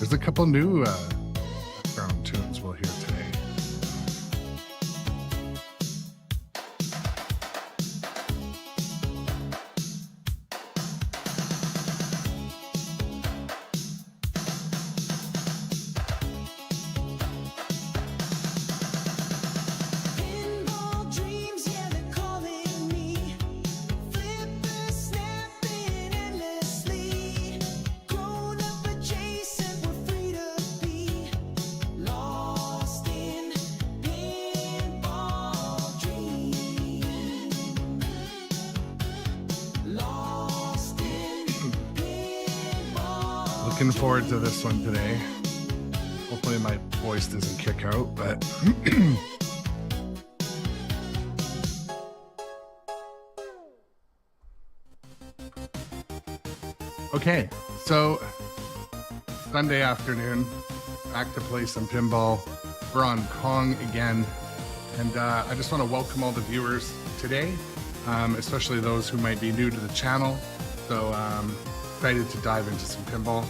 There's a couple new background tunes we'll hear today. Looking forward to this one today. Hopefully my voice doesn't kick out, but okay, so Sunday afternoon, back to play some pinball. We're on Kong again, and I just want to welcome all the viewers today, especially those who might be new to the channel. So excited to dive into some pinball.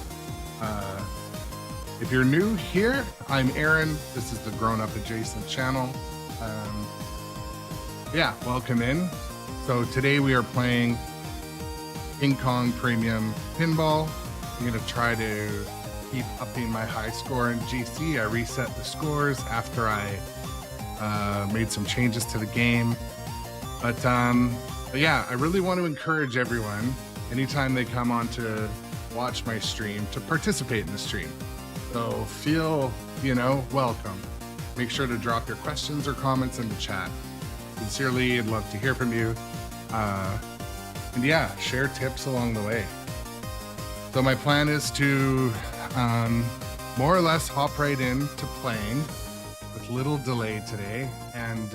If you're new here, I'm Aaron. This is the Grown Up Adjacent channel. Yeah, welcome in. So today we are playing King Kong Premium Pinball. I'm gonna try to keep upping my high score in GC. I reset the scores after I made some changes to the game. But yeah, I really want to encourage everyone, anytime they come on to watch my stream, to participate in the stream. So feel, welcome. Make sure to drop your questions or comments in the chat. Sincerely, I'd love to hear from you. And yeah, share tips along the way. So my plan is to more or less hop right into playing with little delay today, and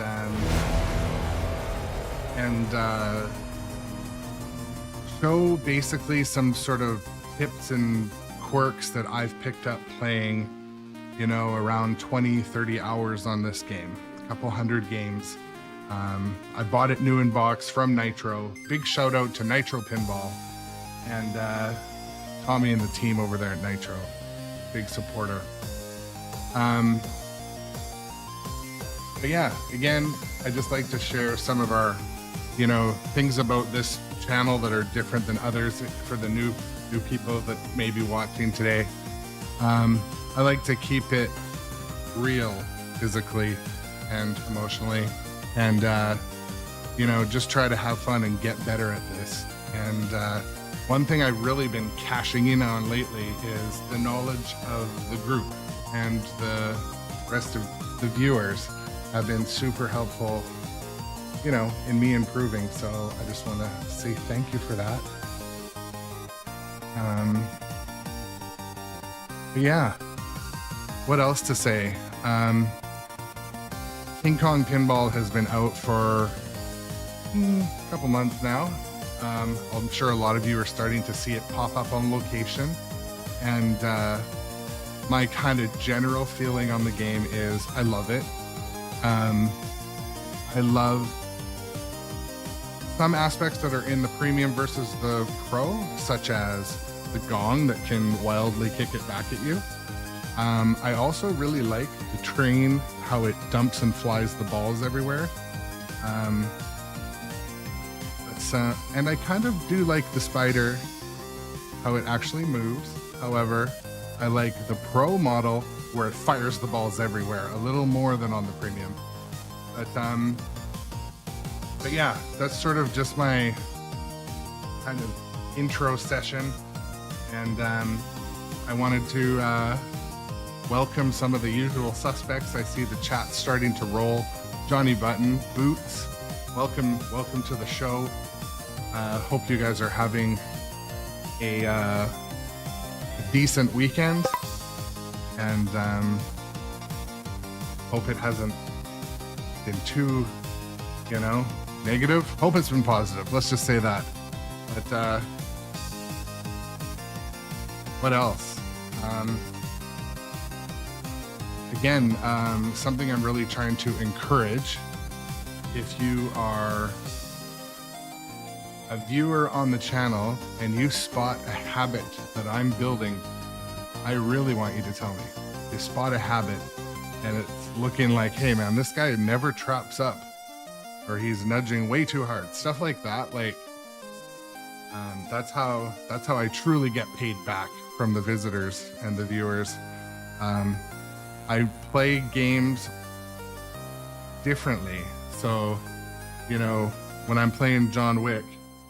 show basically some sort of tips and quirks that I've picked up playing, around 20-30 hours on this game, a couple hundred games. I bought it new in box from Nitro. Big shout out to nitropinball and Tommy and the team over there at Nitro. Big supporter. But yeah, again, I just like to share some of our, things about this channel that are different than others for the new people that may be watching today. I like to keep it real physically and emotionally, and just try to have fun and get better at this. And one thing I've really been cashing in on lately is the knowledge of the group, and the rest of the viewers have been super helpful, in me improving. So I just want to say thank you for that. But yeah, what else to say? King Kong Pinball has been out for a couple months now. I'm sure a lot of you are starting to see it pop up on location, and my kind of general feeling on the game is I love it. I love some aspects that are in the premium versus the pro, such as the gong that can wildly kick it back at you. I also really like the train, how it dumps and flies the balls everywhere. And I kind of do like the spider, how it actually moves. However, I like the pro model where it fires the balls everywhere a little more than on the premium. But yeah, that's sort of just my kind of intro session. And I wanted to welcome some of the usual suspects. I see the chat starting to roll. Johnny Button, Boots, welcome to the show. Hope you guys are having a decent weekend, and hope it hasn't been too, negative. Hope it's been positive. Let's just say that. But what else? Again, something I'm really trying to encourage, if you are a viewer on the channel and you spot a habit that I'm building, I really want you to tell me. You spot a habit and it's looking like, hey man, this guy never traps up, or he's nudging way too hard. Stuff like that. Like, that's how I truly get paid back from the visitors and the viewers. I play games differently. So, you know, when I'm playing John Wick,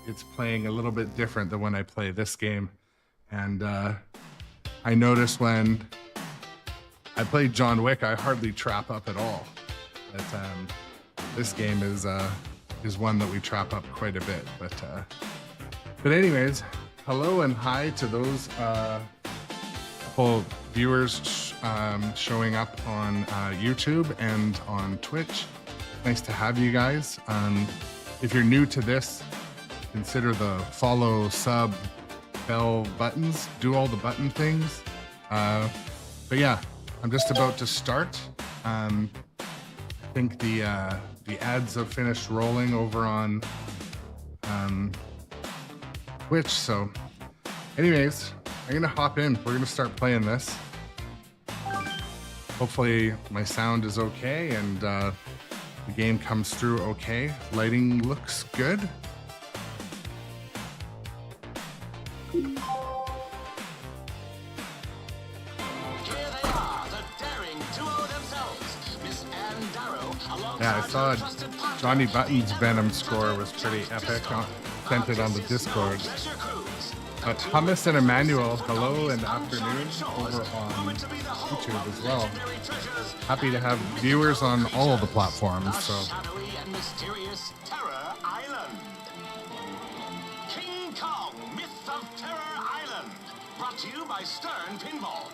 it's playing a little bit different than when I play this game. And I notice when I play John Wick, I hardly trap up at all. But this game is one that we trap up quite a bit. But anyways, hello and hi to those couple viewers showing up on YouTube and on Twitch. Nice to have you guys. If you're new to this, consider the follow, sub, bell buttons. Do all the button things. But yeah, I'm just about to start. I think the ads have finished rolling over on Twitch. So anyways, I'm gonna hop in. We're gonna start playing this. Hopefully my sound is okay and the game comes through okay. Lighting looks good. Yeah, I saw Johnny Button's Venom score was pretty epic. Sent it on the Discord. But Hummus and Emmanuel, hello and afternoon over on YouTube as well. Happy to have viewers on all of the platforms. So. King Kong, Myth of Terror Island, brought to you by Sternpinball.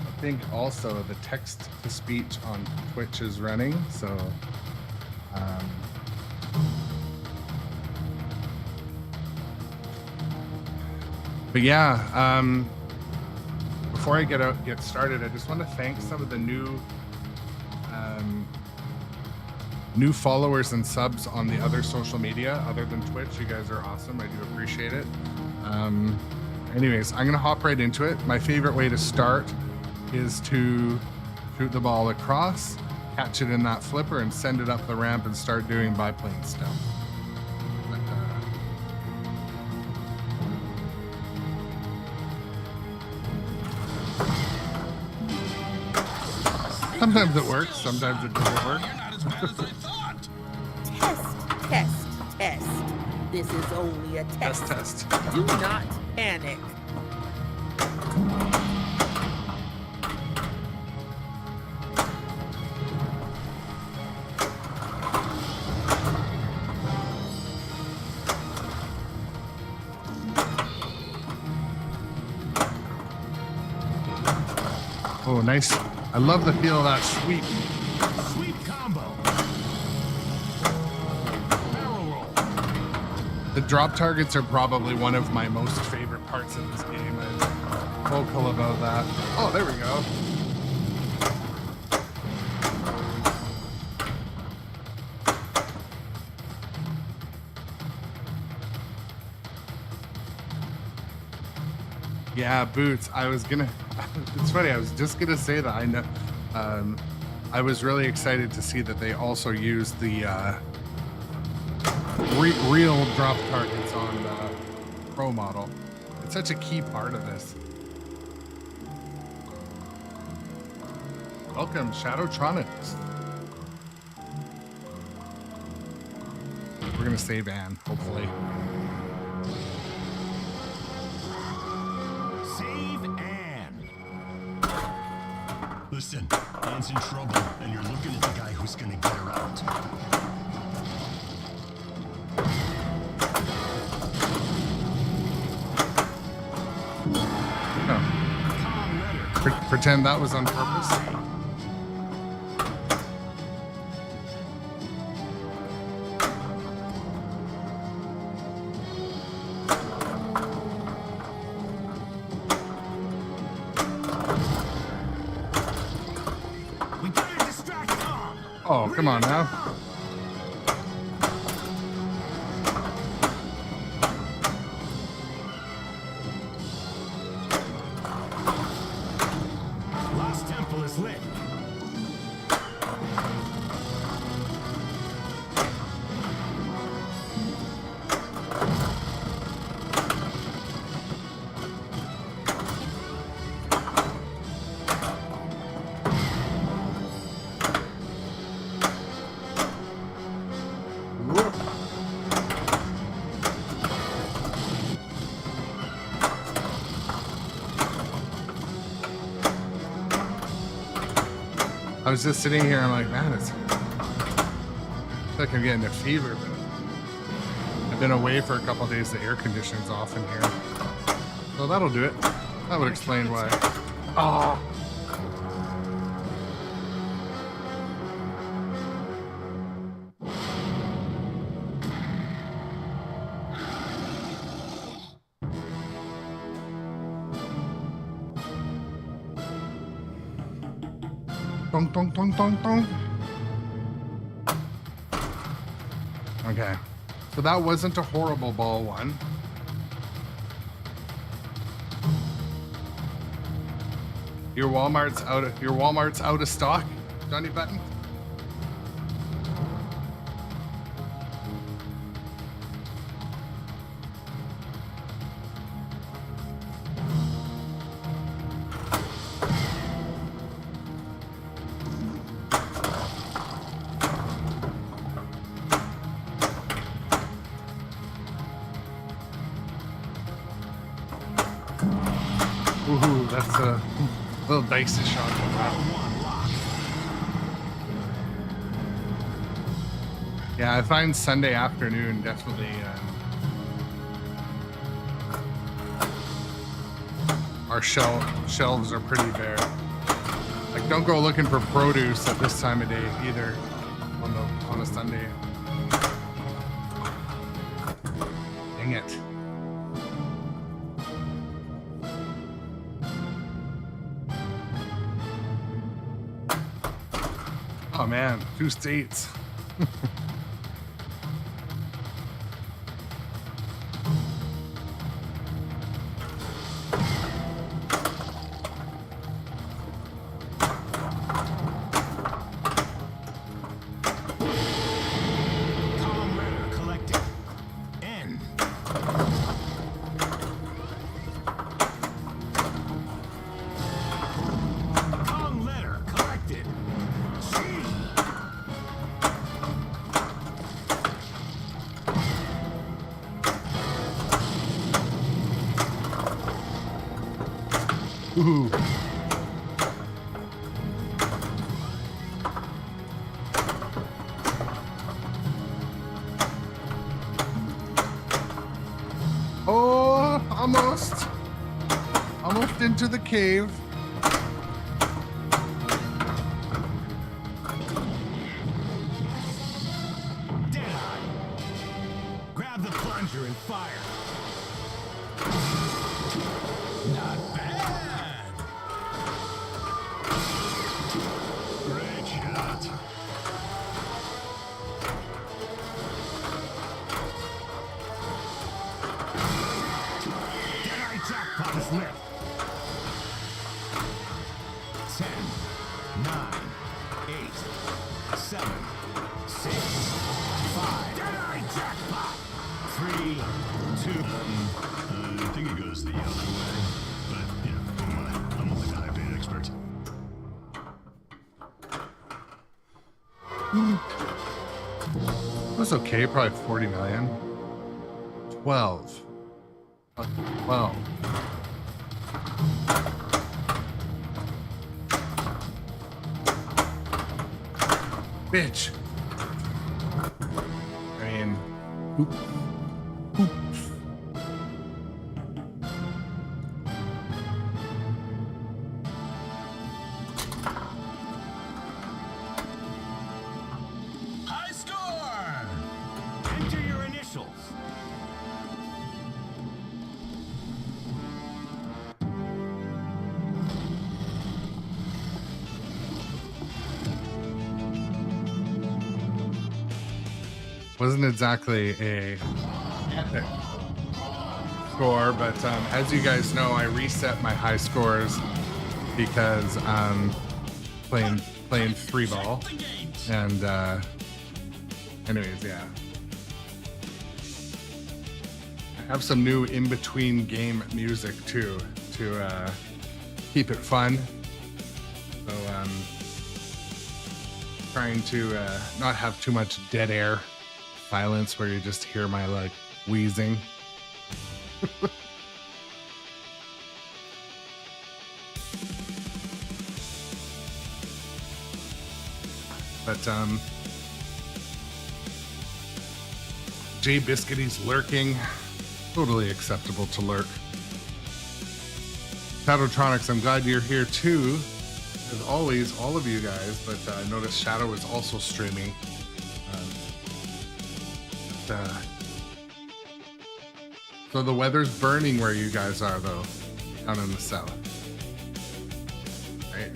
I think also the text-to-speech on Twitch is running, so but yeah, before I get started, I just want to thank some of the new followers and subs on the other social media other than Twitch. You guys are awesome. I do appreciate it. Anyways, I'm gonna hop right into it. My favorite way to start is to shoot the ball across, catch it in that flipper, and send it up the ramp and start doing biplane stuff. Sometimes it works, sometimes it doesn't work. Test. This is only a test. Test. Do not panic. Oh, nice. I love the feel of that sweep. Sweep combo. Barrel roll. The drop targets are probably one of my most favorite parts of this game. I'm vocal about that. Oh, there we go. Yeah, boots. It's funny. I was just gonna say that. I know. I was really excited to see that they also used the real drop targets on the Pro model. It's such a key part of this. Welcome, Shadowtronics. We're gonna save Anne, hopefully. Save Anne. Listen, Anne's in trouble, and you're looking at the guy who's gonna get her out. Oh. Pretend that was on purpose. Oh, come on now. I was just sitting here. I'm like, man, it's like I'm getting a fever, but I've been away for a couple of days. The air conditioning's off in here, so that'll do it. That would explain why. Oh. Dong, dong, dong, dong, dong. Okay, so that wasn't a horrible ball one. Your Walmart's out of stock, Johnny Button. Ooh, that's a little dicey shot. Yeah, I find Sunday afternoon definitely our shelves are pretty bare. Like, don't go looking for produce at this time of day either on a Sunday. Dang it. Oh man, 2 states. Ooh. Oh, almost into the cave. Deadeye. Grab the plunger and fire. Not bad. Great shot. Deadeye jackpot is lit. 10, 9, 8, 7, 6, 5. Deadeye jackpot. 3, 2. I think it goes the other way, but you know, who am I? I'm only the high paid expert. That's okay, probably 40 million. 12. 12. Bitch. I mean, oop. Oop. High score! Enter your initials. Wasn't exactly a epic score, but as you guys know, I reset my high scores because I'm playing 3-ball, and anyways, yeah. I have some new in-between game music too to keep it fun. So trying to not have too much dead air silence where you just hear my like wheezing. But Jay Biscuity's lurking. Totally acceptable to lurk. Shadowtronics, I'm glad you're here too. As always, all of you guys, but I noticed Shadow is also streaming. So the weather's burning where you guys are, though, down in the south. Right?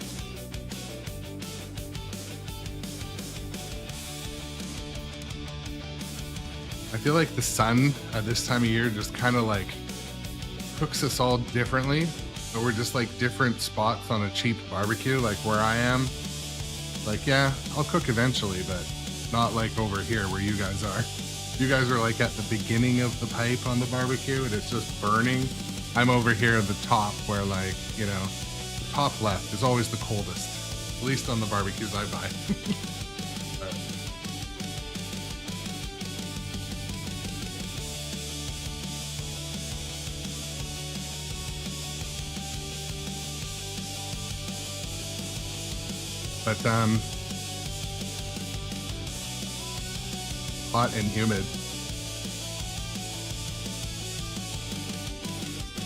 I feel like the sun at this time of year just kind of like cooks us all differently. So we're just like different spots on a cheap barbecue, like where I am. Like, yeah, I'll cook eventually, but not like over here where you guys are. You guys are like at the beginning of the pipe on the barbecue and it's just burning. I'm over here at the top where, like, you know, the top left is always the coldest, at least on the barbecues I buy. But hot and humid.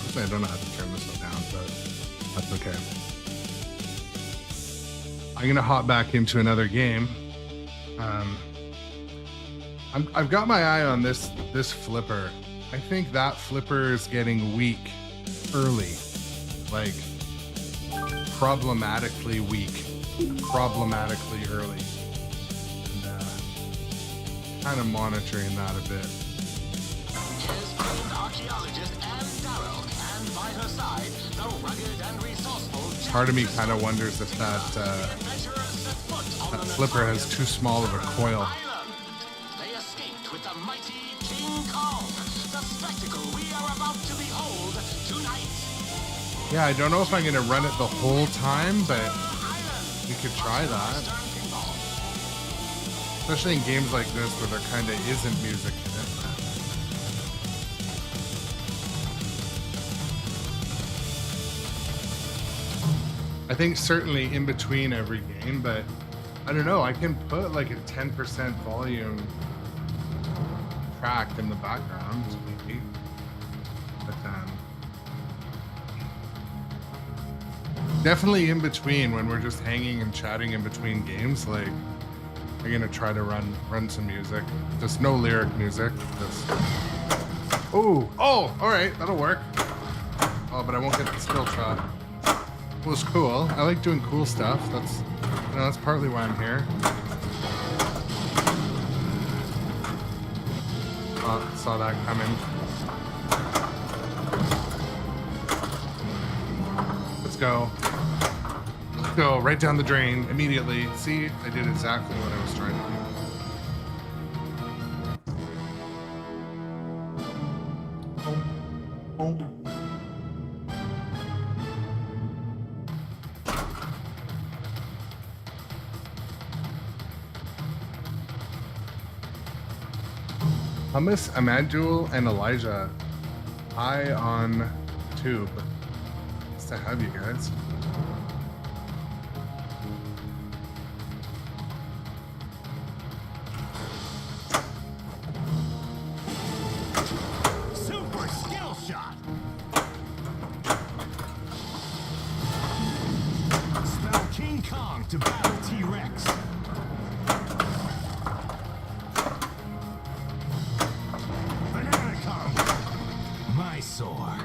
Honestly, I don't know how to turn this one down, but that's okay. I'm gonna hop back into another game. I've got my eye on this flipper. I think that flipper is getting weak early, like problematically weak. Problematically early, and kind of monitoring that a bit. Here's famed archaeologist Anne Darrow, and by her side, the rugged and resourceful. Part of me kind of wonders if that flipper has too small of a coil. They escaped with the mighty King Kong, the spectacle we are about to behold tonight. Yeah, I don't know if I'm gonna run it the whole time, but we could try that. Especially in games like this where there kind of isn't music in it. I think certainly in between every game, but I don't know, I can put like a 10% volume track in the background, maybe. But definitely in between when we're just hanging and chatting in between games, like I'm gonna try to run some music. Just no lyric music. Just oh, all right, that'll work. Oh, but I won't get the skill shot. It was cool. I like doing cool stuff. That's, you know, that's partly why I'm here. Oh, saw that coming. Let's go. Let's go right down the drain immediately. See, I did exactly what I was trying to do. Hummus, Amadul, and Elijah. Hi on tube. Nice to have you guys. Super skill shot. Spell King Kong to battle T-Rex. Banana Kong. Mysore.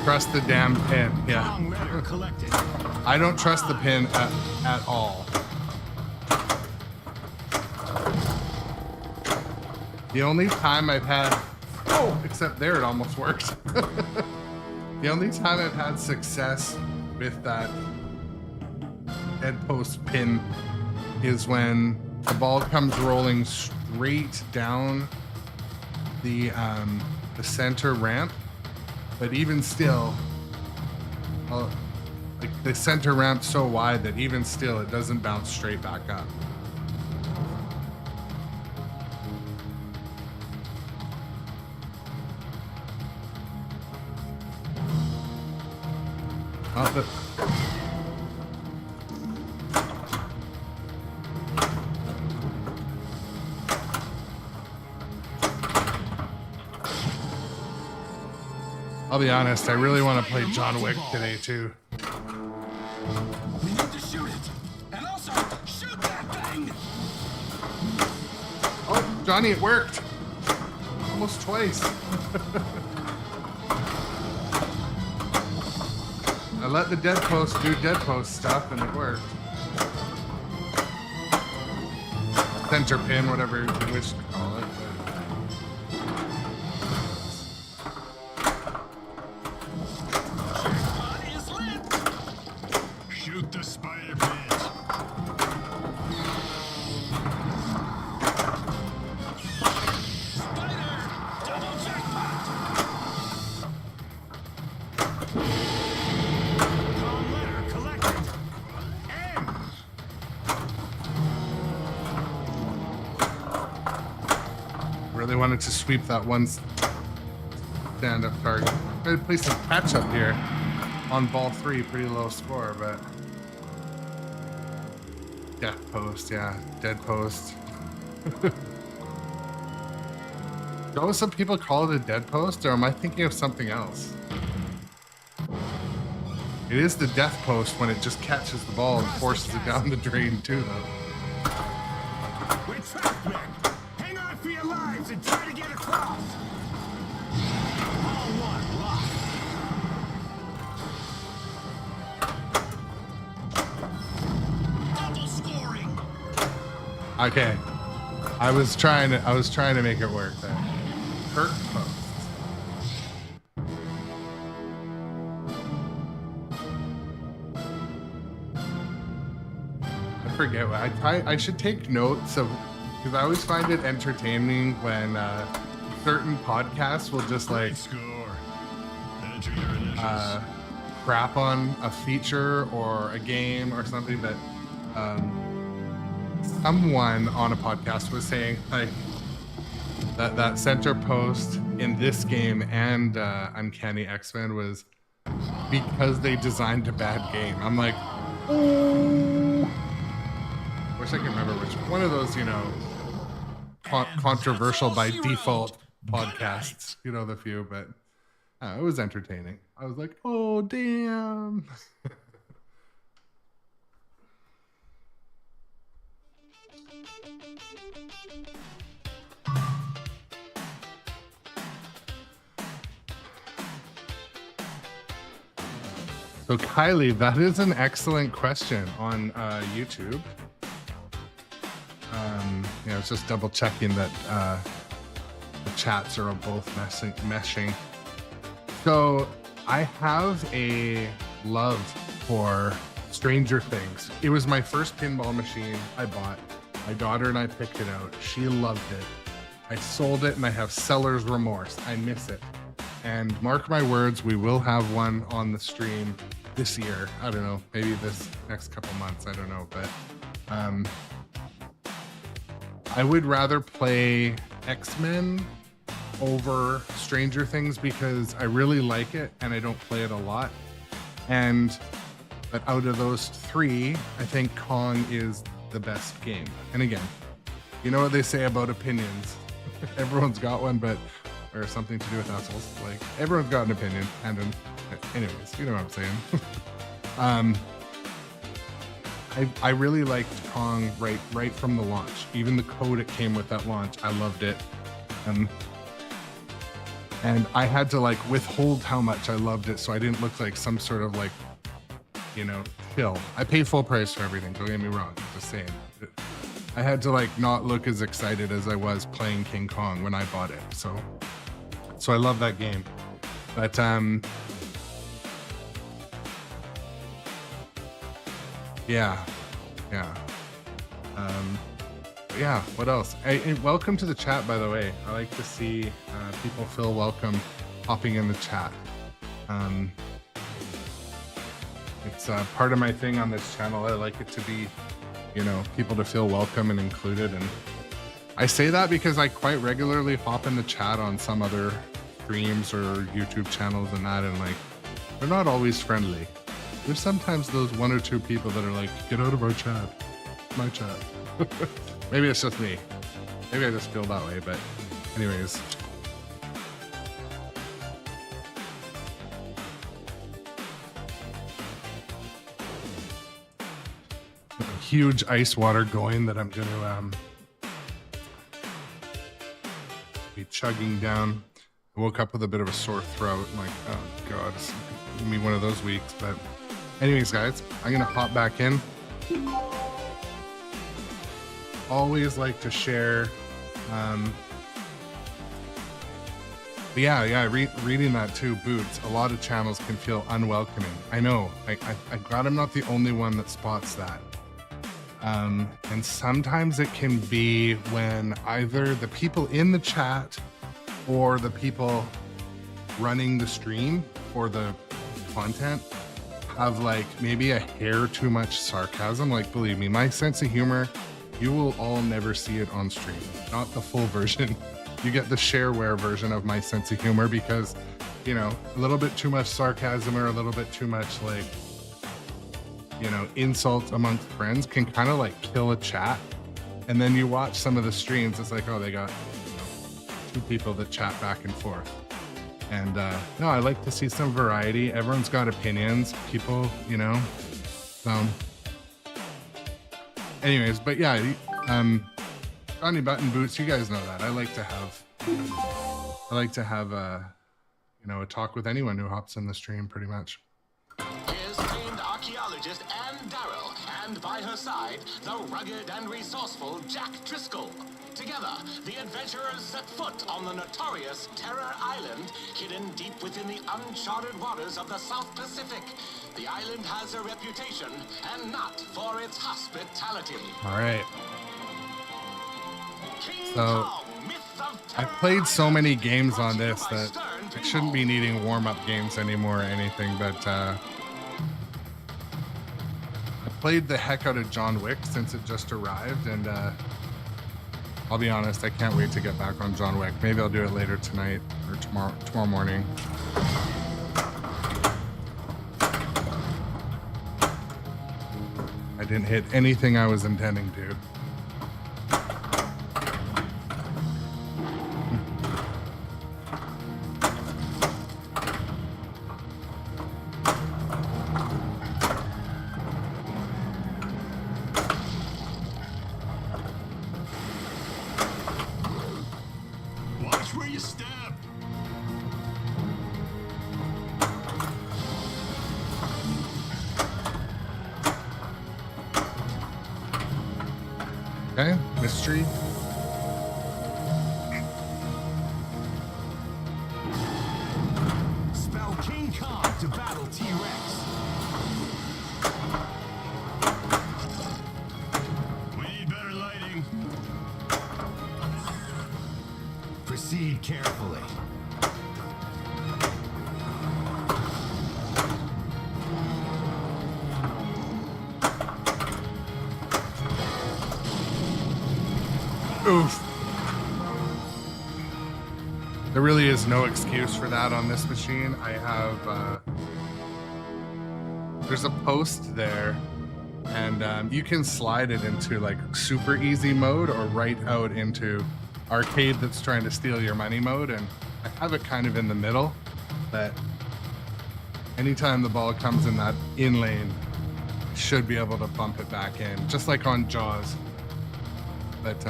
Trust the damn pin. Yeah. Kong letter collected. I don't trust the pin at all. The only time I've had, except there it almost worked. The only time I've had success with that dead post pin is when the ball comes rolling straight down the center ramp, but even still, like the center ramp's so wide that even still it doesn't bounce straight back up. Not that. I'll be honest, I really want to play John Wick today too. We need to shoot it. And also, shoot that thing! Oh, Johnny, it worked. Almost twice. I let the dead post do dead post stuff and it worked. Center pin, whatever you wish to call it. Shoot the spider pit. Spider! Double jackpot! Call letter collected. M. Really wanted to sweep that one stand-up target. Gotta play some catch-up here on ball 3. Pretty low score, but death post, yeah, dead post. Know some people call it a dead post, or am I thinking of something else? It is the death post when it just catches the ball and forces it down the drain too, though. We're trapped, men. Hang on for your lives and try to get across. Ball 1 locked. Double scoring! Okay, I was trying to make it work there. Hurt post. I forget what I should take notes of, because I always find it entertaining when certain podcasts will just like Score. Enter your initials. crap on a feature or a game or something that someone on a podcast was saying like that center post in this game and Uncanny X-Men was because they designed a bad game. I'm like, oh. Wish I could remember which one of those, you know, controversial by default podcasts, you know, the few, but it was entertaining. I was like, oh, damn. So Kylie, that is an excellent question on YouTube. I was just double checking that the chats are both meshing. So I have a love for Stranger Things. It was my first pinball machine I bought. My daughter and I picked it out. She loved it. I sold it and I have seller's remorse. I miss it. And mark my words, we will have one on the stream this year. I don't know, maybe this next couple months. I don't know, but I would rather play X-Men over Stranger Things because I really like it and I don't play it a lot. But out of those three, I think Kong is the best game. And again, you know what they say about opinions. Everyone's got one, but or something to do with assholes. Like everyone's got an opinion, and anyways, you know what I'm saying. I really liked Kong right from the launch. Even the code it came with at launch, I loved it. And I had to like withhold how much I loved it so I didn't look like some sort of like, you know, chill. I pay full price for everything, don't get me wrong, just saying. I had to like not look as excited as I was playing King Kong when I bought it. So I love that game. But yeah. Yeah, what else? And welcome to the chat, by the way. I like to see people feel welcome hopping in the chat. It's part of my thing on this channel. I like it to be, you know, people to feel welcome and included. And I say that because I quite regularly hop in the chat on some other streams or YouTube channels and that, and like, they're not always friendly. There's sometimes those one or two people that are like, get out of our chat, my chat. Maybe it's just me. Maybe I just feel that way, but anyways. Huge ice water going that I'm gonna be chugging down. I woke up with a bit of a sore throat. I'm like, oh god, it's gonna be one of those weeks. But anyways, guys, I'm gonna hop back in. Always like to share. But yeah, reading that too, Boots. A lot of channels can feel unwelcoming. I know. I'm glad I'm not the only one that spots that. And sometimes it can be when either the people in the chat or the people running the stream or the content have like maybe a hair too much sarcasm. Like, believe me, my sense of humor, you will all never see it on stream. Not the full version. You get the shareware version of my sense of humor because, you know, a little bit too much sarcasm or a little bit too much like, you know, insults amongst friends can kind of like kill a chat. And then you watch some of the streams, it's like, oh, they got, you know, two people that chat back and forth. And no, I like to see some variety. Everyone's got opinions, people, you know. So anyways, but yeah, Johnny Button Boots, you guys know that. I like to have you know, a talk with anyone who hops in the stream pretty much. Here's famed archaeologist Anne Darrow, and by her side, the rugged and resourceful Jack Driscoll. Together, the adventurers set foot on the notorious Terror Island, hidden deep within the uncharted waters of the South Pacific. The island has a reputation, and not for its hospitality. All right. King So, Kong, Myth of I Terror played so Island, many games on brought to you this by that I Sternpinball. shouldn't be needing warm-up games anymore or anything, but I played the heck out of John Wick since it just arrived, and I'll be honest, I can't wait to get back on John Wick. Maybe I'll do it later tonight or tomorrow morning. I didn't hit anything I was intending to. Watch where you step. Okay, mystery. Spell King Kong to battle T-Rex. We need better lighting. Proceed carefully. Oof. There really is no excuse for that on this machine. I have, there's a post there, and you can slide it into like super easy mode or right out into arcade that's trying to steal your money mode. And I have it kind of in the middle, that anytime the ball comes in that in lane, I should be able to bump it back in, just like on Jaws. But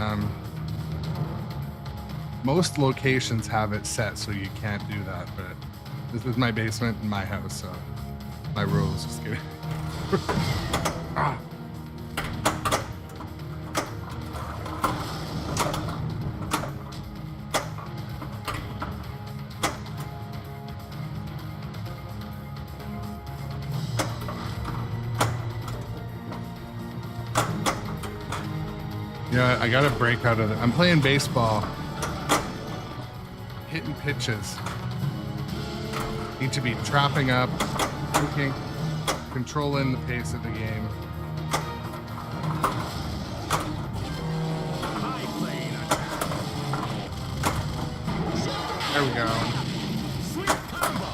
most locations have it set so you can't do that, but this is my basement in my house, so my rules. Just kidding. Ah. Yeah, I gotta break out of it. I'm playing baseball. Hitting pitches. Need to be trapping up, thinking, controlling the pace of the game. There we go. Sweet combo.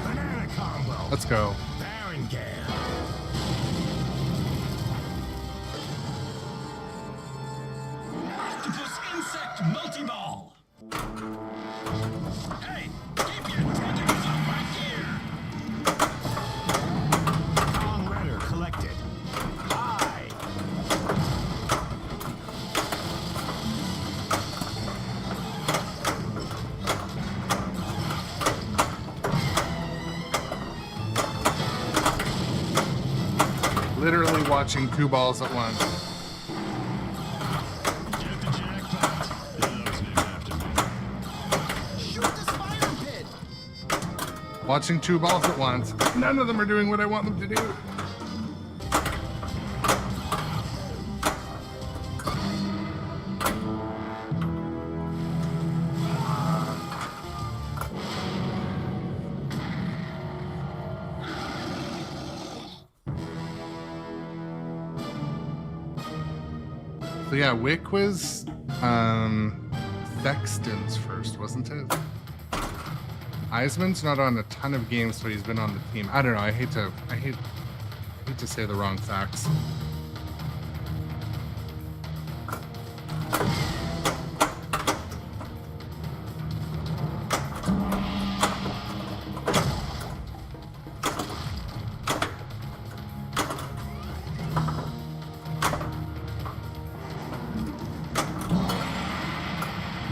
Banana combo. Let's go. Baron Gale. Octopus insect multi-ball. Hey, keep your tentacles off my gear. Long rudder collected. High. Literally watching two balls at once. Get the jackpot. Yeah, that was named after me. Shoot the spider pit! Watching two balls at once. None of them are doing what I want them to do. So yeah, Wick was Sexton's first, wasn't it? Eisman's not on a ton of games, but he's been on the team. I don't know. I hate to say the wrong facts.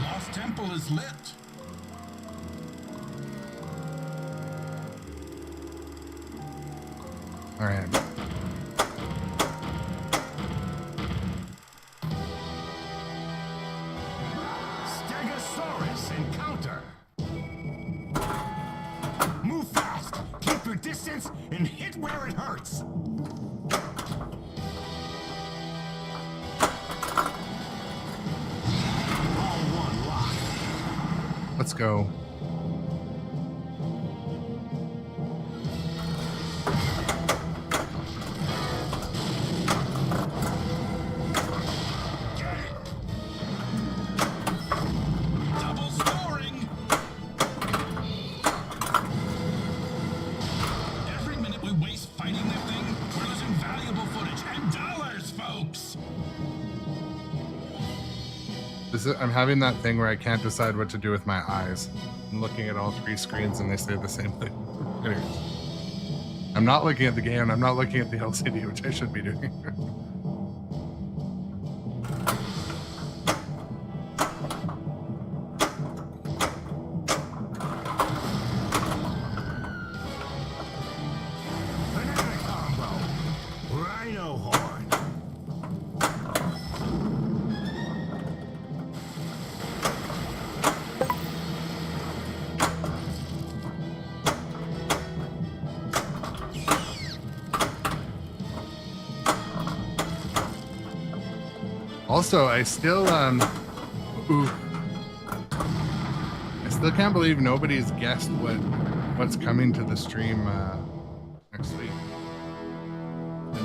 Lost Temple is lit. All right. Stegosaurus encounter. Move fast, keep your distance, and hit where it hurts. All one lock. Let's go. Get it. Double scoring. Every minute we waste fighting that thing, we're losing valuable footage and dollars, folks. I'm having that thing where I can't decide what to do with my eyes. I'm looking at all three screens and they say the same thing. Anyways, I'm not looking at the game. I'm not looking at the LCD, which I should be doing. Banana combo. Rhino horn. Also, I still I still can't believe nobody's guessed what's coming to the stream next week.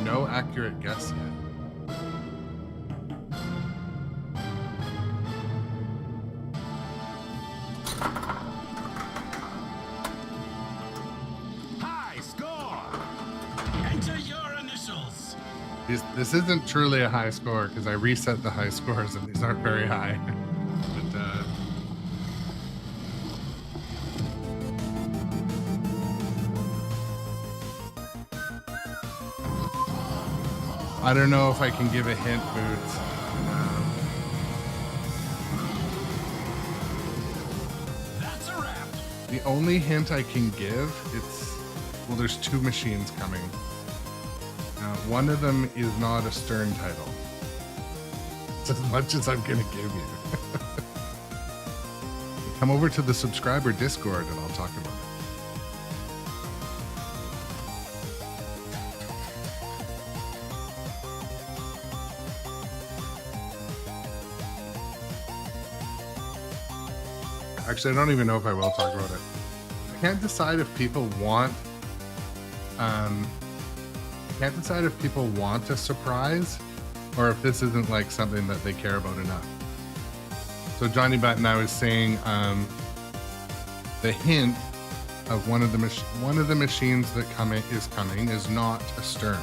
No accurate guess yet. High score. Enter your initials. This isn't truly a high score because I reset the high scores and these aren't very high. But I don't know if I can give a hint, Boots. That's a wrap. The only hint I can give, well, there's two machines coming. One of them is not a Stern title. It's as much as I'm gonna give you. Come over to the subscriber Discord and I'll talk about it. Actually, I don't even know if I will talk about it. I can't decide if people want a surprise or if this isn't like something that they care about enough. So Johnny Button, I was saying the hint of one of the machines that is coming is not a Stern.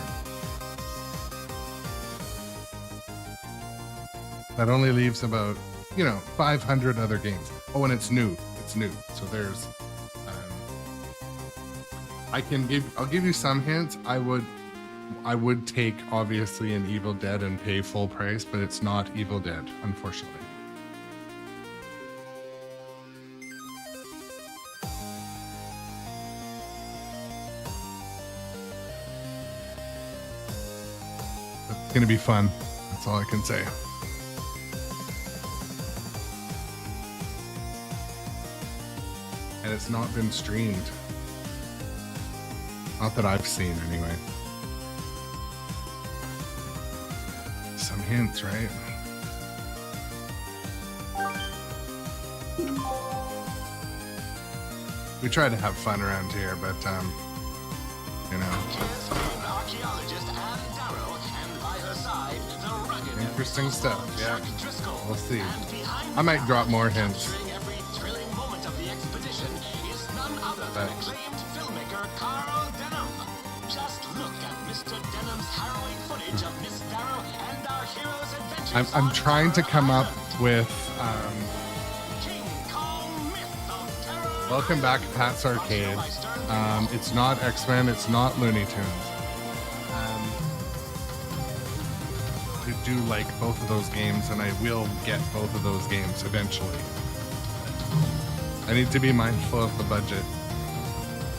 That only leaves about 500 other games. Oh, and it's new. It's new. So there's I'll give you some hints. I would take obviously an Evil Dead and pay full price, but it's not Evil Dead, unfortunately. It's gonna be fun. That's all I can say. And it's not been streamed. Not that I've seen, anyway. Some hints, right? We try to have fun around here, but interesting stuff. Yeah, we'll see. I might drop more hints. But I'm trying to come up with welcome back Pat's Arcade. It's not X-Men, it's not Looney Tunes. I do like both of those games, and I will get both of those games eventually. I need to be mindful of the budget.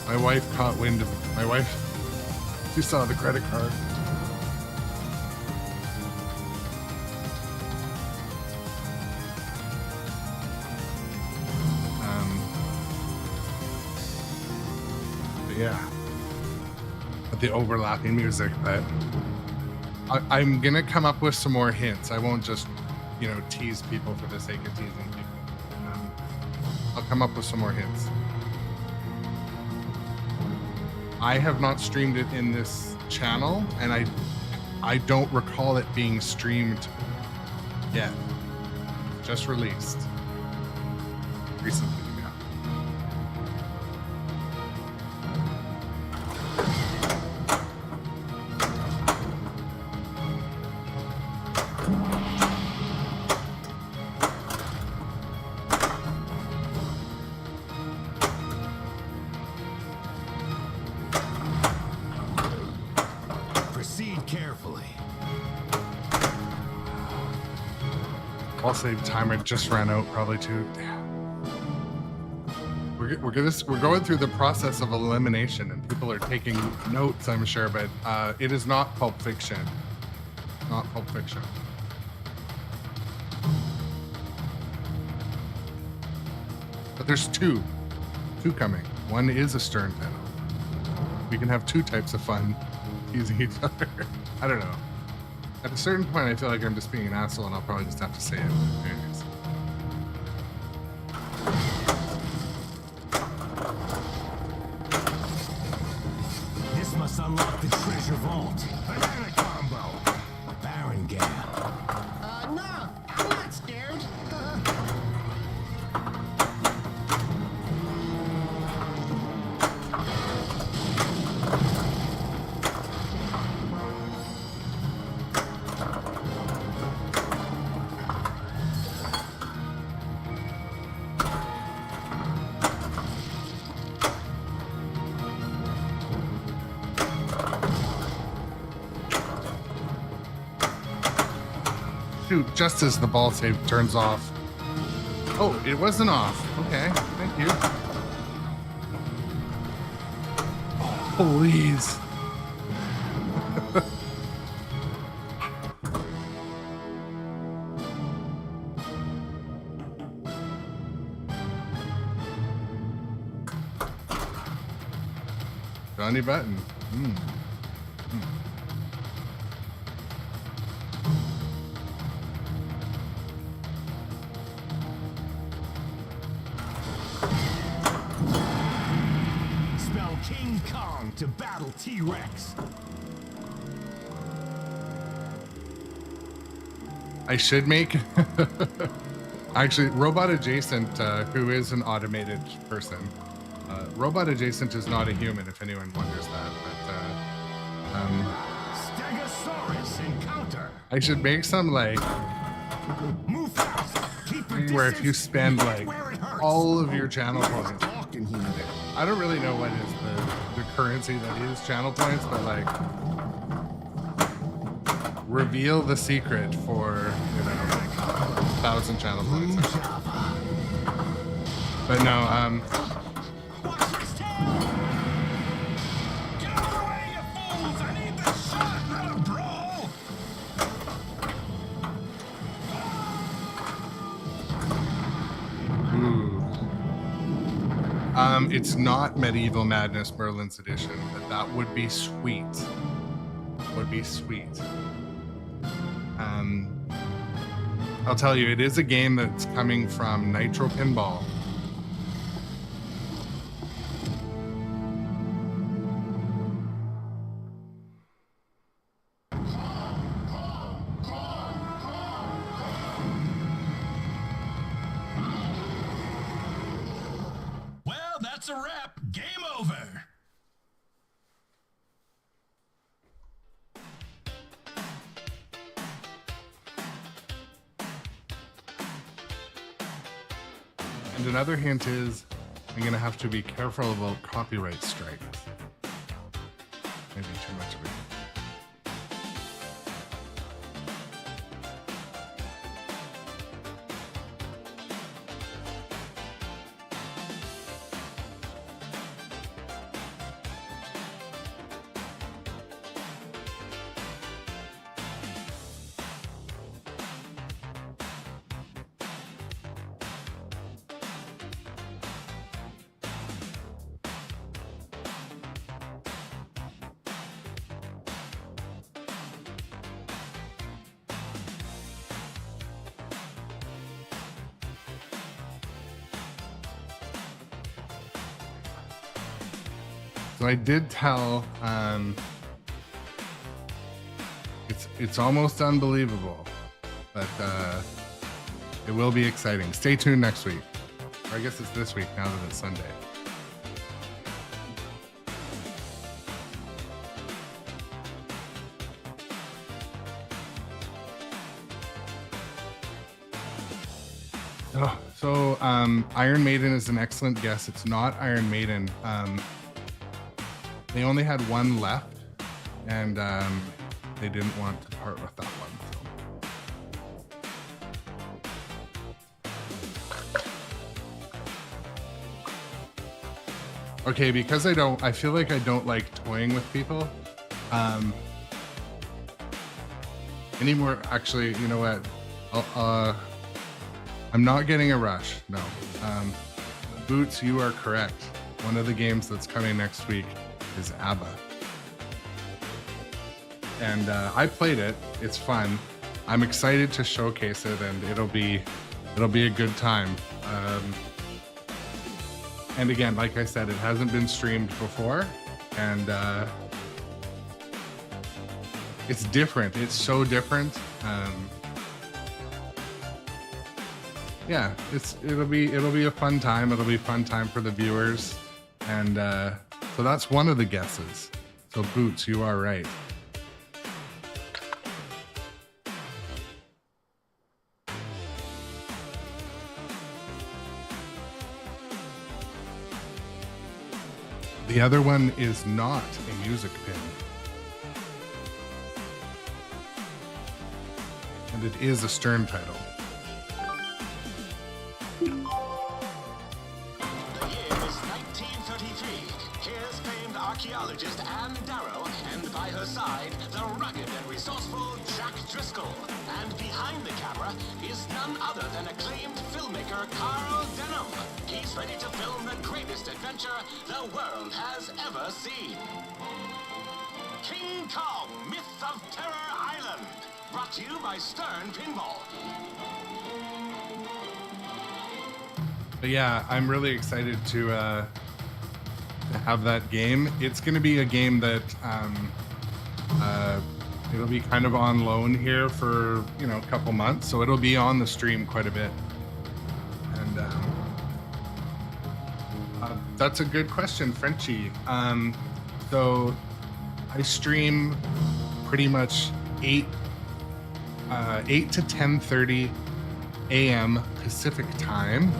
My wife caught wind of she saw the credit card. But yeah, with the overlapping music, but I'm gonna come up with some more hints. I won't just, tease people for the sake of teasing people. I'll come up with some more hints. I have not streamed it in this channel, and I don't recall it being streamed yet. Just released recently. Save timer just ran out probably too. We're going through the process of elimination, and people are taking notes, I'm sure, but it is not Pulp Fiction. Not Pulp Fiction. But there's two coming. One is a Stern panel. We can have two types of fun teasing each other. I don't know. At a certain point, I feel like I'm just being an asshole, and I'll probably just have to say it. Anyways. This must unlock the treasure vault. Banana combo. Baron gal. No, I'm not scared. Shoot, just as the ball save turns off. Oh, it wasn't off. Okay, thank you. Please. Johnny Button. to battle T-Rex. I should make actually robot adjacent, who is an automated person. Robot adjacent is not a human, if anyone wonders that. But Stegosaurus encounter. I should make some like Move fast. Keep your where if distance. you spend Hit like where it hurts. all of your channel points. Talking here. I don't really know what is the currency that is channel points, but like reveal the secret for 1,000 channel points. But no, Watch this tail. Get out of the way, you fools! I need this shot, not a brawl. it's not Medieval Madness Merlin's edition, but that would be sweet. Would be sweet. I'll tell you, it is a game that's coming from Nitropinball. Well, that's a wrap. Game over. And another hint is I'm going to have to be careful about copyright strikes. Maybe too much of it. So I did tell, it's almost unbelievable, but it will be exciting. Stay tuned next week. Or I guess it's this week now that it's Sunday. Oh, so Iron Maiden is an excellent guess. It's not Iron Maiden. They only had one left, and they didn't want to part with that one. So. Okay, because I feel like I don't like toying with people anymore. Actually, you know what? I'm not getting a rush. No. Boots, you are correct. One of the games that's coming next week is ABBA. And I played it. It's fun. I'm excited to showcase it, and it'll be a good time. And again, like I said, it hasn't been streamed before, and it's different. It's so different. Yeah, it'll be a fun time. It'll be a fun time for the viewers, and so that's one of the guesses. So Boots, you are right. The other one is not a music pin. And it is a Stern title. The year is 1933. Here's famed archaeologist Anne Darrow, and by her side, the rugged and resourceful Jack Driscoll. And behind the camera is none other than acclaimed filmmaker Carl Denham. He's ready to film the greatest adventure the world has ever seen. King Kong, Myth of Terror Island. Brought to you by Stern Pinball. But yeah, I'm really excited to have that game. It's going to be a game that it'll be kind of on loan here for, you know, a couple months, so it'll be on the stream quite a bit. And that's a good question, Frenchie. So I stream pretty much 8 to 10:30 a.m. Pacific time,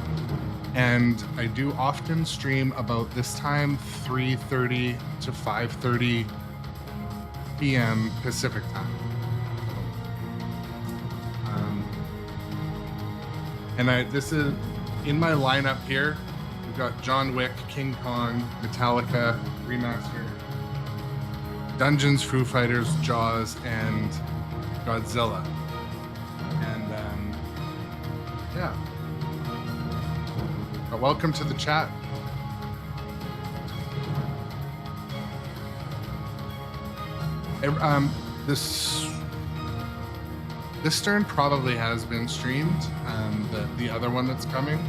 and I do often stream about this time, 3:30 to 5:30 p.m. Pacific time. And this is in my lineup here. We've got John Wick, King Kong, Metallica Remaster, Dungeons, Foo Fighters, Jaws, and Godzilla. And yeah. But welcome to the chat. This Stern probably has been streamed. The other one that's coming.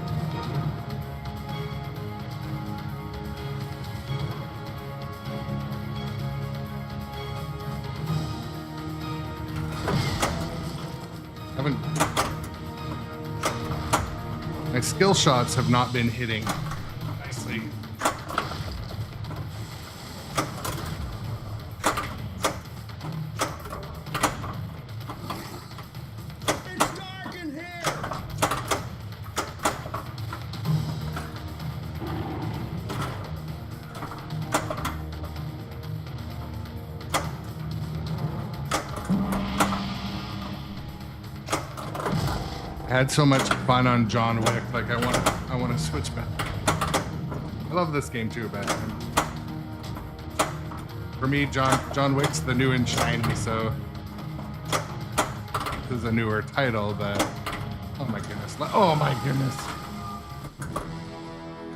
My skill shots have not been hitting nicely. It's dark in here. I had so much fun on John Wick, like I want to switch back. I love this game too, but for me, John Wick's the new and shiny, so this is a newer title, but oh my goodness.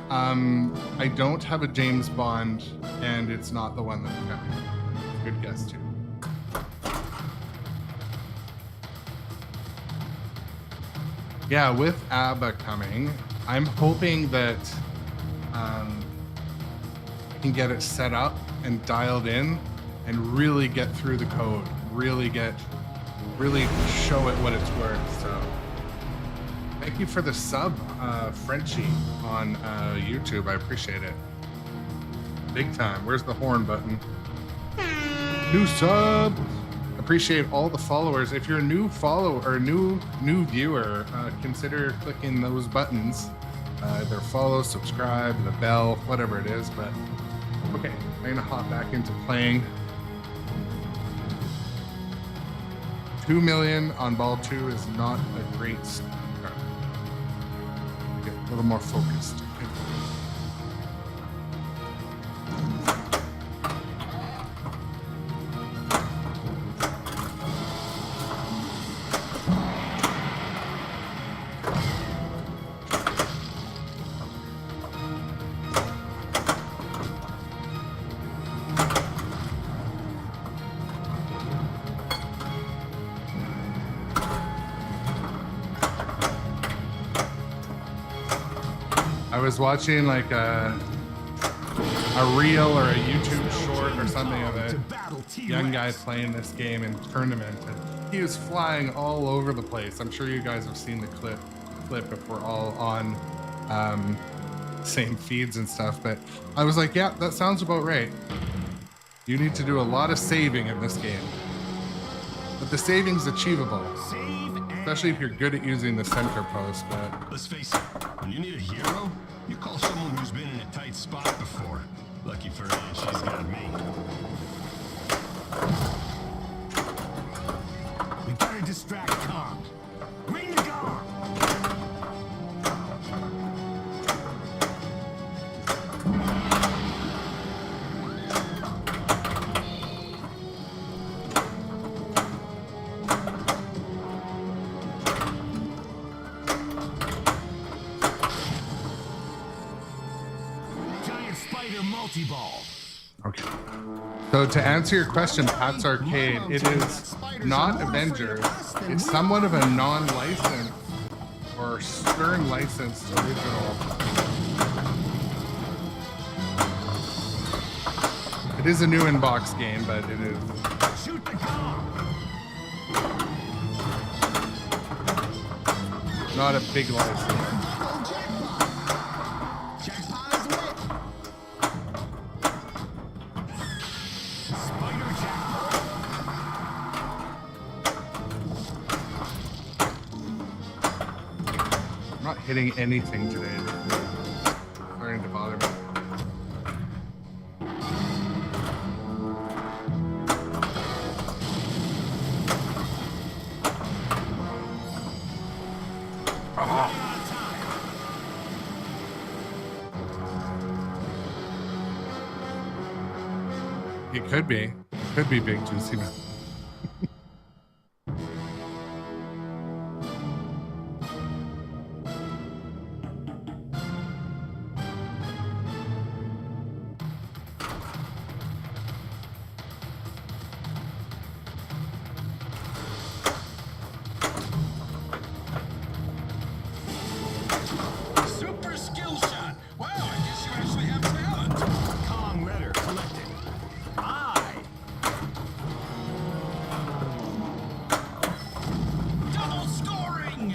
I don't have a James Bond, and it's not the one that's coming. Good guess too. Yeah, with ABBA coming, I'm hoping that I can get it set up and dialed in and really get through the code, really show it what it's worth. So thank you for the sub, Frenchie, on YouTube. I appreciate it. Big time. Where's the horn button? New sub. Appreciate all the followers. If you're a new follower or new viewer, consider clicking those buttons. Either follow, subscribe, the bell, whatever it is. But okay, I'm gonna hop back into playing. 2 million on ball 2 is not a great start. Get a little more focused. I was watching like a reel or a YouTube short or something of a young guy playing this game in tournament, and he was flying all over the place. I'm sure you guys have seen the clip if we're all on same feeds and stuff, but I was like, yeah, that sounds about right. You need to do a lot of saving in this game, but the saving's achievable, especially if you're good at using the center post. But Let's face it, when you need a hero, you call someone who's been in a tight spot before. Lucky for Anne, she's got me. We gotta distract Kong. Ring the gong. Giant spider multi-ball. okay. So to answer your question, Pat's Arcade, it is not Avengers. It's somewhat of a non-licensed or Stern licensed original. It is a new in-box game, but it is Shoot the gong. not a big license. Oh, jackpot. Jackpot is lit. Spider jackpot. I'm not hitting anything today. It's starting to bother me. It could be. Could be big juicy. Super skill shot. Wow, I guess you actually have talent. Kong letter collected. I. Double scoring.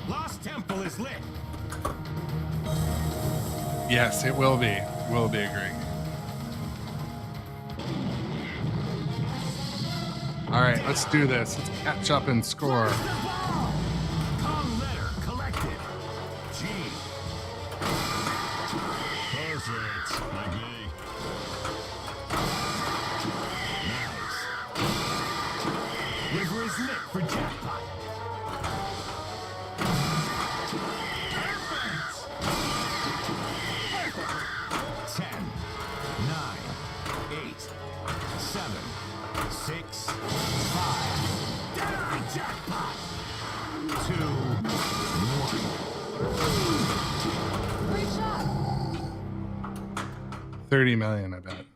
Lost Temple is lit. Yes, it will be. Will be agreeing. All right, let's do this. Let's catch up and score. Kong letter collected. G. Perfect. Like me. Nice. River is lit for jackpot. Perfect. 10, 9, 8, 7, 6, 5. Dead-eye jackpot. 2, 1. Great shot. 30 million, I bet.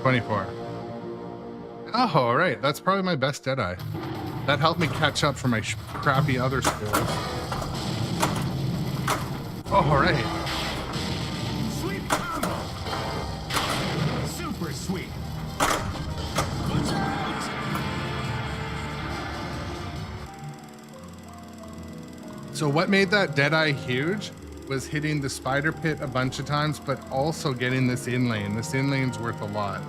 24. Oh, all right. That's probably my best Deadeye. That helped me catch up for my crappy other scores. Oh, all right. Sweet combo. Super sweet. Watch out. So what made that Deadeye huge was hitting the spider pit a bunch of times, but also getting this in lane. This in lane's worth a lot.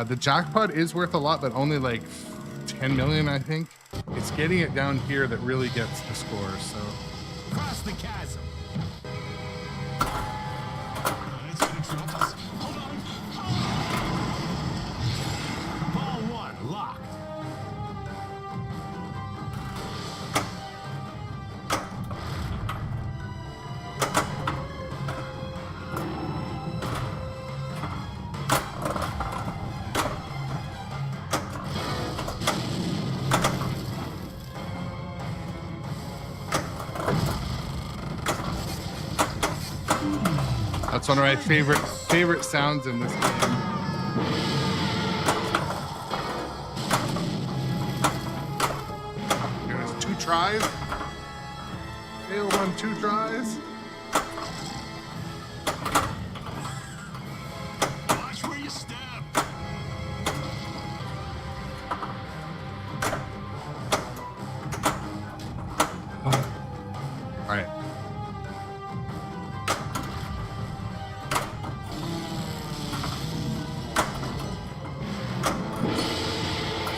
The jackpot is worth a lot, but only like 10 million, I think. It's getting it down here that really gets the scores. So Cross the chasm. Hold on. Ball 1 locked. that's one of my favorite sounds in this game. There's 2 tries. Fail 1, 2 tries. Watch where you step. All right.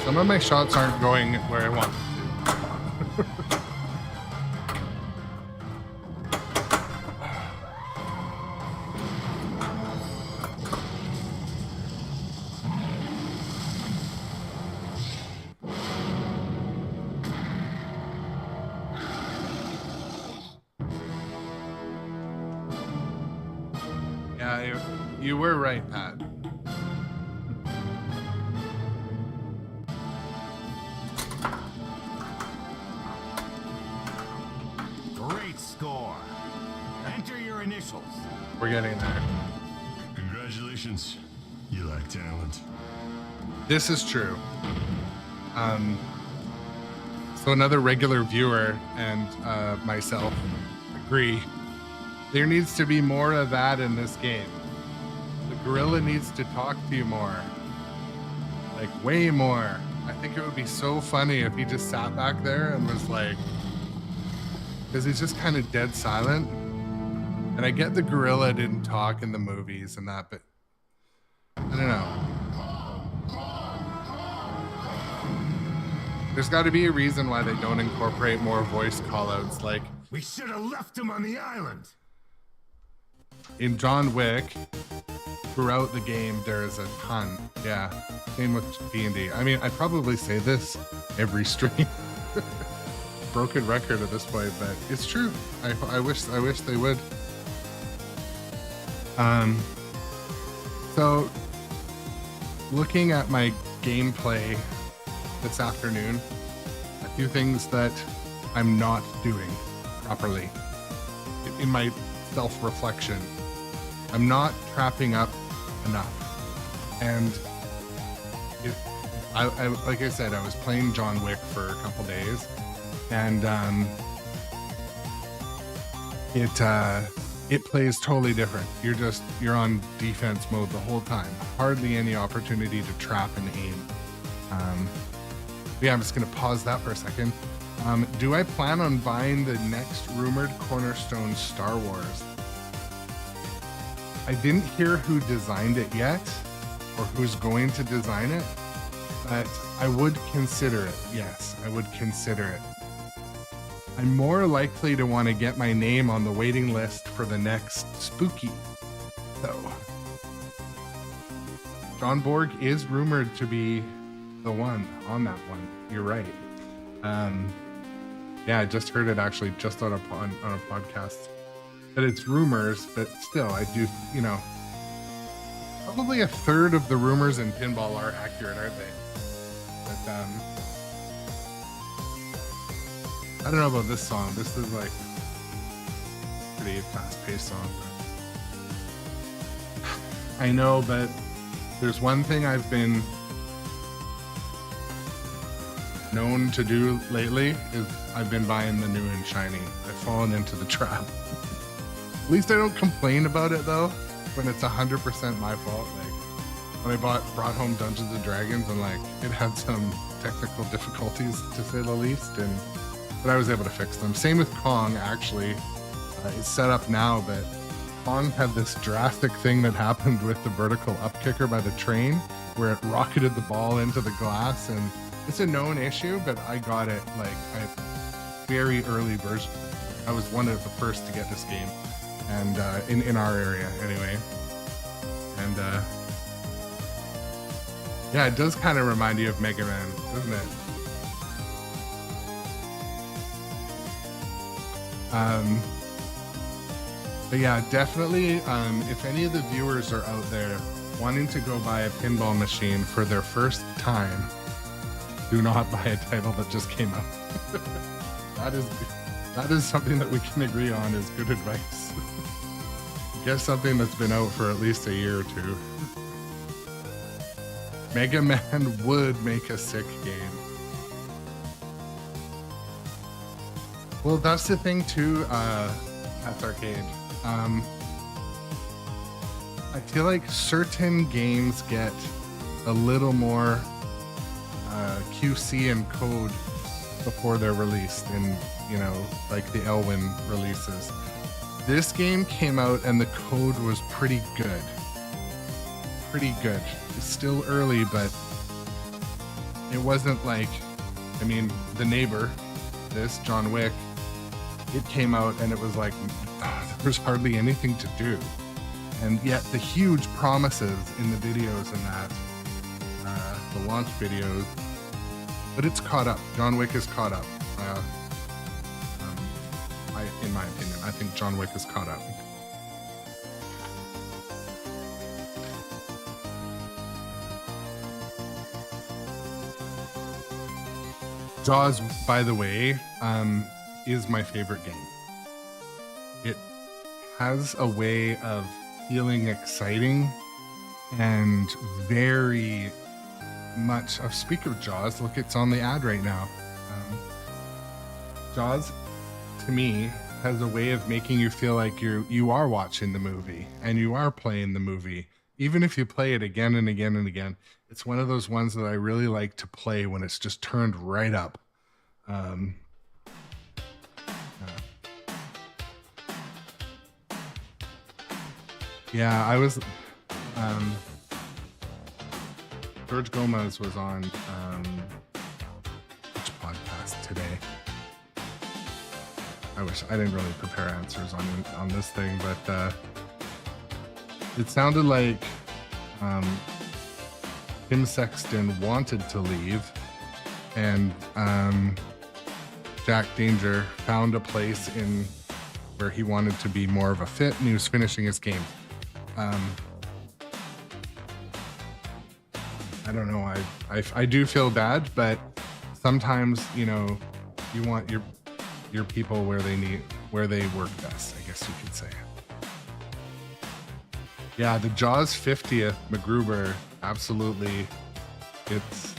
Some of my shots aren't going where I want them to. Yeah, you were right, Pat. Great score. Enter your initials. We're getting there. Congratulations. You lack talent. This is true. So another regular viewer and myself agree There needs to be more of that in this game. The gorilla needs to talk to you more. Like, way more. I think it would be so funny if he just sat back there and was like, because he's just kind of dead silent. And I get the gorilla didn't talk in the movies and that, but I don't know. There's got to be a reason why they don't incorporate more voice callouts. Like We should have left him on the island. in John Wick, throughout the game, there's a ton. Yeah, same with D&D. I mean, I probably say this every stream. Broken record at this point, but it's true. I wish they would. So looking at my gameplay this afternoon, a few things that I'm not doing properly in my self-reflection. I'm not trapping up enough. And I like I said, I was playing John Wick for a couple days, and it plays totally different. You're on defense mode the whole time. Hardly any opportunity to trap and aim. Yeah, I'm just gonna pause that for a second. Do I plan on buying the next rumored cornerstone Star Wars? I didn't hear who designed it yet, or who's going to design it, but I would consider it. Yes, I would consider it. I'm more likely to want to get my name on the waiting list for the next Spooky, though. John Borg is rumored to be the one on that one. You're right. Yeah, I just heard it actually just on a podcast. But it's rumors, but still, I do, probably a third of the rumors in pinball are accurate, aren't they? But I don't know about this song. This is like pretty fast-paced song. I know, but there's one thing I've been known to do lately is I've been buying the new and shiny. I've fallen into the trap. At least I don't complain about it though, when it's 100% my fault. Like when I brought home Dungeons and Dragons and like it had some technical difficulties to say the least, but I was able to fix them. Same with Kong actually. It's set up now, but Kong had this drastic thing that happened with the vertical up kicker by the train where it rocketed the ball into the glass, and it's a known issue, but I got it like a very early version. I was one of the first to get this game, and in our area anyway. And yeah, it does kind of remind you of Mega Man, doesn't it? But yeah, definitely, if any of the viewers are out there wanting to go buy a pinball machine for their first time, do not buy a title that just came out. That is something that we can agree on is good advice. Get something that's been out for at least a year or two. Mega Man would make a sick game. Well, that's the thing too, at Arcade. I feel like certain games get a little more QC and code before they're released in, like the Elwyn releases. This game came out and the code was pretty good. Pretty good. It's still early, but it wasn't like, The Neighbor, this, John Wick, it came out and it was like, there's hardly anything to do. And yet the huge promises in the videos and that, the launch videos, but it's caught up. John Wick is caught up. In my opinion, I think John Wick is caught up. Jaws, by the way, is my favorite game. It has a way of feeling exciting and very much. Speak of Jaws, look, it's on the ad right now. Jaws, to me, has a way of making you feel like you are watching the movie and you are playing the movie, even if you play it again and again and again. It's one of those ones that I really like to play when it's just turned right up. Yeah, I was. George Gomez was on which podcast today? I wish I didn't really prepare answers on this thing, but it sounded like Tim Sexton wanted to leave, and Jack Danger found a place in where he wanted to be more of a fit, and he was finishing his game. I don't know. I do feel bad, but sometimes, you know, you want your people where they work best, I guess you could say. Yeah, the Jaws 50th MacGruber, absolutely. It's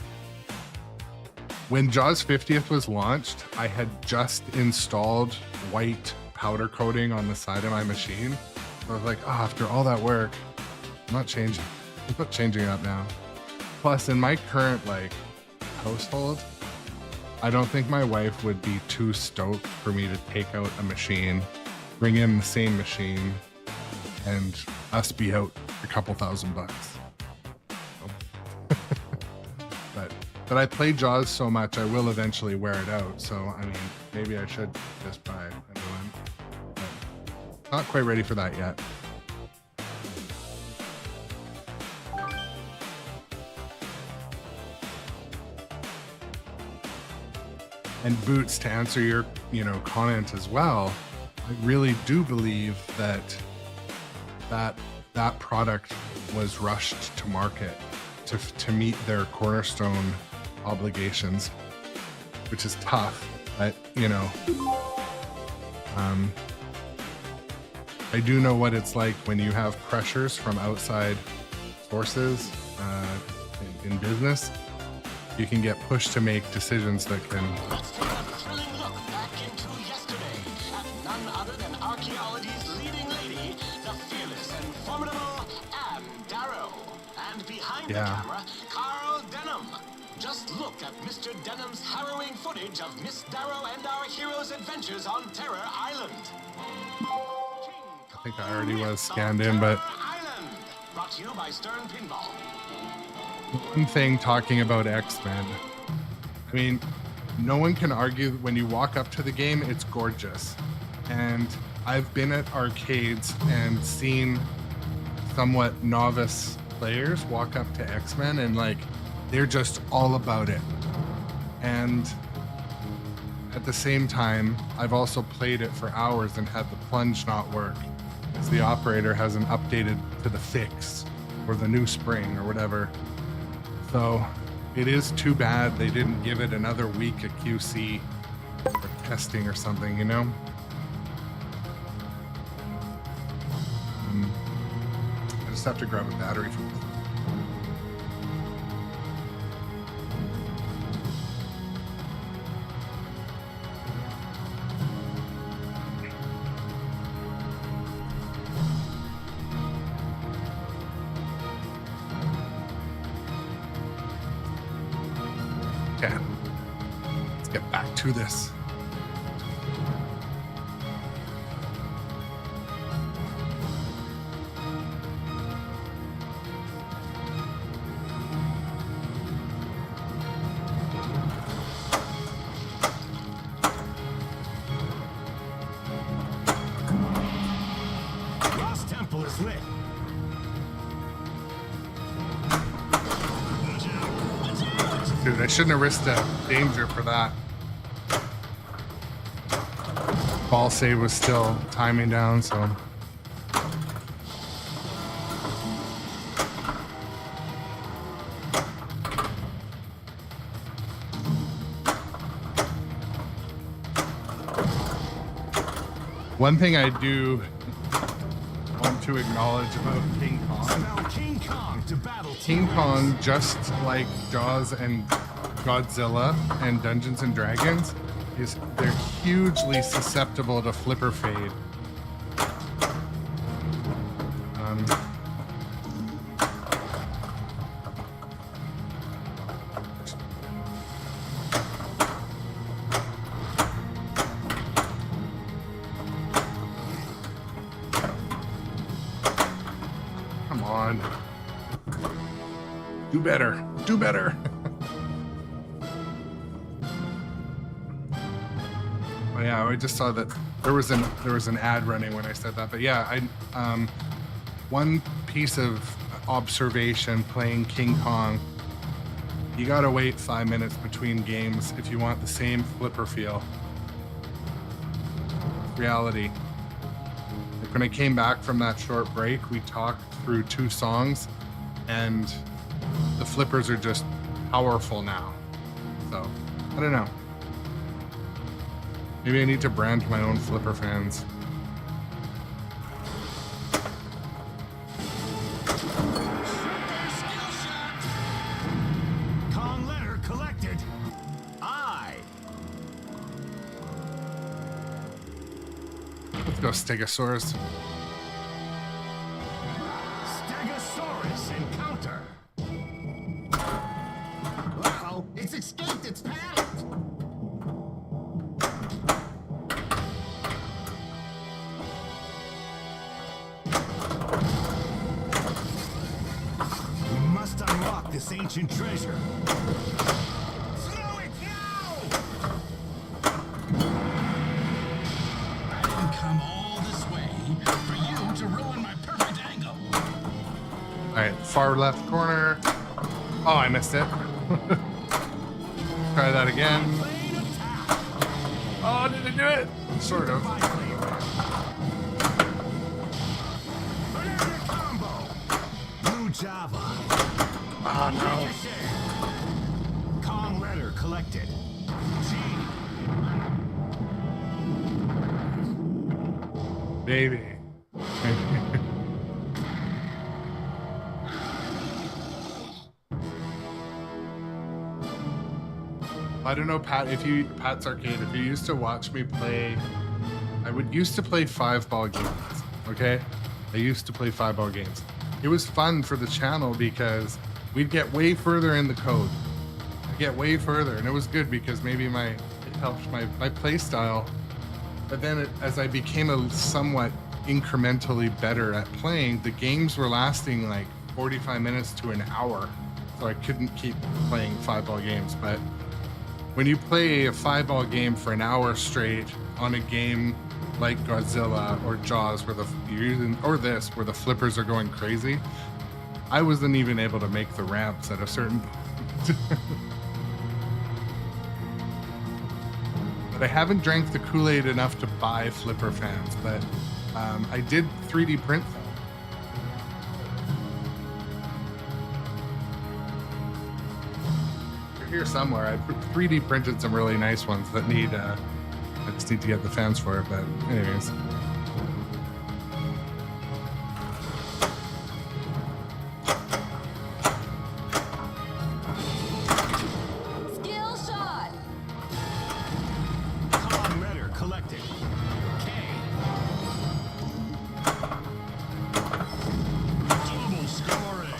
when Jaws 50th was launched, I had just installed white powder coating on the side of my machine. I was like, oh, after all that work, I'm not changing it up now. Plus, in my current household, I don't think my wife would be too stoked for me to take out a machine, bring in the same machine, and us be out a couple $1,000. So. but I play Jaws so much, I will eventually wear it out. So, I mean, maybe I should just buy a new one. But not quite ready for that yet. And Boots, to answer your, comment as well, I really do believe that product was rushed to market to meet their Cornerstone obligations, which is tough. But I do know what it's like when you have pressures from outside sources in business. You can get pushed to make decisions that can. Let's take a thrilling look back into yesterday at none other than archaeology's leading lady, the fearless and formidable Anne Darrow. And behind the camera, Carl Denham. Just look at Mr. Denham's harrowing footage of Miss Darrow and our hero's adventures on Terror Island. I think I already was scanned in, but. Island, brought to you by Sternpinball. One thing talking about X-Men, I mean, no one can argue when you walk up to the game, it's gorgeous. And I've been at arcades and seen somewhat novice players walk up to X-Men and they're just all about it. And at the same time, I've also played it for hours and had the plunge not work because the operator hasn't updated to the fix or the new spring or whatever. So it is too bad they didn't give it another week of QC or testing or something, I just have to grab a battery for this. Okay, let's get back to this. Lost Temple is lit. Dude, I shouldn't have risked a danger for that. Ball save was still timing down, so. One thing I do want to acknowledge about King Kong. Spell King Kong to battle King Kong, just like Jaws and Godzilla and Dungeons and Dragons, they're hugely susceptible to flipper fade. Come on. Do better. Do better. Oh yeah, I just saw that there was an ad running when I said that. But yeah, one piece of observation playing King Kong, you gotta wait 5 minutes between games if you want the same flipper feel. Reality. Like when I came back from that short break, we talked through 2 songs, and the flippers are just powerful now. So, I don't know. Maybe I need to brand my own flipper fans. Kong letter collected. I. Let's go Stegosaurus. Stegosaurus encounter. Uh-oh, it's escaped its path. We must unlock this ancient treasure. Throw it now! I didn't come all this way for you to ruin my perfect angle. All right, far left corner. Oh, I missed it. Try that again. Plane attack. Oh, did I do it? Sort of. Banana combo. Blue Java. Oh no. Kong letter collected. G. Baby. I don't know, Pat's Arcade, if you used to watch me play, I used to play 5-ball games, okay? I used to play 5-ball games. It was fun for the channel because we'd get way further in the code. I'd get way further, and it was good because maybe it helped my play style. But then as I became a somewhat incrementally better at playing, the games were lasting like 45 minutes to an hour. So I couldn't keep playing 5-ball games. But when you play a 5-ball game for an hour straight on a game like Godzilla or Jaws where where the flippers are going crazy, I wasn't even able to make the ramps at a certain point. But I haven't drank the Kool-Aid enough to buy flipper fans, but I did 3D print them. They're here somewhere. I 3D printed some really nice ones that need, I just need to get the fans for it, but anyways. Skill shot. Kong letter collected. K. Double scoring.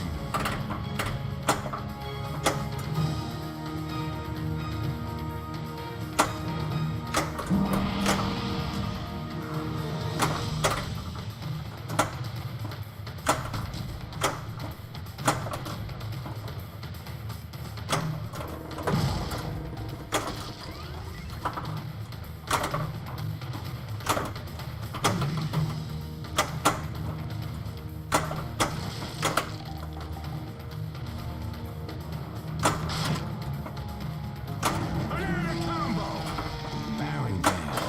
Banana combo. Barry Band.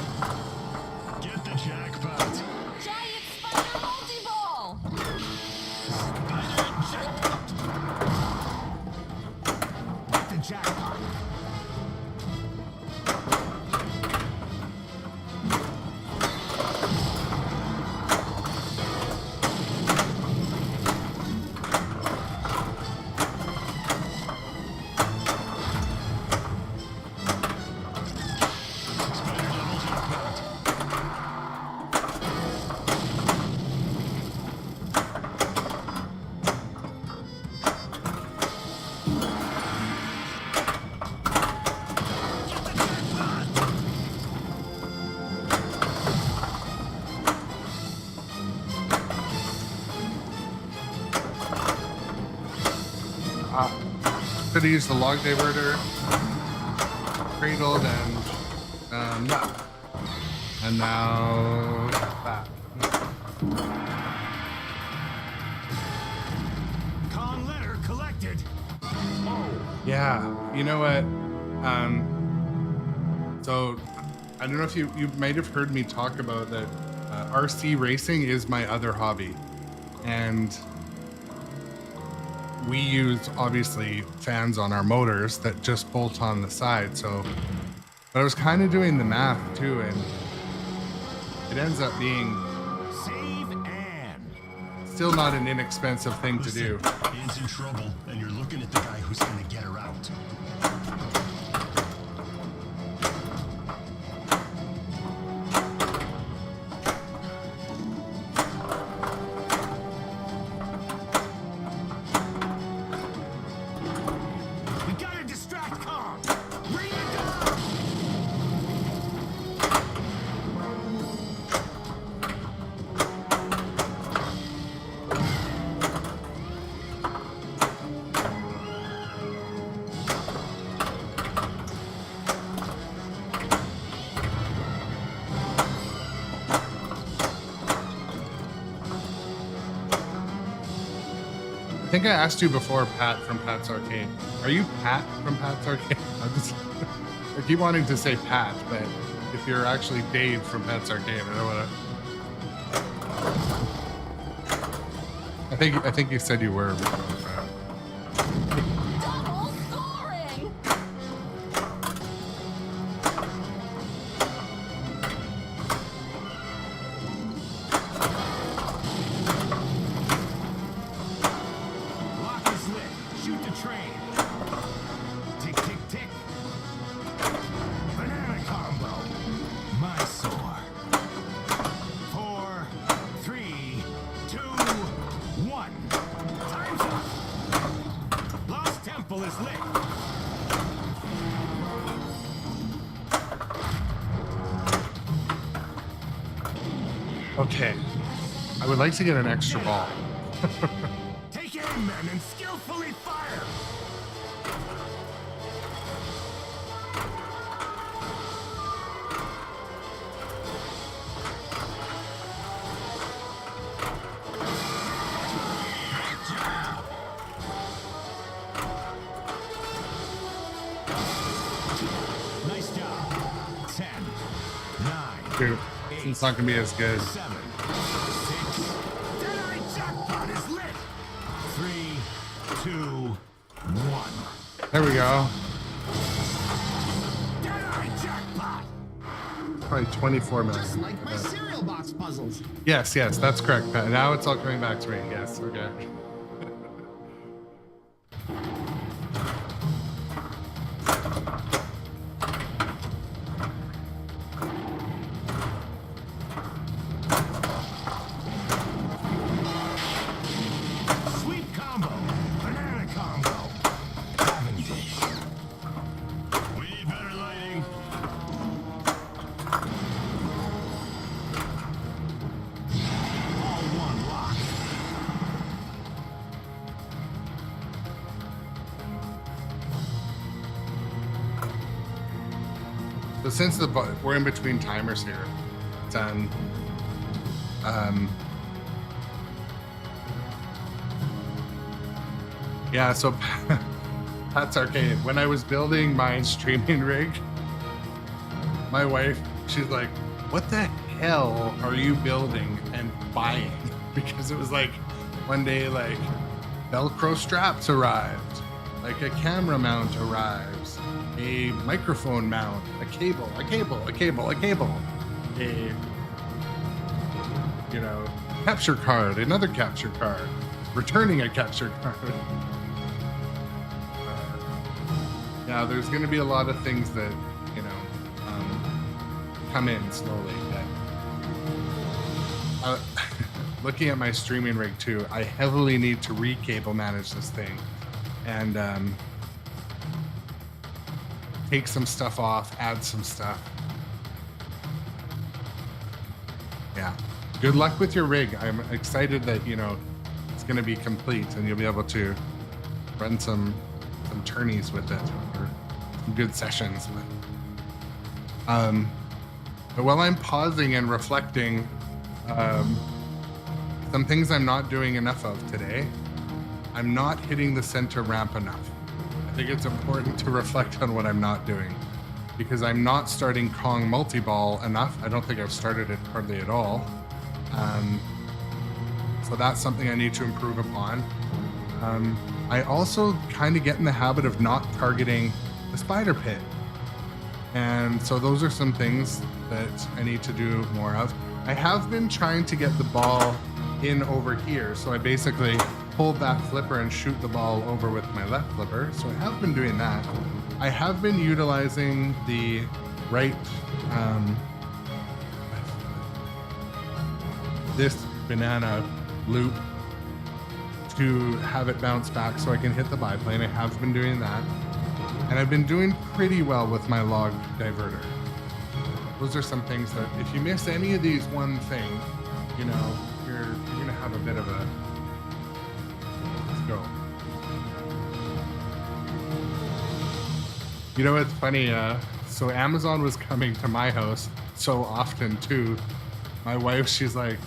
could have used the log diverter, cradled, and now that. Con letter collected. Yeah, you know what? So I don't know if you might have heard me talk about that. RC racing is my other hobby, and we use obviously fans on our motors that just bolt on the side. So, but I was kind of doing the math too, and it ends up being Save Ann. still not an inexpensive thing to do. Ann's in trouble, and you're looking at the guy who's gonna get her out. We gotta distract Con. Bring it down. I think I asked you before, Pat from Pat's Arcade. Are you Pat from Pat's Arcade? I keep wanting to say Pat, but if you're actually Dave from Pat's Arcade, I don't want to. I think you said you were. Double scoring! Lock is lit. Shoot the train. Tick, tick, tick. Banana combo. My sore. 4, 3, 2, 1. Time's up. Lost Temple is lit. Okay. I would like to get an extra ball. Take aim, men, and skillfully fire. Nice job. 10, 9, Dude, it's not gonna be as good. 7, 6. Deadeye jackpot is lit. 3, 2, 1. There we go. Deadeye jackpot. Probably 24 minutes. Just like my cereal box puzzles. Yes, that's correct, Pat. Now it's all coming back to me. Yes, okay. Sweet combo. Banana combo. Cavendish. We need better lighting. All one lock. So since we're in between timers here, done. Yeah, so Pat's Arcade. When I was building my streaming rig, my wife, she's like, "What the hell are you building and buying?" Because it was like one day, like Velcro straps arrived, like a camera mount arrives, a microphone mount, a cable, capture card, another capture card, returning a capture card. Yeah, there's going to be a lot of things that, come in slowly. But, looking at my streaming rig too, I heavily need to re-cable manage this thing and take some stuff off, add some stuff. Yeah. Good luck with your rig. I'm excited that, it's going to be complete and you'll be able to run some some tourneys with it, or some good sessions. But while I'm pausing and reflecting, some things I'm not doing enough of today. I'm not hitting the center ramp enough. I think it's important to reflect on what I'm not doing, because I'm not starting Kong multi-ball enough. I don't think I've started it hardly at all. So that's something I need to improve upon. I also kind of get in the habit of not targeting the spider pit. And so those are some things that I need to do more of. I have been trying to get the ball in over here. So I basically hold that flipper and shoot the ball over with my left flipper. So I have been doing that. I have been utilizing the right, this banana loop to have it bounce back so I can hit the biplane. I have been doing that. And I've been doing pretty well with my log diverter. Those are some things that if you miss any of these one thing, you know, you're gonna have a bit of a, let's go. You know, it's funny, so Amazon was coming to my house so often too. My wife, she's like,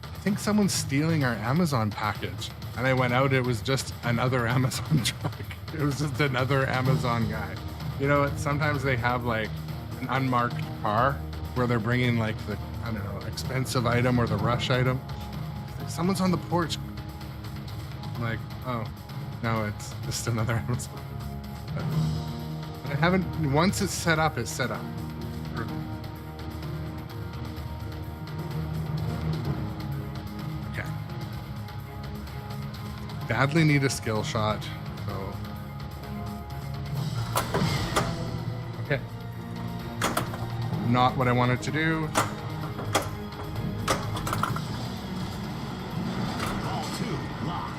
I think someone's stealing our Amazon package. And I went out, it was just another Amazon truck. It was just another Amazon guy. You know, sometimes they have like an unmarked car where they're bringing like the, I don't know, expensive item or the rush item. Someone's on the porch. I'm like, oh, no, it's just another Amazon. But I haven't, once it's set up, it's set up. Okay. Badly need a skill shot. So. Okay. Not what I wanted to do. Ball 2, lock.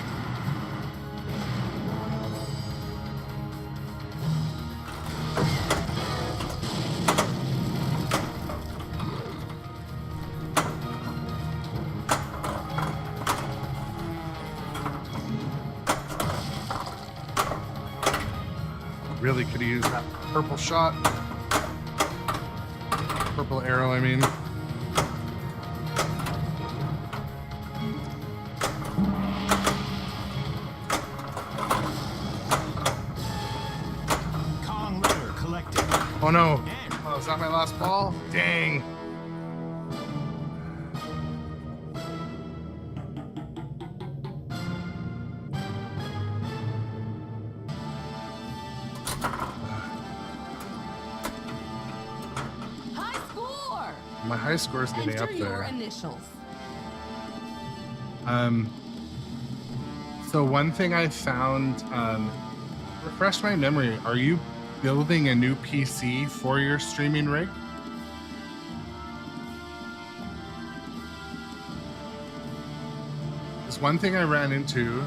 Really could have used that purple shot. Purple arrow, I mean. Kong letter collected. Oh no. Oh, is that my last ball? Dang. High score! My high score is getting Enter up your there. initials. So one thing I found, refresh my memory, are you building a new PC for your streaming rig? There's one thing I ran into.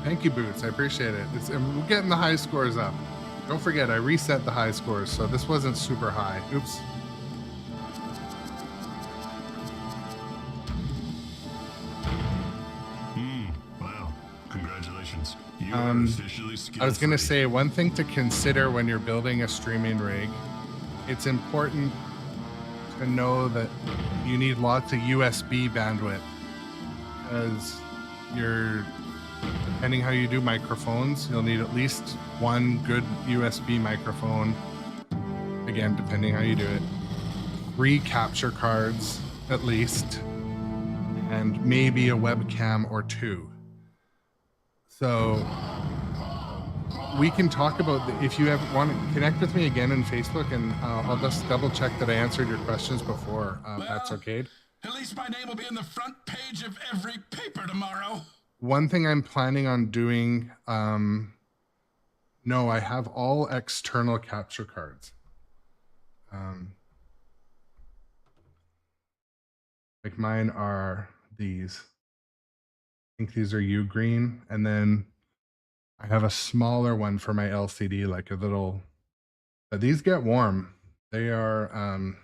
Thank you, Boots. I appreciate it. We're getting the high scores up. Don't forget, I reset the high scores, so this wasn't super high. Oops. Wow. Congratulations. You are officially skilled. I was going to say, one thing to consider when you're building a streaming rig, it's important to know that you need lots of USB bandwidth, because depending how you do microphones, you'll need at least one good USB microphone. Again, depending how you do it. 3 capture cards at least, and maybe a webcam or 2. So we can talk about if you want to connect with me again on Facebook, and I'll just double check that I answered your questions before. That's okay. At least my name will be in the front page of every paper tomorrow. One thing I'm planning on doing, no, I have all external capture cards. Like mine are these. I think these are U green, and then I have a smaller one for my LCD, like a little, but these get warm. They are,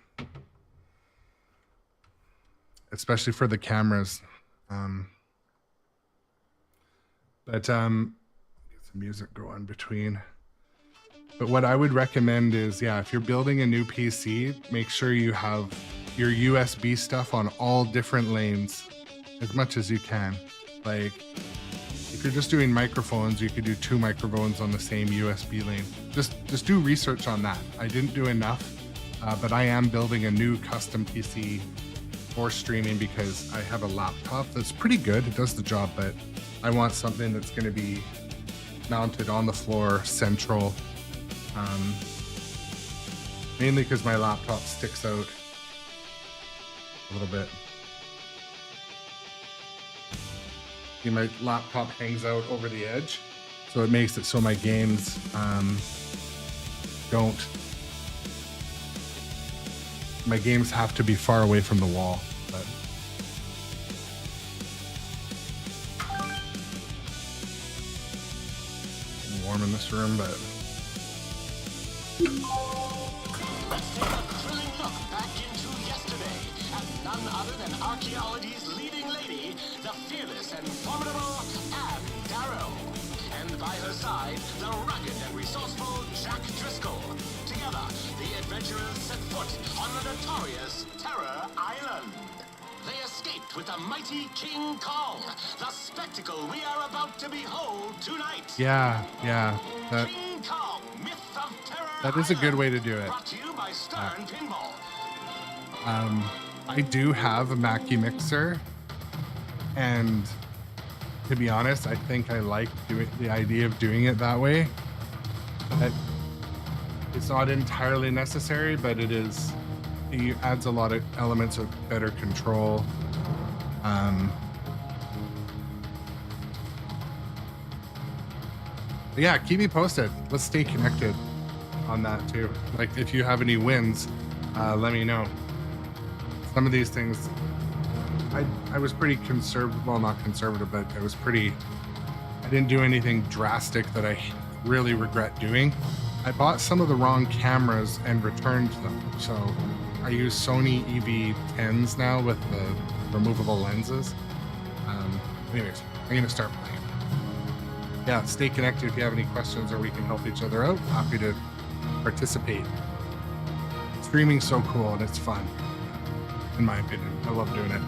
especially for the cameras. But get some music going between. But what I would recommend is, yeah, if you're building a new PC, make sure you have your USB stuff on all different lanes as much as you can. Like, if you're just doing microphones, you could do 2 microphones on the same USB lane. Just do research on that. I didn't do enough, but I am building a new custom PC for streaming because I have a laptop that's pretty good. It does the job, but I want something that's going to be mounted on the floor, central. Mainly because my laptop sticks out a little bit. See, my laptop hangs out over the edge, so it makes it so my games my games have to be far away from the wall. But it's warm in this room, but Let's take a thrilling look back into yesterday at none other than archaeology's leading lady, the fearless and formidable Anne Darrow. And by her side, the rugged and resourceful Jack Driscoll. Together, the adventurers set foot on the notorious Terror Island. They escaped with the mighty King Kong, the spectacle we are about to behold tonight. yeah, King Kong, Myth of Terror that is a good way to do it. Brought to you by sternpinball. I do have a Mackie mixer, and to be honest, I think I like the idea of doing it that way. But it's not entirely necessary, but it adds a lot of elements of better control. Yeah, keep me posted. Let's stay connected on that too. Like, if you have any wins, let me know. Some of these things, I was pretty conservative. Well, not conservative, but I didn't do anything drastic that I really regret doing. I bought some of the wrong cameras and returned them. So I use Sony EV10s now with the removable lenses. Anyways, I'm gonna start playing. Yeah, stay connected if you have any questions or we can help each other out. Happy to participate. Streaming's so cool and it's fun, in my opinion. I love doing it.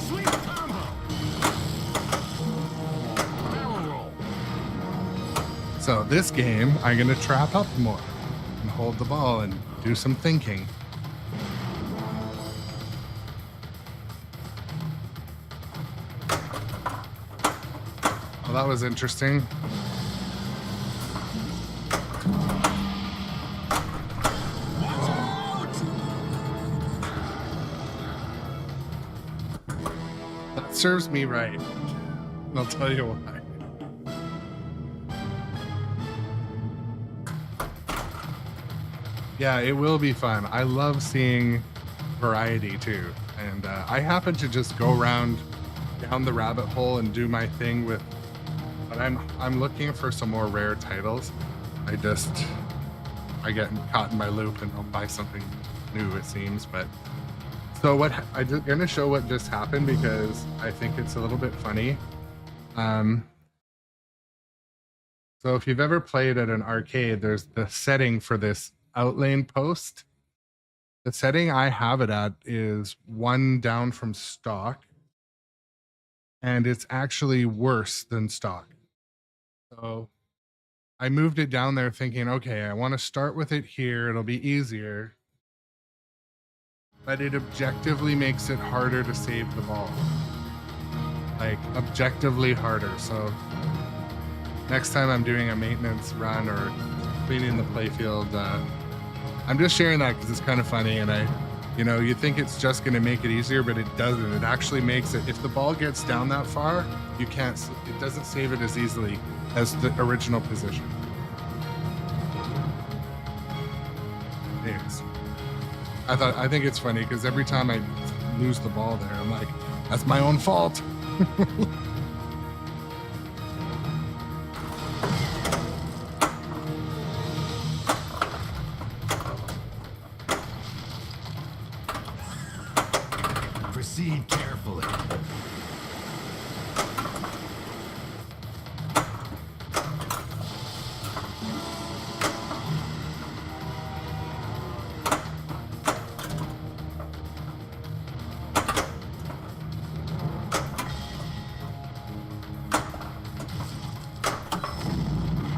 Sweet combo. Barrel roll. So this game, I'm gonna trap up more and hold the ball and do some thinking. Well, that was interesting. Watch out! That serves me right. I'll tell you why. Yeah, it will be fun. I love seeing variety too. And I happen to just go around down the rabbit hole and do my thing with, but I'm looking for some more rare titles. I get caught in my loop and I'll buy something new, it seems. But so I'm just gonna show what just happened because I think it's a little bit funny. So if you've ever played at an arcade, there's the setting for this outlane post. The setting I have it at is 1 down from stock, and it's actually worse than stock. So I moved it down there thinking, okay, I want to start with it here. It'll be easier. But it objectively makes it harder to save the ball. Like, objectively harder. So next time I'm doing a maintenance run or cleaning the playfield, I'm just sharing that because it's kind of funny, and you think it's just going to make it easier, but it doesn't. It actually makes it, if the ball gets down that far, it doesn't save it as easily as the original position. Anyways, I think it's funny because every time I lose the ball there, I'm like, that's my own fault. Proceed carefully.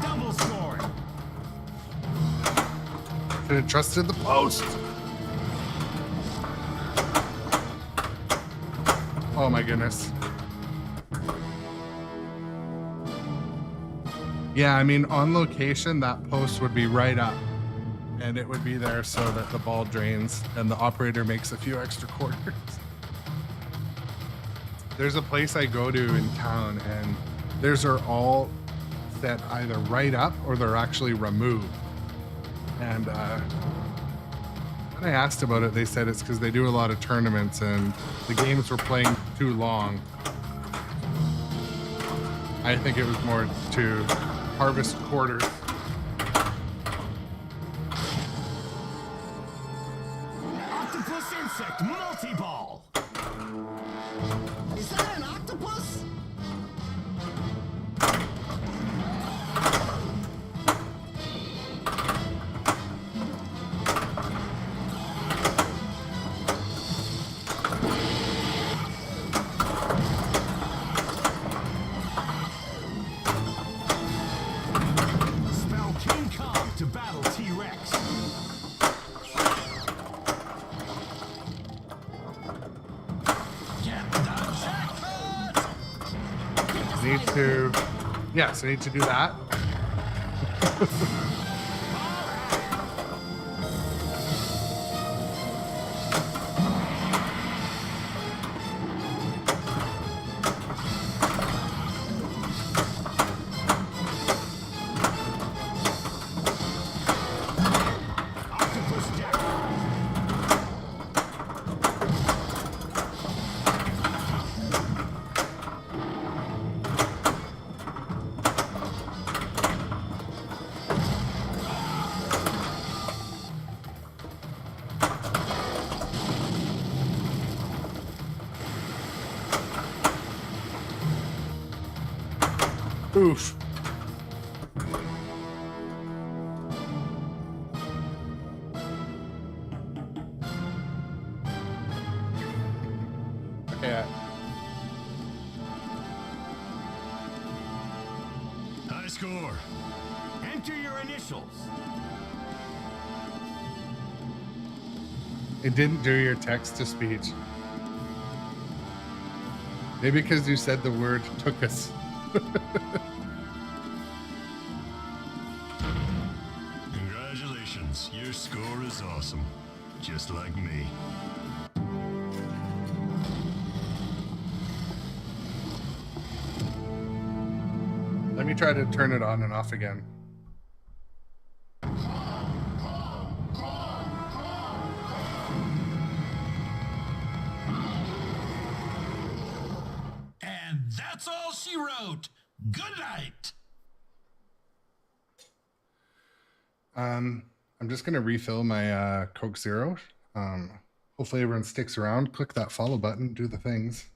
Double scoring. Should have trusted the post. Oh my goodness. Yeah, I mean, on location, that post would be right up and it would be there so that the ball drains and the operator makes a few extra quarters. There's a place I go to in town and theirs are all set either right up or they're actually removed. And when I asked about it, they said it's because they do a lot of tournaments and the games were playing too long. I think it was more to harvest quarters. Octopus insect multi-ball. Is that an octopus? Spell King Kong to battle T-Rex. Get the jackpot! Need to, yes, I need to do that. Octopus jackpot. Oof. Okay. High score. Enter your initials. It didn't do your text to speech. Maybe because you said the word took us. Congratulations. Your score is awesome. Just like me. Let me try to turn it on and off again. And that's all she wrote. Good night. I'm just gonna refill my Coke Zero. Hopefully everyone sticks around. Click that follow button, do the things.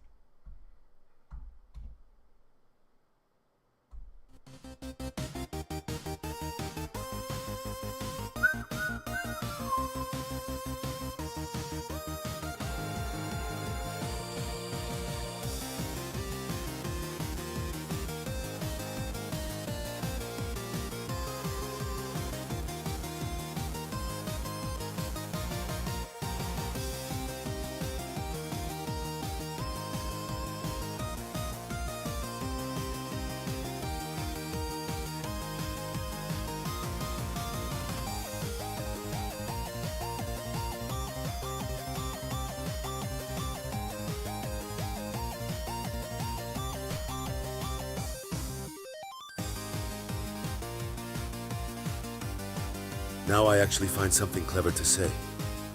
Now I actually find something clever to say.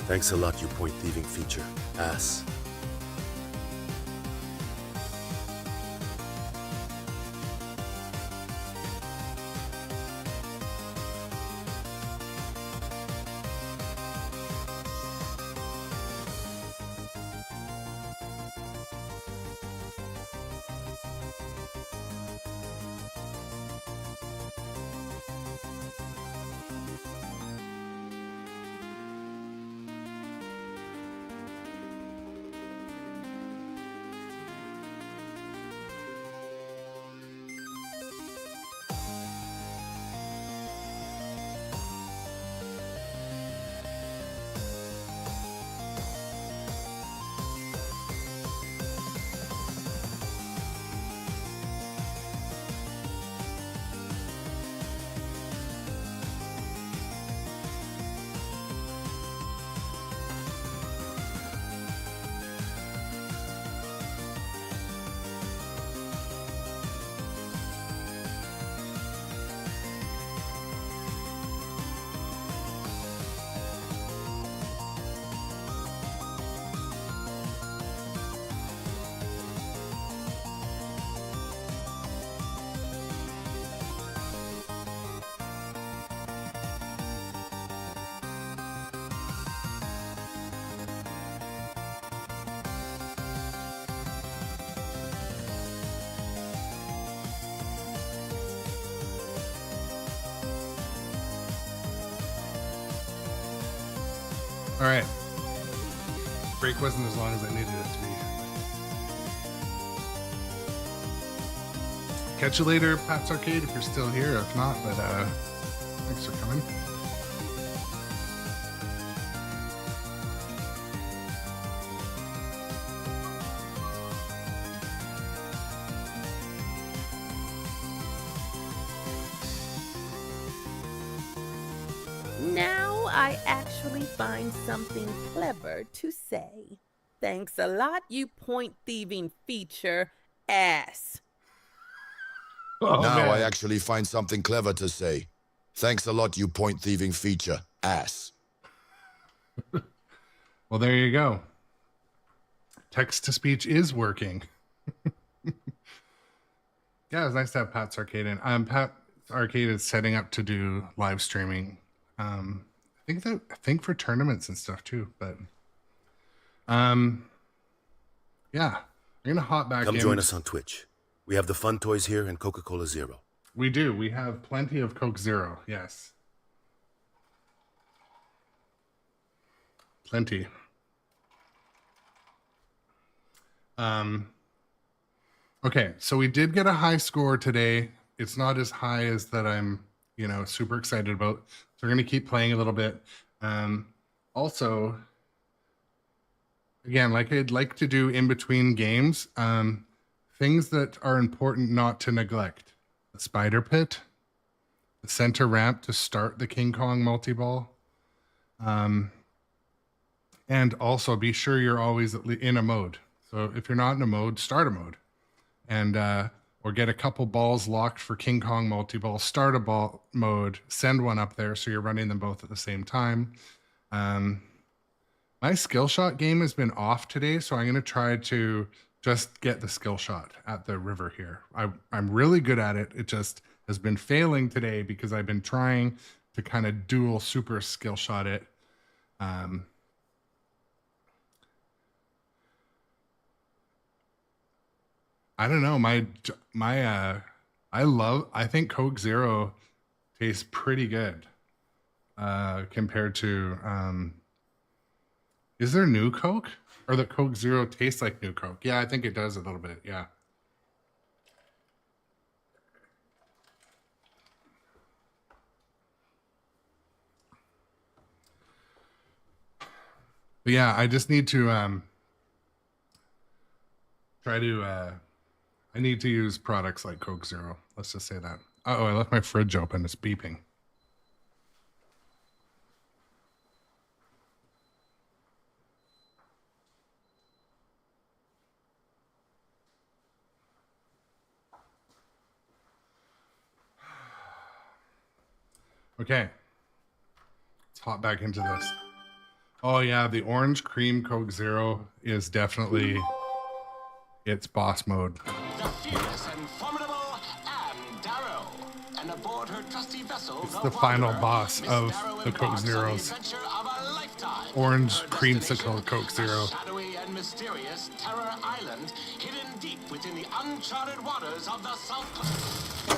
Thanks a lot, you point thieving feature. Ass. All right. Break wasn't as long as I needed it to be. Catch you later, Pat's Arcade, if you're still here. If not, but thanks for coming. Now I actually find something clever to say. Thanks a lot, you point thieving feature ass. Oh, Now man. I actually find something clever to say. Thanks a lot, you point thieving feature ass. Well, there you go. Text to speech is working. Yeah, it was nice to have Pat's Arcade in. Pat's Arcade is setting up to do live streaming. I think for tournaments and stuff too. But yeah, we're gonna hop back in. Come join us on Twitch. We have the fun toys here and Coca-Cola Zero. We do. We have plenty of Coke Zero. Yes, plenty. Okay, so we did get a high score today. It's not as high as that I'm, super excited about. So we're going to keep playing a little bit. Also, again, like I'd like to do in between games, things that are important not to neglect. The spider pit, the center ramp to start the King Kong multi-ball. And also be sure you're always in a mode. So if you're not in a mode, start a mode. And or get a couple balls locked for King Kong multi-ball, start a ball mode, send one up there so you're running them both at the same time. My skill shot game has been off today, so I'm going to try to just get the skill shot at the river here. I'm really good at it. It just has been failing today because I've been trying to kind of dual super skill shot it. I don't know. I think Coke Zero tastes pretty good compared to, is there new Coke? Or the Coke Zero tastes like new Coke? Yeah, I think it does a little bit. Yeah. But yeah, I just need to I need to use products like Coke Zero. Let's just say that. Uh-oh, I left my fridge open. It's beeping. Okay. Let's hop back into this. Oh yeah, the orange cream Coke Zero is definitely its boss mode. The fierce and formidable Anne Darrow. And aboard her trusty vessel, It's the final boss of the Coke Zeros. Orange creamsicle Coke Zero. Shadowy and mysterious Terror Island, hidden deep within the uncharted waters of the South.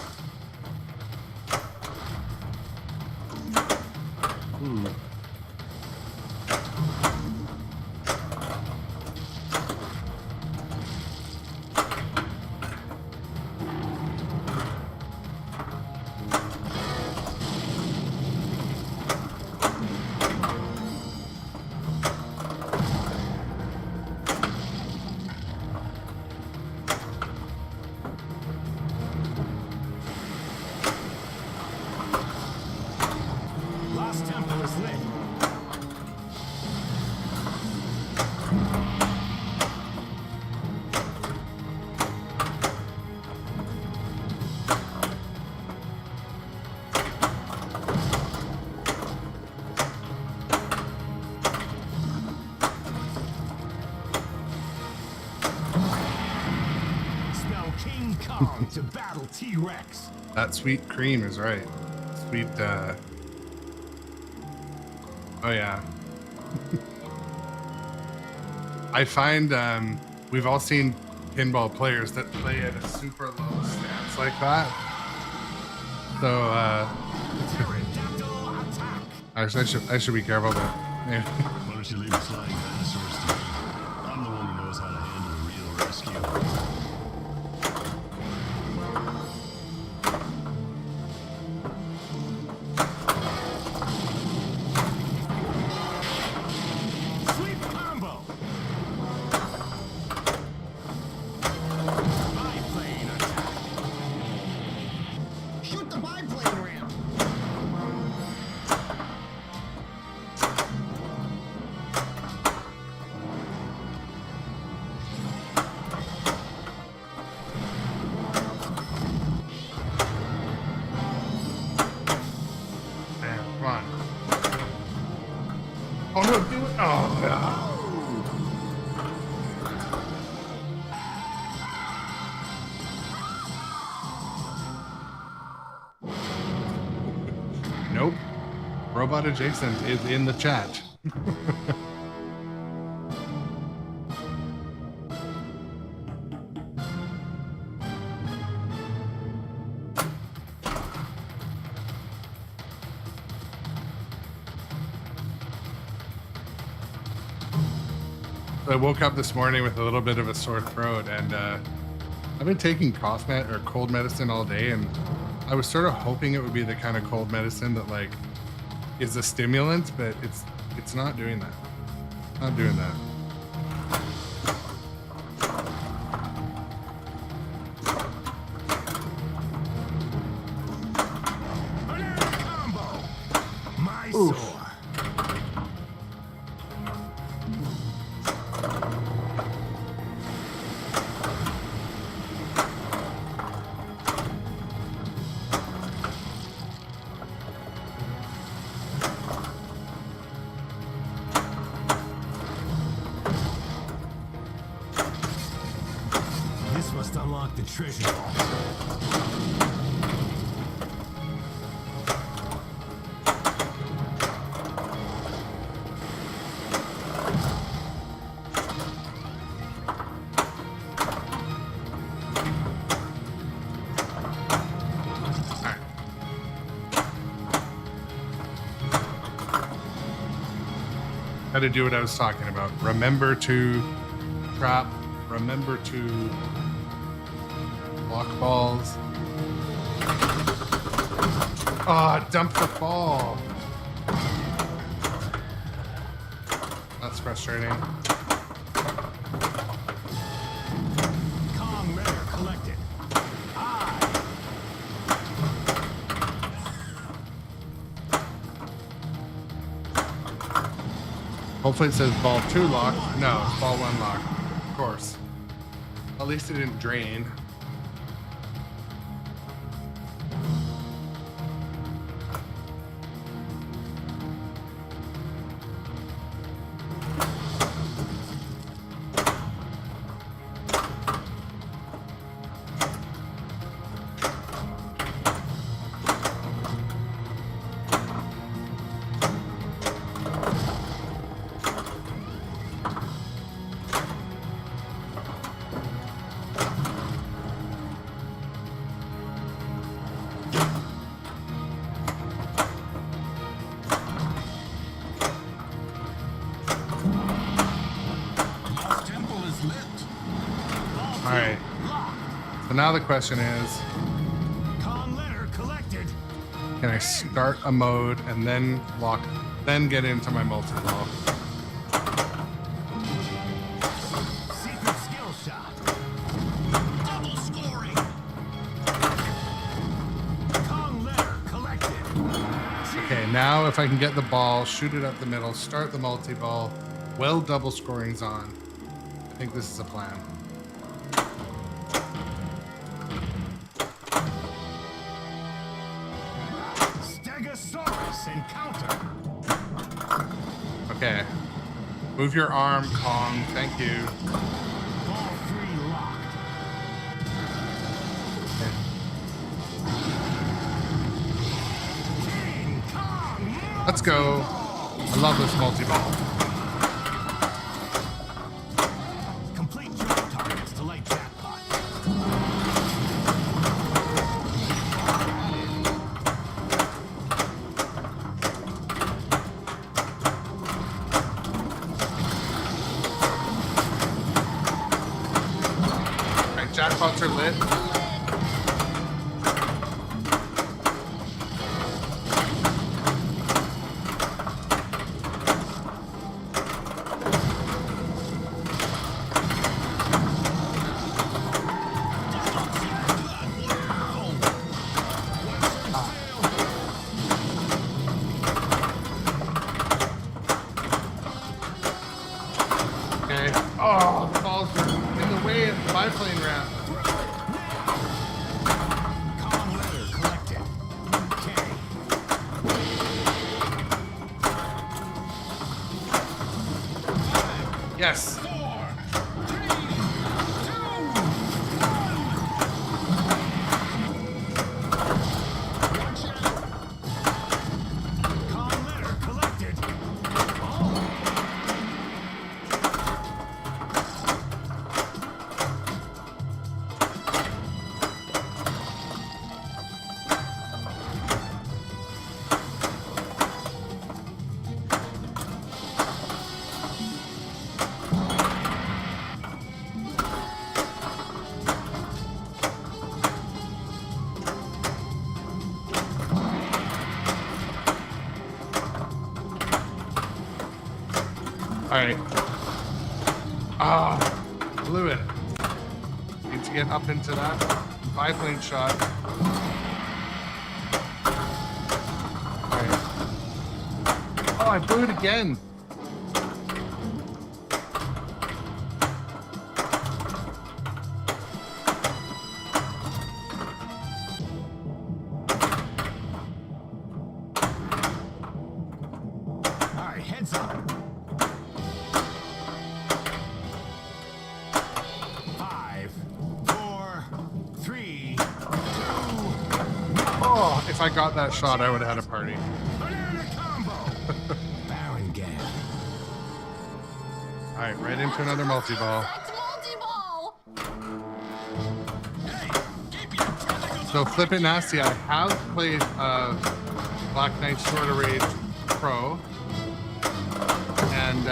Last temple is lit. Smell King Kong to battle T-Rex. That sweet cream is right. Sweet, oh yeah. I find we've all seen pinball players that play at a super low stance like that. So Pterodactyl attack. actually I should be careful but yeah. Why don't you leave the flying dinosaurs to me? I'm the one who knows how to handle a real rescue. Sweep combo. Biplane attack. Shoot the biplane ramp. Man, come on. Oh no, do it. Oh yeah. Nope. Robot Adjacent is in the chat. I woke up this morning with a little bit of a sore throat, and I've been taking cold medicine all day, and I was sort of hoping it would be the kind of cold medicine that like is a stimulant, but it's not doing that. Not doing that. Banana combo. My sword. This must unlock the treasure vault. All right. Got to do what I was talking about. Remember to trap. Remember to block balls. Oh, dump the ball. That's frustrating. Kong rare collected. Hopefully it says ball 2 lock. No, it's ball 1 lock. Of course. At least it didn't drain. Okay. So now the question is, Con letter collected. can I start a mode and then then get into my multi-ball? Secret skill shot. Double scoring. Con letter collected. Okay, now if I can get the ball, shoot it up the middle, start the multi-ball, while double scoring's on. I think this is a plan. Stegosaurus encounter. Okay. Move your arm, Kong. Thank you. Ball 3 locked. King Kong. Let's go. I love this multi-ball. Complete drop targets to light jackpot. Alright, jackpots are lit. Okay. Oh, the balls are in the way of the biplane ramp. Con letter collected. Okay. Yes. 4, 3, 2, 1. Con letter collected. Alright. Ah, blew it. Need to get up into that biplane shot. Alright. Oh, I blew it again. All right, heads up. 5, 4, 3, 2. Oh, if I got that shot, I would have had a party. Banana combo. Baron Gam. Alright, right into another multi-ball. Multi-ball! So Flip It Nasty, I have played Black Knight Sword of Rage Pro. And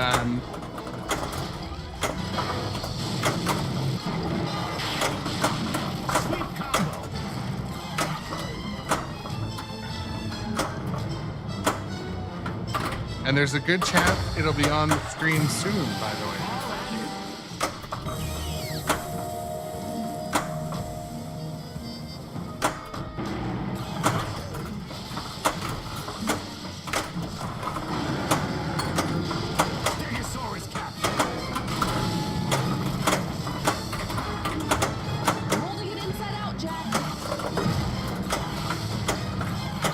Sweet combo. and there's a good chance it'll be on the screen soon, by the way. Stegosaurus captured. Holding it inside out, Jack.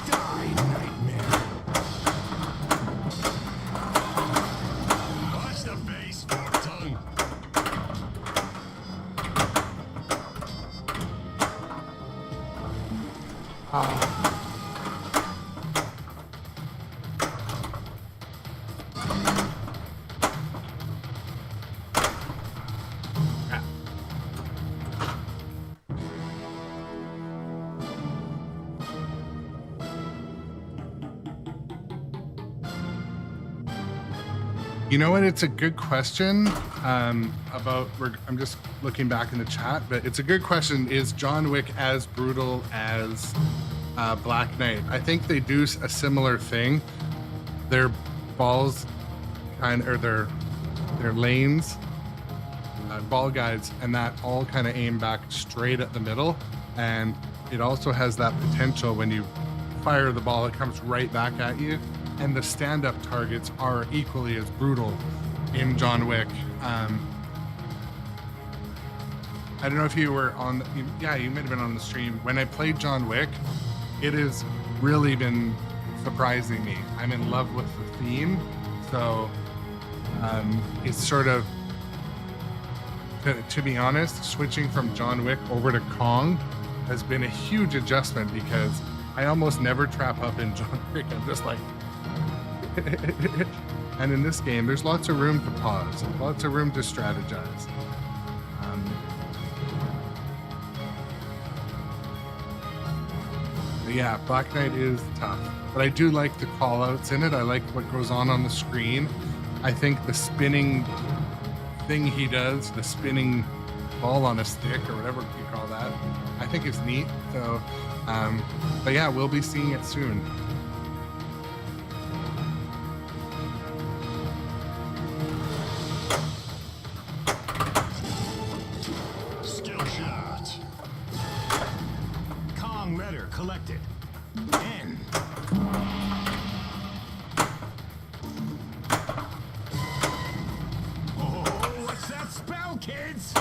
Die, nightmare. Watch the base, fork tongue. You know what? It's a good question. I'm just looking back in the chat, but it's a good question. Is John Wick as brutal as Black Knight? I think they do a similar thing. Their balls or their lanes, ball guides, and that all kind of aim back straight at the middle. And it also has that potential when you fire the ball, it comes right back at you. And the stand-up targets are equally as brutal in John Wick. I don't know if you were on, you might have been on the stream. When I played John Wick, it has really been surprising me. I'm in love with the theme. So it's sort of, to be honest, switching from John Wick over to Kong has been a huge adjustment because I almost never trap up in John Wick. I'm just like, and in this game, there's lots of room to pause, lots of room to strategize. But yeah, Black Knight is tough, but I do like the call outs in it. I like what goes on the screen. I think the spinning thing he does, the spinning ball on a stick or whatever you call that, I think it's neat. So, but yeah, we'll be seeing it soon. Skill shot. Kong letter collected. N. Oh, what's that spell, kids?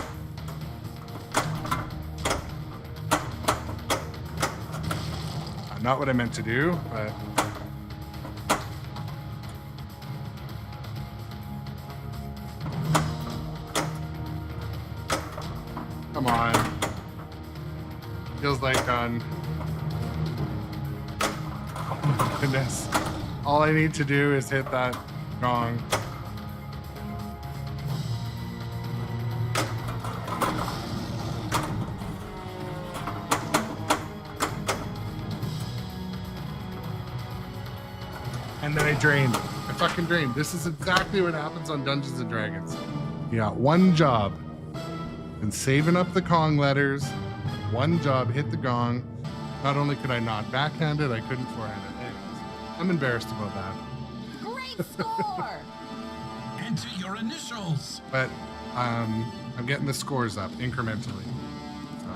Not what I meant to do, but come on. Feels like on, oh my goodness. All I need to do is hit that gong. And then I drained. I fucking drained. This is exactly what happens on Dungeons and Dragons. You got one job. And saving up the Kong letters. One job, hit the gong. Not only could I not backhand it, I couldn't forehand it. Anyways, I'm embarrassed about that. Great score! Enter your initials. But I'm getting the scores up incrementally. So,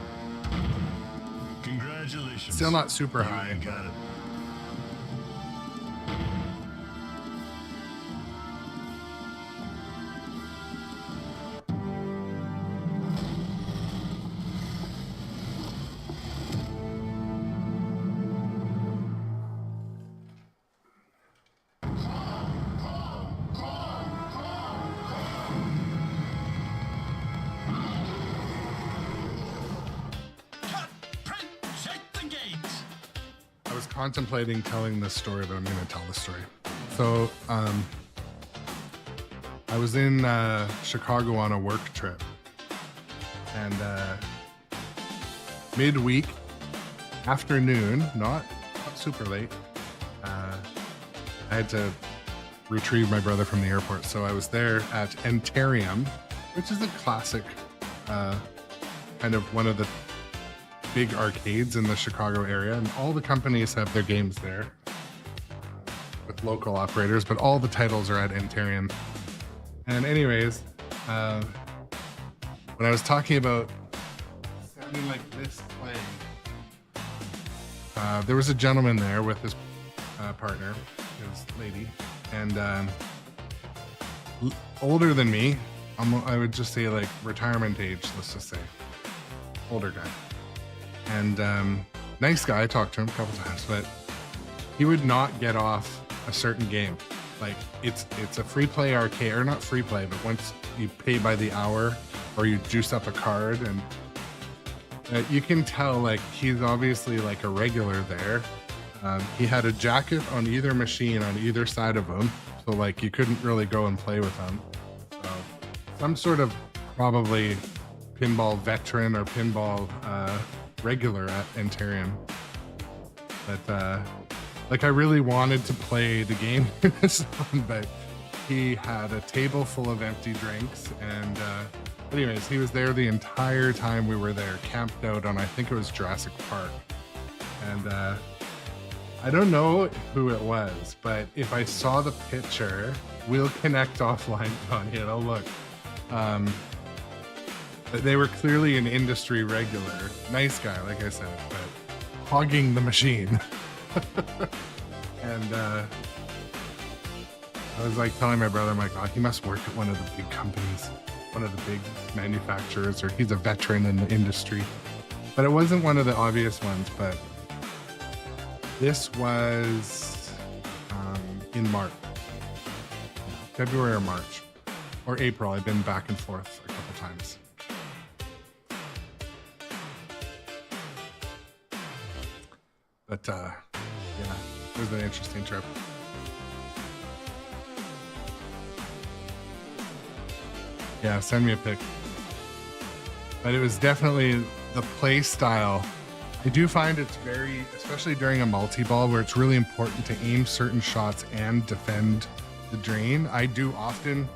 Congratulations. still not super You high. got it. Cut, print, check the gate. I was contemplating telling this story, but I'm going to tell the story. So, I was in Chicago on a work trip, and midweek afternoon, not super late, I had to retrieve my brother from the airport. So I was there at Entarium, which is a classic, kind of one of the big arcades in the Chicago area, and all the companies have their games there with local operators, but all the titles are at Entarium. And anyways, when I was talking about sounding like this playing, there was a gentleman there with his partner, his lady, and older than me. I would just say like retirement age, let's just say. Older guy. And nice guy, I talked to him a couple times, but he would not get off a certain game. Like it's a free play arcade, or not free play, but once you pay by the hour or you juice up a card, and you can tell like he's obviously like a regular there. He had a jacket on either machine on either side of him, so like you couldn't really go and play with him. So some sort of probably pinball veteran or pinball regular at Entarium. But like I really wanted to play the game with this one, but he had a table full of empty drinks, and anyways, he was there the entire time we were there, camped out on, I think it was Jurassic Park. And I don't know who it was, but if I saw the picture, we'll connect offline, Johnny, and I'll look. But they were clearly an industry regular. Nice guy, like I said, but hogging the machine. And I was like telling my brother, I'm like, oh, he must work at one of the big companies, one of the big manufacturers, or he's a veteran in the industry. But it wasn't one of the obvious ones, but this was in March, February or March, or April. I've been back and forth a couple times. But yeah, it was an interesting trip. Yeah, send me a pic. But it was definitely the play style. I do find it's very, especially during a multi-ball where it's really important to aim certain shots and defend the drain. I do often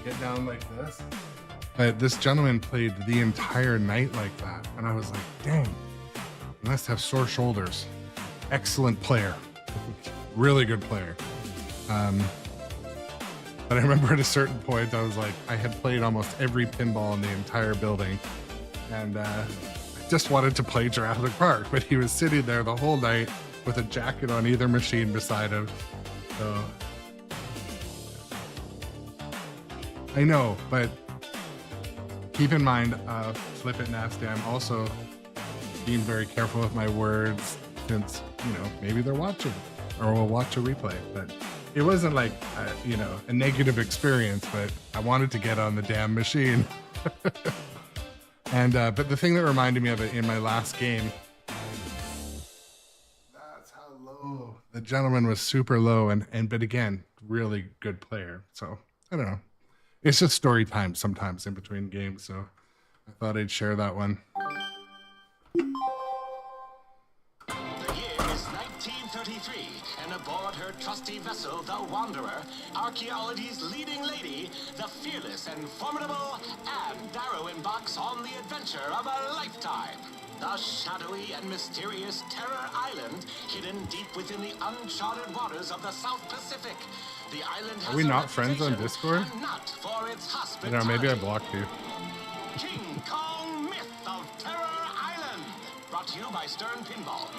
get down like this, but this gentleman played the entire night like that. And I was like, dang, he must have sore shoulders. Excellent player. Really good player. But I remember at a certain point, I was like, I had played almost every pinball in the entire building. And I just wanted to play Jurassic Park, but he was sitting there the whole night with a jacket on either machine beside him. So I know, but keep in mind, flip it nasty. I'm also being very careful with my words since, you know, maybe they're watching or will watch a replay, but it wasn't like, you know, a negative experience, but I wanted to get on the damn machine. And, but the thing that reminded me of it in my last game, that's how low the gentleman was, super low. And, but again, really good player. So I don't know. It's just story time sometimes in between games. So I thought I'd share that one. The year is 1933, and aboard her trusty vessel, the Wanderer, archaeology's leading lady, the fearless and formidable Anne Darrow embarks on the adventure of a lifetime. The shadowy and mysterious Terror Island, hidden deep within the uncharted waters of the South Pacific. The island has Are we a not friends on reputation, Discord? and not for its I hospitality. don't know, maybe I blocked you. King Kong Myth of Terror Island, brought to you by Sternpinball.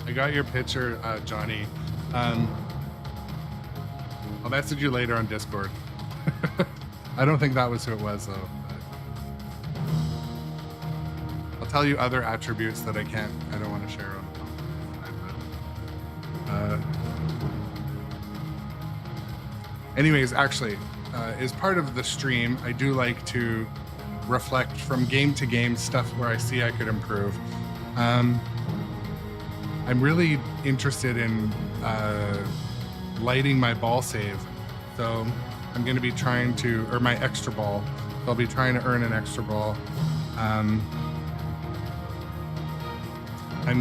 I got your picture, Johnny. I'll message you later on Discord. I don't think that was who it was, though. But I'll tell you other attributes that I don't want to share on. Anyways, actually, as part of the stream, I do like to reflect from game to game stuff where I see I could improve. I'm really interested in lighting my ball save. So I'm going to be trying to, or my extra ball. So I'll be trying to earn an extra ball. I'm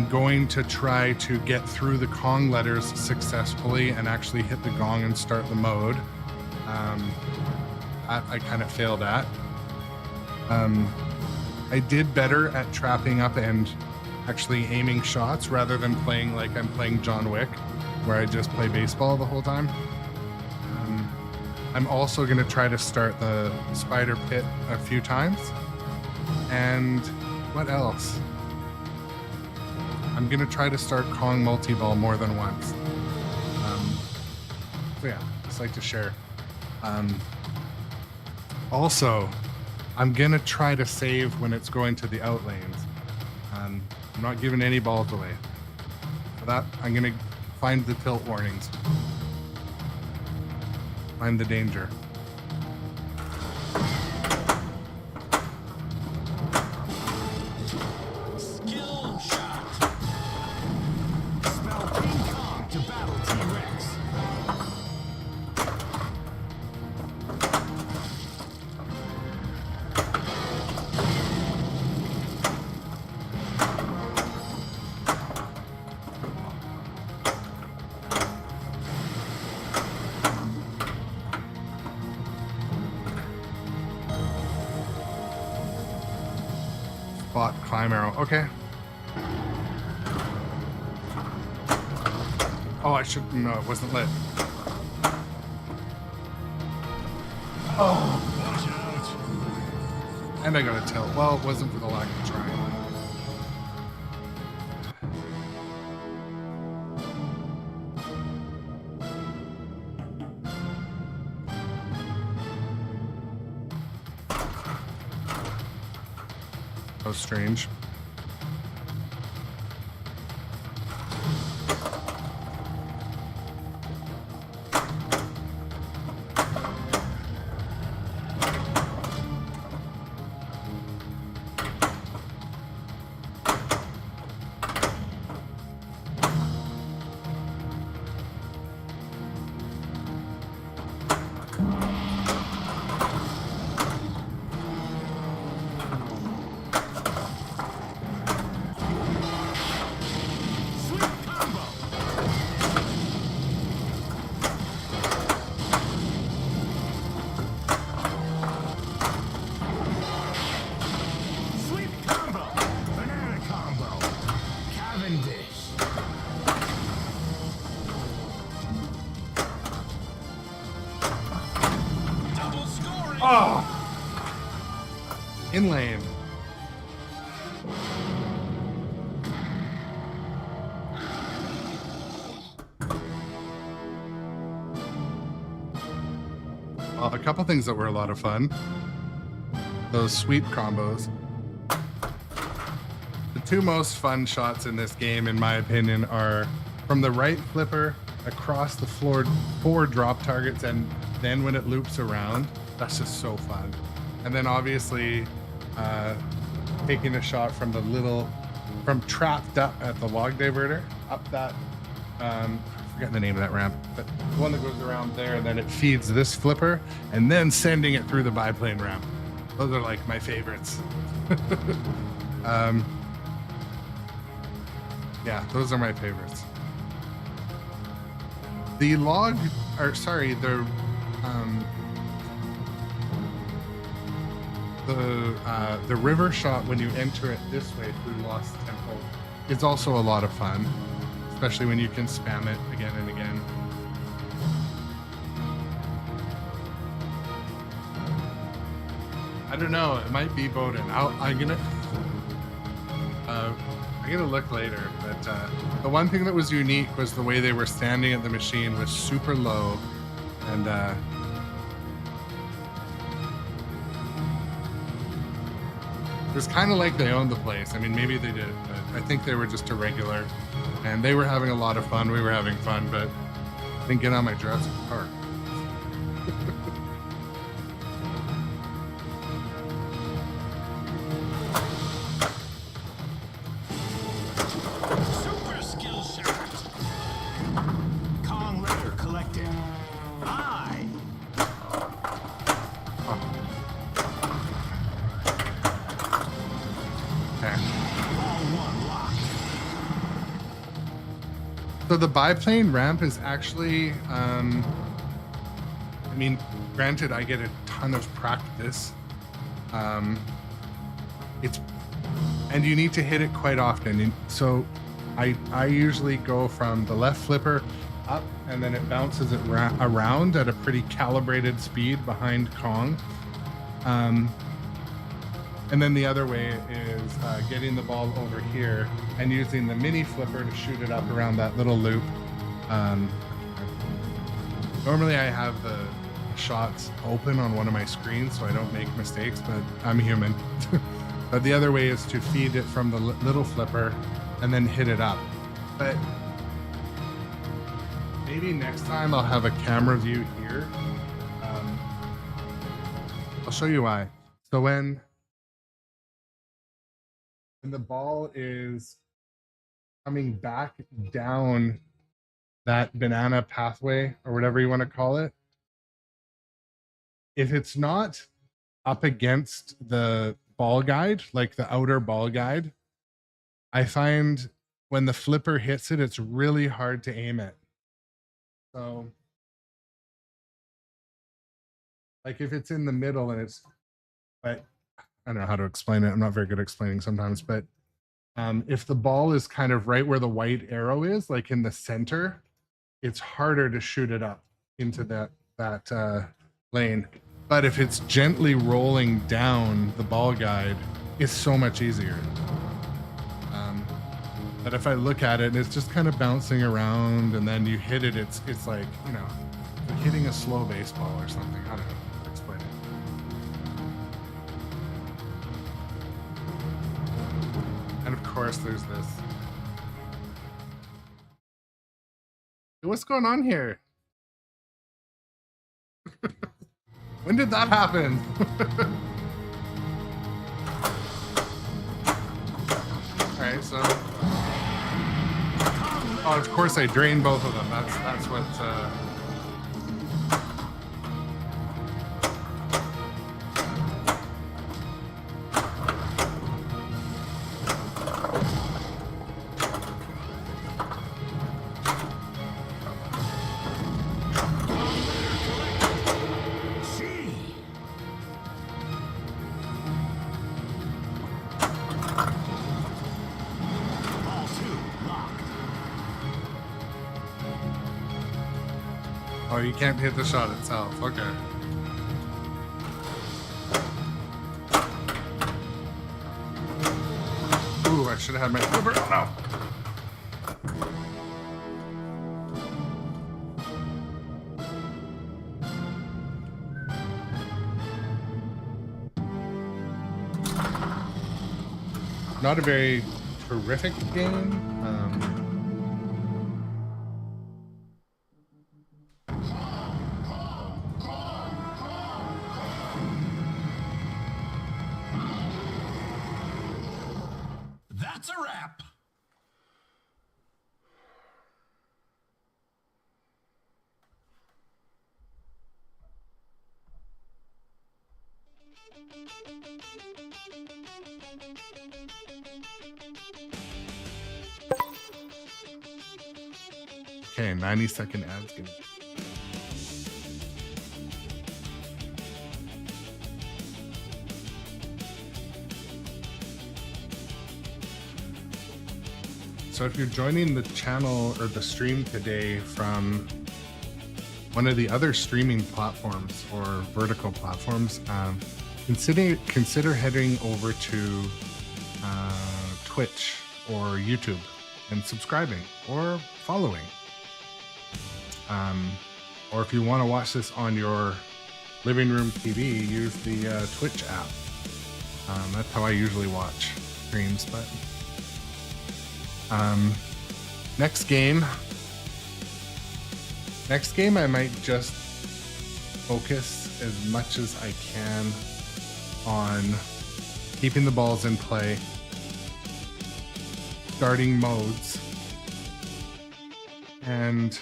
going to try to get through the Kong letters successfully and actually hit the gong and start the mode. I kind of failed at. I did better at trapping up and actually aiming shots rather than playing like I'm playing John Wick, where I just play baseball the whole time. I'm also going to try to start the spider pit a few times. And what else? I'm going to try to start Kong multi-ball more than once. So yeah, just like to share. Also, I'm going to try to save when it's going to the out lanes. I'm not giving any balls away. For that, I'm going to find the tilt warnings. Find the danger. Skill shot. Spell King Kong to battle T-Rex. hot climb arrow. Okay. Oh, I should. No, it wasn't lit. Oh. Watch out. And I got a tilt. Well, it wasn't for the lack of trying. That was strange. Inlane. Well, a couple things that were a lot of fun. Those sweep combos. The two most fun shots in this game, in my opinion, are from the right flipper across the floor, 4 drop targets, and then when it loops around, that's just so fun. And then obviously taking a shot from from trapped up at the log diverter, up that, I forget the name of that ramp, but the one that goes around there, and then it feeds this flipper, and then sending it through the biplane ramp. Those are like my favorites. Yeah, those are my favorites. The log, or sorry, the river shot when you enter it this way through Lost Temple is also a lot of fun, especially when you can spam it again and again. I don't know, it might be Bowden. I'm gonna look later, but the one thing that was unique was the way they were standing at the machine was super low, and it was kind of like they owned the place. I mean, maybe they did, but I think they were just a regular, and they were having a lot of fun. We were having fun, but I didn't get on my Jurassic Park. Super skill shot. Kong letter collected. I. So the biplane ramp is actually, I mean, granted, I get a ton of practice. And you need to hit it quite often. And so I usually go from the left flipper up, and then it bounces it around at a pretty calibrated speed behind Kong. And then the other way is getting the ball over here and using the mini flipper to shoot it up around that little loop. Normally I have the shots open on one of my screens so I don't make mistakes, but I'm human. But the other way is to feed it from the little flipper and then hit it up. But maybe next time I'll have a camera view here. I'll show you why. So when the ball is coming back down that banana pathway or whatever you want to call it, if it's not up against the ball guide, like the outer ball guide, I find when the flipper hits it, it's really hard to aim it. So like if it's in the middle and but I don't know how to explain it. I'm not very good at explaining sometimes, but if the ball is kind of right where the white arrow is, like in the center, it's harder to shoot it up into that lane. But if it's gently rolling down the ball guide, it's so much easier. But if I look at it and it's just kind of bouncing around and then you hit it, it's like, you know, like hitting a slow baseball or something. I don't know how to explain it. And of course there's this. Hey, what's going on here? When did that happen? Alright, so. Oh, of course I drained both of them. That's what. Oh, you can't hit the shot itself. Okay. Ooh, I should have had my flipper. Oh no! Not a very terrific game. That's a wrap. Okay, 90-second ads. So if you're joining the channel or the stream today from one of the other streaming platforms or vertical platforms, consider heading over to Twitch or YouTube and subscribing or following. Or if you want to watch this on your living room TV, use the Twitch app. That's how I usually watch streams, but next game I might just focus as much as I can on keeping the balls in play, starting modes, and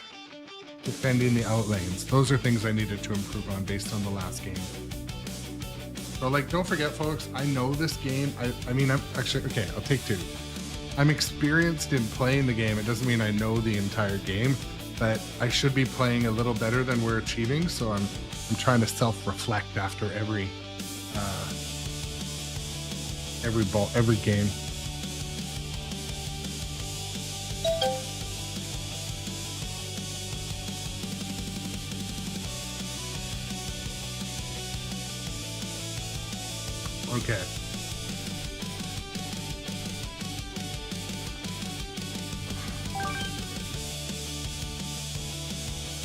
defending the out lanes. Those are things I needed to improve on based on the last game. So like, don't forget folks, I know this game. I mean, I'm actually, okay, I'll take two. I'm experienced in playing the game. It doesn't mean I know the entire game, but I should be playing a little better than we're achieving. So I'm trying to self-reflect after every game. Okay.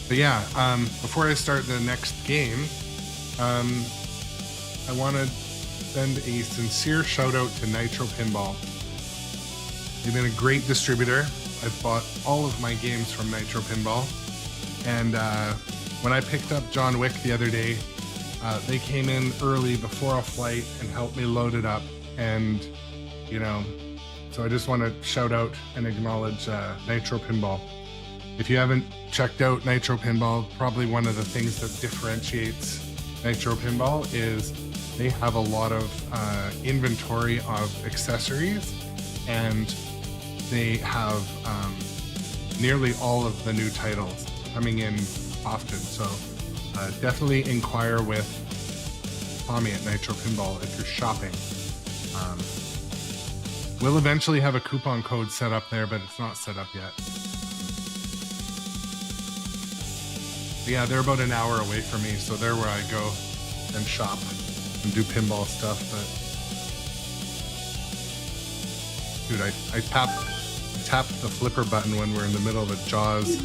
But yeah, before I start the next game, I want to send a sincere shout out to nitropinball. They've been a great distributor. I've bought all of my games from nitropinball. And when I picked up John Wick the other day, they came in early before a flight and helped me load it up. And, you know, so I just want to shout out and acknowledge nitropinball. If you haven't checked out nitropinball, probably one of the things that differentiates nitropinball is they have a lot of inventory of accessories, and they have nearly all of the new titles coming in often. So definitely inquire with call me at nitropinball if you're shopping. We'll eventually have a coupon code set up there, but it's not set up yet. Yeah, they're about an hour away from me, so they're where I go and shop and do pinball stuff. But dude, I tap the flipper button when we're in the middle of a Jaws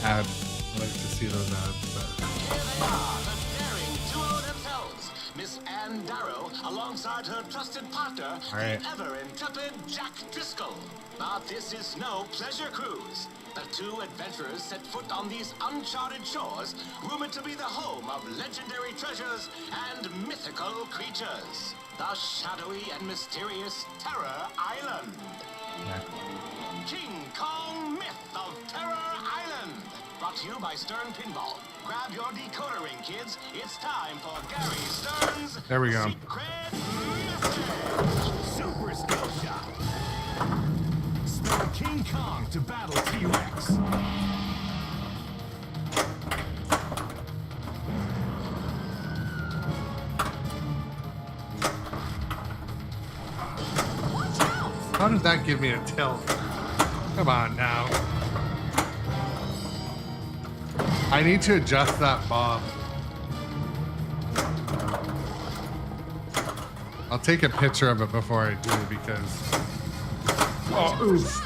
ad. I like to see those ads. But Here they are, the daring duo themselves, Miss Ann Darrow, alongside her trusted partner, right. the ever-intrepid Jack Driscoll. But this is no pleasure cruise. The two adventurers set foot on these uncharted shores, rumored to be the home of legendary treasures and mythical creatures. The shadowy and mysterious Terror Island. King Kong Myth of Terror Island. Brought to you by Stern Pinball. Grab your decoder ring, kids. It's time for Gary Stern's there we go. Secret Message. Super skill shot. Spell King Kong to battle T-Rex. How did that give me a tilt? Come on now. I need to adjust that bob. I'll take a picture of it before I do because... Oh, oof.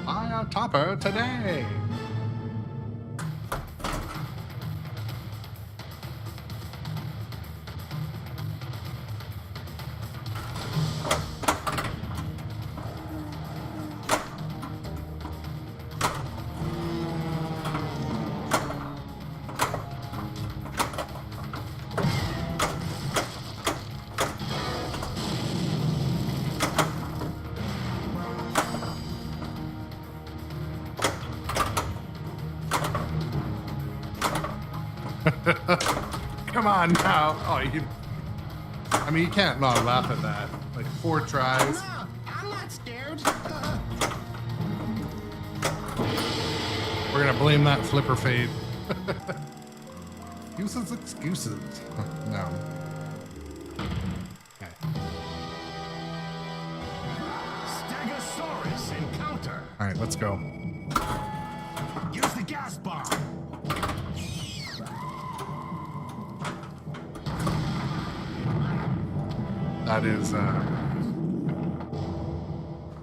Fire topper today. Come on now. Oh, I mean, you can't not laugh at that. Like 4 tries. I'm not scared. We're gonna blame that flipper fade. Excuses. No. Okay. Stegosaurus encounter. All right, let's go. Use the gas bomb. That is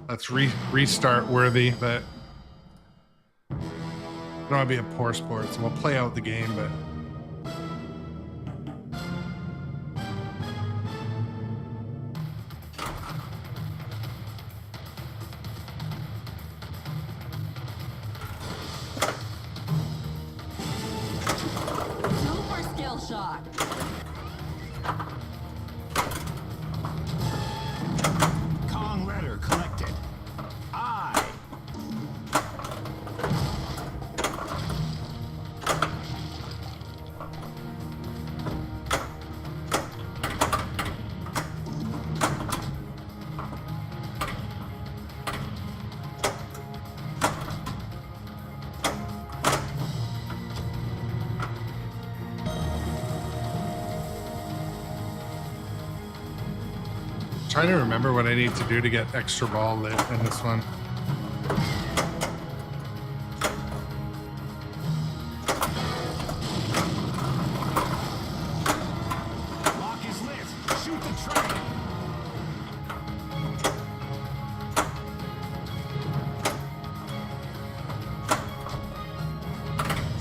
that's restart worthy, but I don't want to be a poor sport, so we'll play out the game, but Super skill shot. Kong letter collected. I. trying to remember what I need to do to get extra ball lit in this one. Lock is lit. Shoot the train.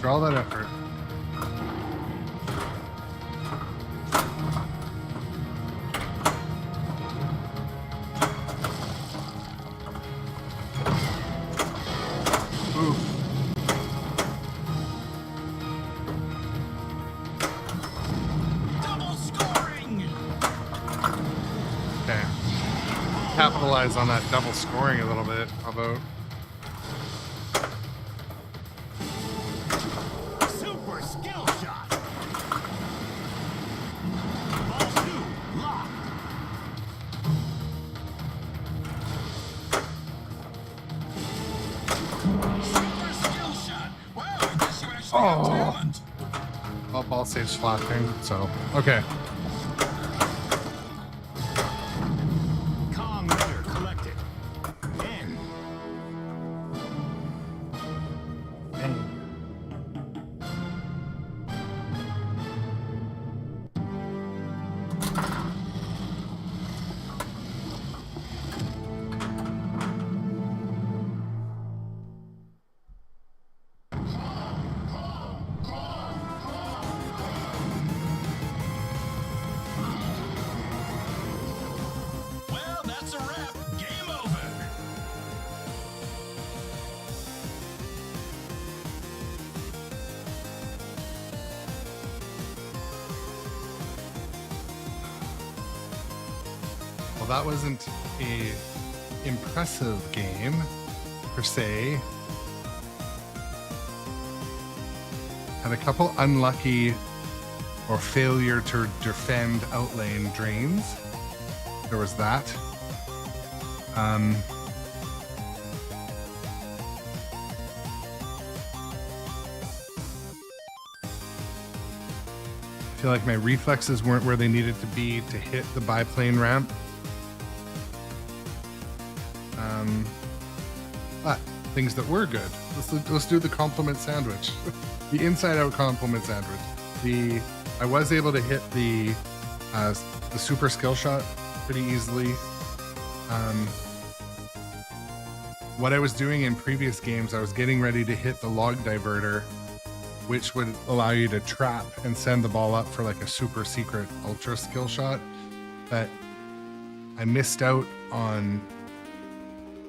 For all that effort. Double scoring. Okay. Capitalize on that double scoring a little bit. How about? Super skill shot. Ball 2 locked. Super skill shot. noise flashing. So, okay. Kong letter collected. N. Well, that's a wrap. Game over. Well, that wasn't a impressive game per se. Had a couple unlucky or failure to defend outlane drains. There was that. I feel like my reflexes weren't where they needed to be to hit the biplane ramp. But things that were good. Let's do the compliment sandwich. The inside out compliment sandwich. I was able to hit the super skill shot pretty easily. What I was doing in previous games, I was getting ready to hit the log diverter, which would allow you to trap and send the ball up for like a super secret ultra skill shot. But I missed out on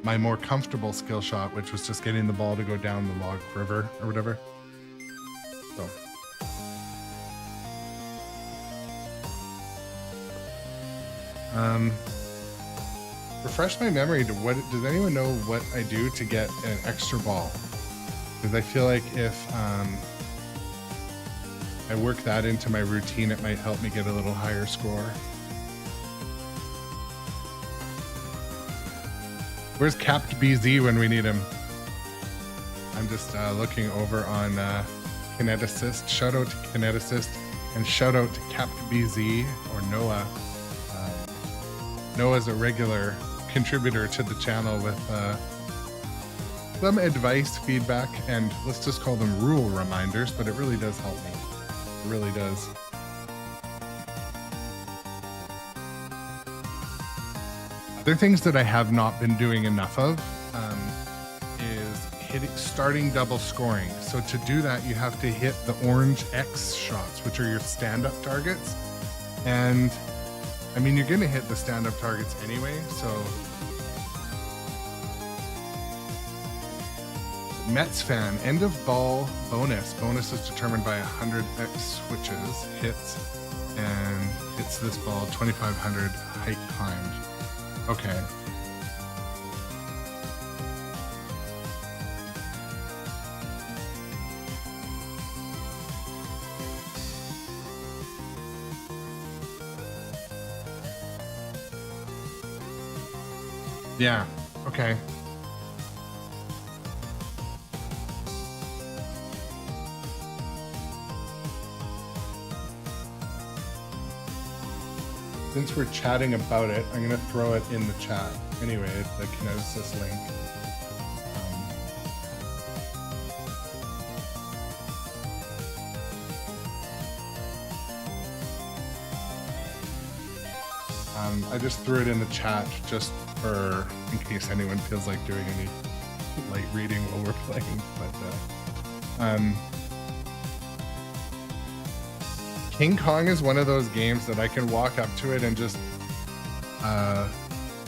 my more comfortable skill shot, which was just getting the ball to go down the log river or whatever. So. Refresh my memory to what, does anyone know what I do to get an extra ball? Because I feel like if I work that into my routine, it might help me get a little higher score. Where's Capt BZ when we need him? I'm just looking over on Kineticist. Shout out to Kineticist and shout out to Capt BZ or Noah. Noah's a regular contributor to the channel with some advice, feedback, and let's just call them rule reminders, but it really does help me. It really does. Other things that I have not been doing enough of is starting double scoring. So to do that, you have to hit the orange X shots, which are your stand-up targets. And I mean, you're going to hit the stand-up targets anyway, so Mets fan, end of ball bonus. Bonus is determined by 100 X switches, hits, and hits this ball 2,500 height climbed. Okay. Yeah, okay. Since we're chatting about it, I'm gonna throw it in the chat. Anyway, the Kineticist link. I just threw it in the chat just for in case anyone feels like doing any light reading while we're playing. But King Kong is one of those games that I can walk up to it and just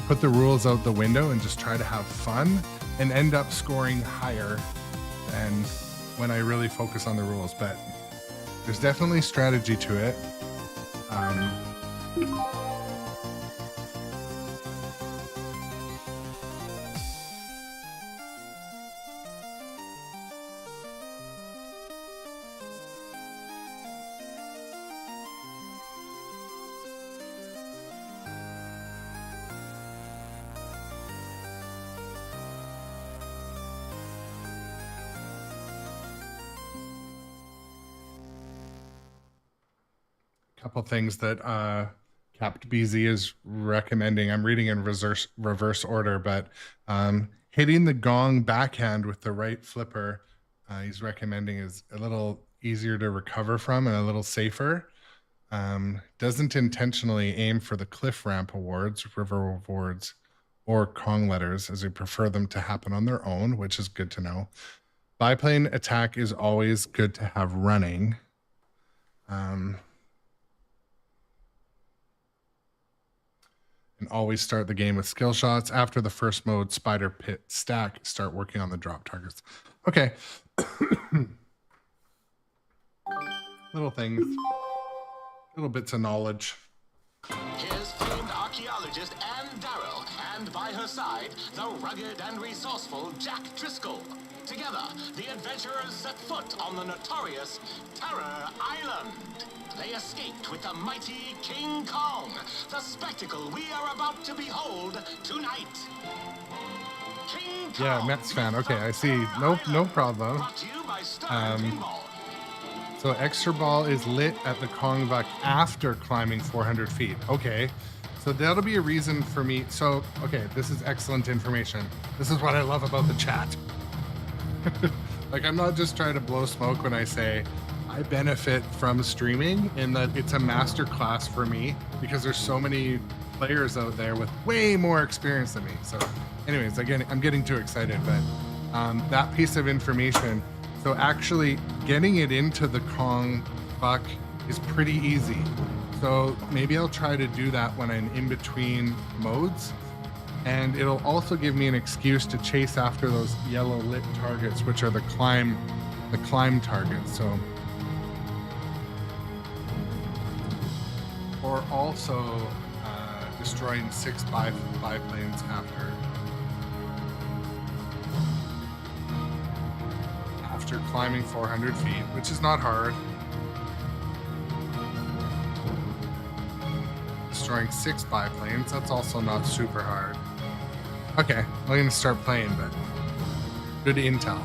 put the rules out the window and just try to have fun and end up scoring higher than when I really focus on the rules. But there's definitely strategy to it. couple things that Capt BZ is recommending. I'm reading in reverse order, but hitting the gong backhand with the right flipper, he's recommending, is a little easier to recover from and a little safer. Doesn't intentionally aim for the cliff ramp awards, river awards, or Kong letters, as we prefer them to happen on their own, which is good to know. Biplane attack is always good to have running. And always start the game with skill shots. After the first mode, spider pit stack, start working on the drop targets. Okay. Little things. Little bits of knowledge. Here's famed archaeologist Anne Darrow, and by her side, the rugged and resourceful Jack Driscoll. Together, the adventurers set foot on the notorious Terror Island. They escaped with the mighty King Kong, the spectacle we are about to behold tonight. King Kong, Yeah, Mets fan. Okay, I see. No problem. brought to you by sternpinball. So extra ball is lit at the Kong buck after climbing 400 feet. Okay, so that'll be a reason for me. So, okay, this is excellent information. This is what I love about the chat. Like, I'm not just trying to blow smoke when I say I benefit from streaming, in that it's a master class for me, because there's so many players out there with way more experience than me. So anyways, again, I'm getting too excited, but that piece of information, so actually getting it into the Kong buck is pretty easy. So maybe I'll try to do that when I'm in between modes, and it'll also give me an excuse to chase after those yellow lit targets, which are the climb targets. So, or also destroying 6 biplanes after climbing 400 feet, which is not hard. Destroying 6 biplanes, that's also not super hard. Okay, I'm gonna start playing, but good intel.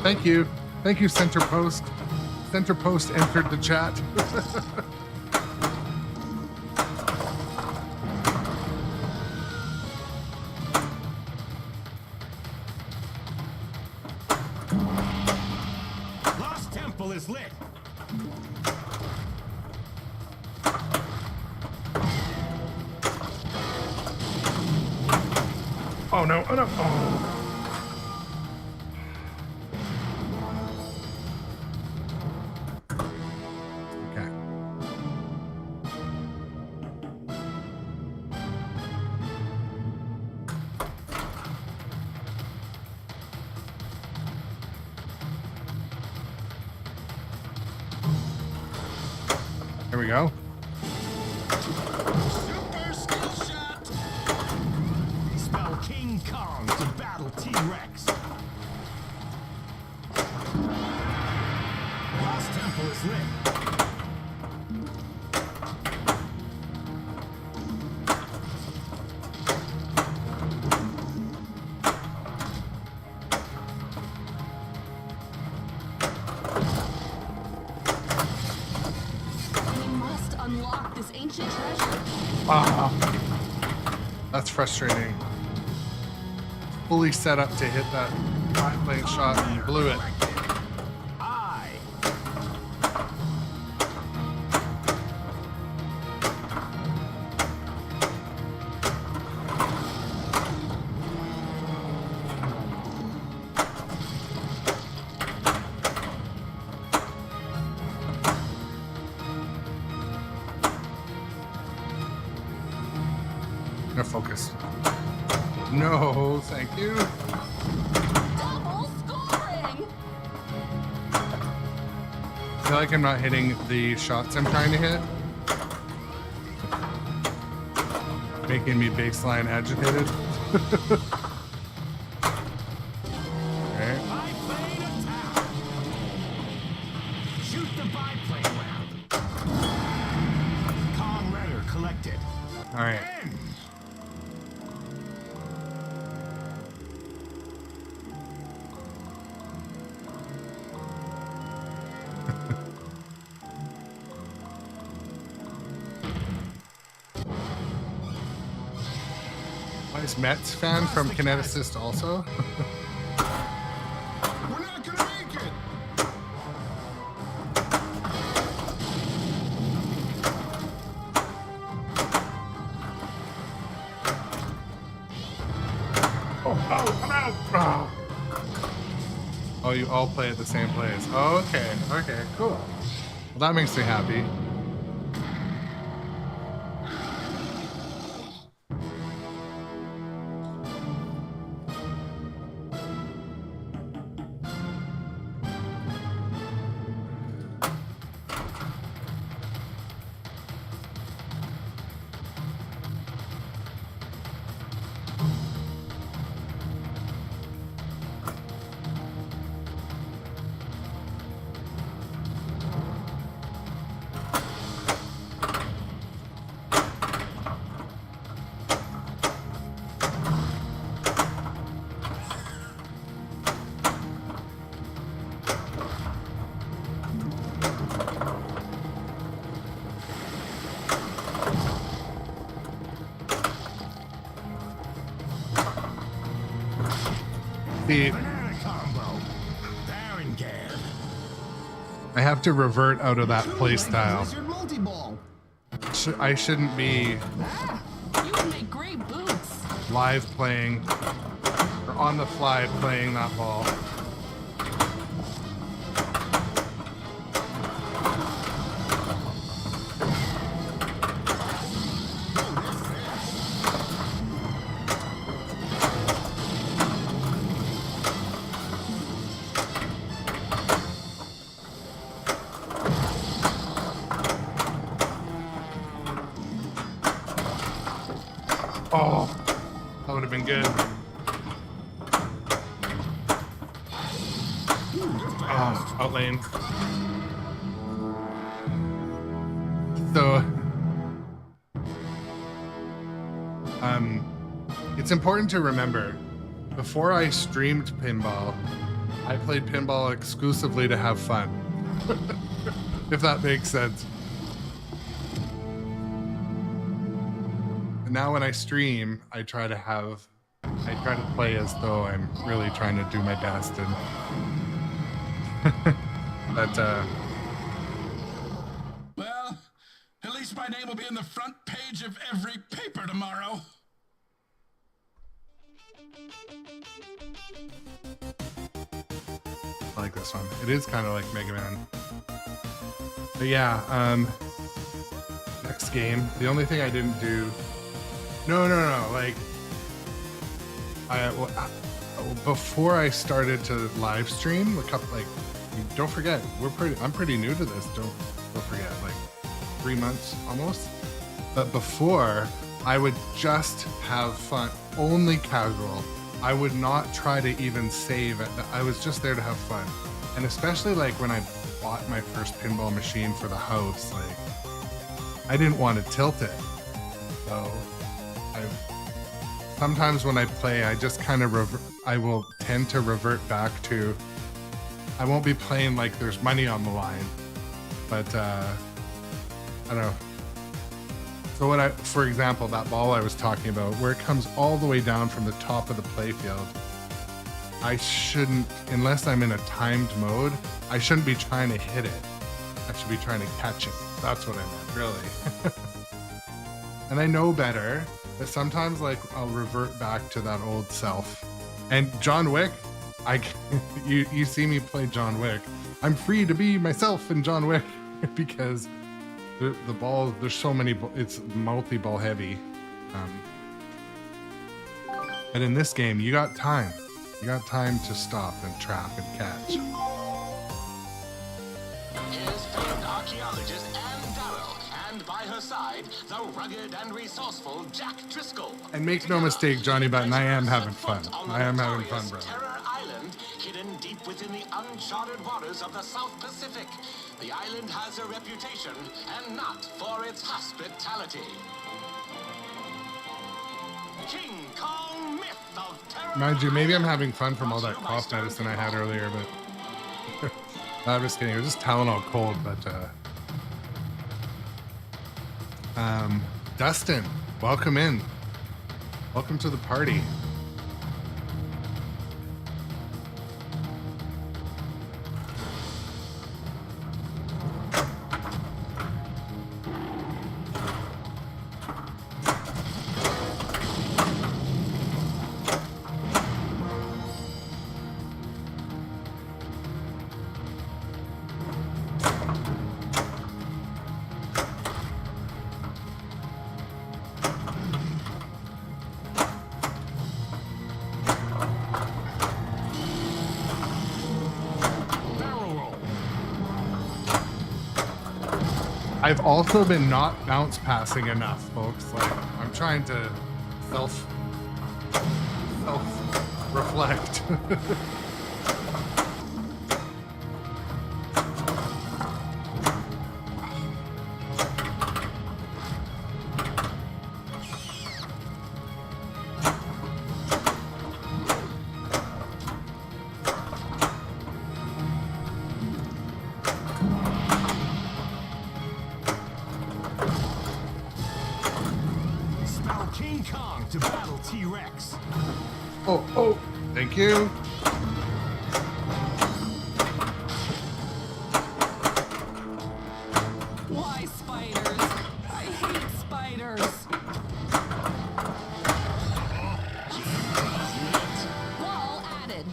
Thank you. Thank you, Center Post. Center Post entered the chat. Lost Temple is lit. Oh no, oh no, oh. Okay. Here we go. Super skill shot. Spell King Kong to battle T-Rex. Lost Temple is lit. We must unlock this ancient treasure. That's frustrating. Fully set up to hit that biplane shot and blew it. I. No focus. No, thank you. Double scoring! I feel like I'm not hitting the shots I'm trying to hit. Making me baseline agitated. Okay. Biplane attack. Shoot the biplane round. Kong letter collected. All right. End. Nice Mets fan from Kineticist also. We're not gonna make it. I'm out. Oh. Oh, you all play at the same place. Oh, okay. Okay, cool. Well, that makes me happy. See, Banana combo. Baron Gad. I have to revert out of that play style. Wizard multi-ball. I shouldn't be You would make great boots. live playing or on the fly playing that ball. Oh, that would have been good. Oh, out lane. So, it's important to remember, before I streamed pinball, I played pinball exclusively to have fun. If that makes sense. Now when I stream, I try to play as though I'm really trying to do my best, and but Well, at least my name will be in the front page of every paper tomorrow. I like this one. It is kind of like Mega Man. But yeah, next game. The only thing I didn't do. No. Like, before I started to live stream, don't forget, I'm pretty new to this. Don't forget, like 3 months almost. But before, I would just have fun, only casual. I would not try to even save it. I was just there to have fun. And especially like when I bought my first pinball machine for the house, like I didn't want to tilt it. So sometimes when I play, I just kind of I will tend to revert back to, I won't be playing like there's money on the line, but I don't know. So for example, that ball I was talking about, where it comes all the way down from the top of the playfield, I shouldn't, unless I'm in a timed mode, I shouldn't be trying to hit it. I should be trying to catch it. That's what I meant, really. And I know better, but sometimes like I'll revert back to that old self. And John Wick, you see me play John Wick, I'm free to be myself in John Wick because the ball, there's so many, it's multi-ball heavy. And in this game, you got time. You got time to stop and trap and catch. Here's famed archaeologist Anne Darrow, and by her side, the rugged and resourceful Jack Driscoll. And make no mistake, Johnny Button, I am having fun. I am having fun, bro. Terror Island, hidden deep within the uncharted waters of the South Pacific. The island has a reputation, and not for its hospitality. King Kong myth of terror. Mind you, maybe I'm having fun from all that cough medicine I had earlier, but I'm just kidding. It was just Tylenol cold, but Dustin, welcome in. Welcome to the party. I've also been not bounce passing enough, folks. Like, I'm trying to self-reflect. King Kong to battle T-Rex. Oh, thank you. Why spiders? I hate spiders. Wall added.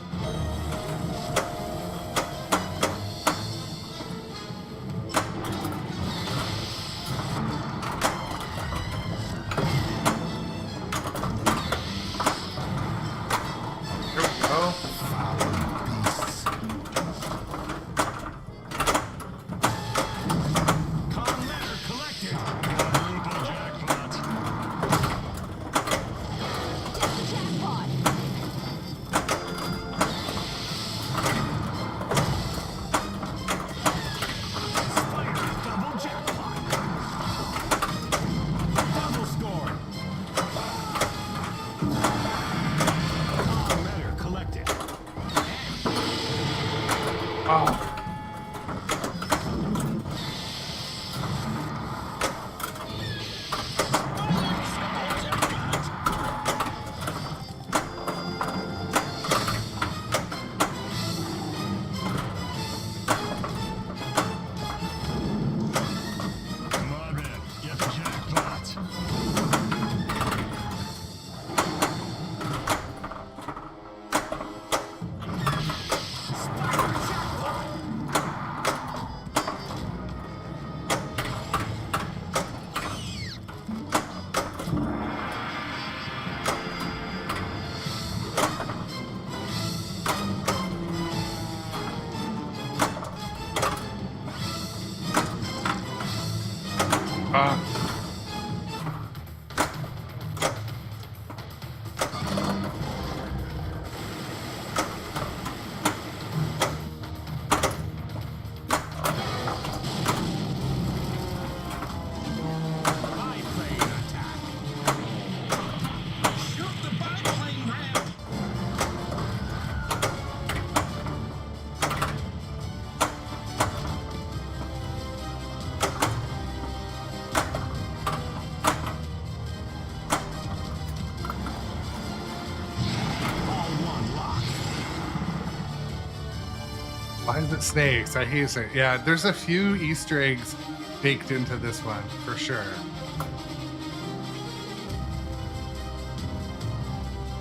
Why is it snakes? I hate it. Yeah, there's a few Easter eggs baked into this one, for sure.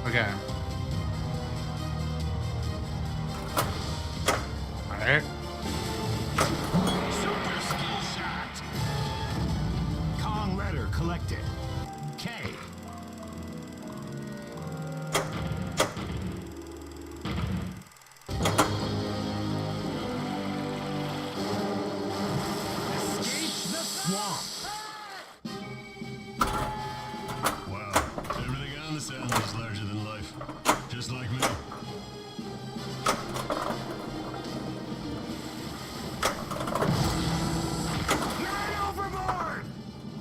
Okay. Alright. Super skill shot. Kong letter collected. K. Wow, everything on this island is larger than life. Just like me. Man overboard!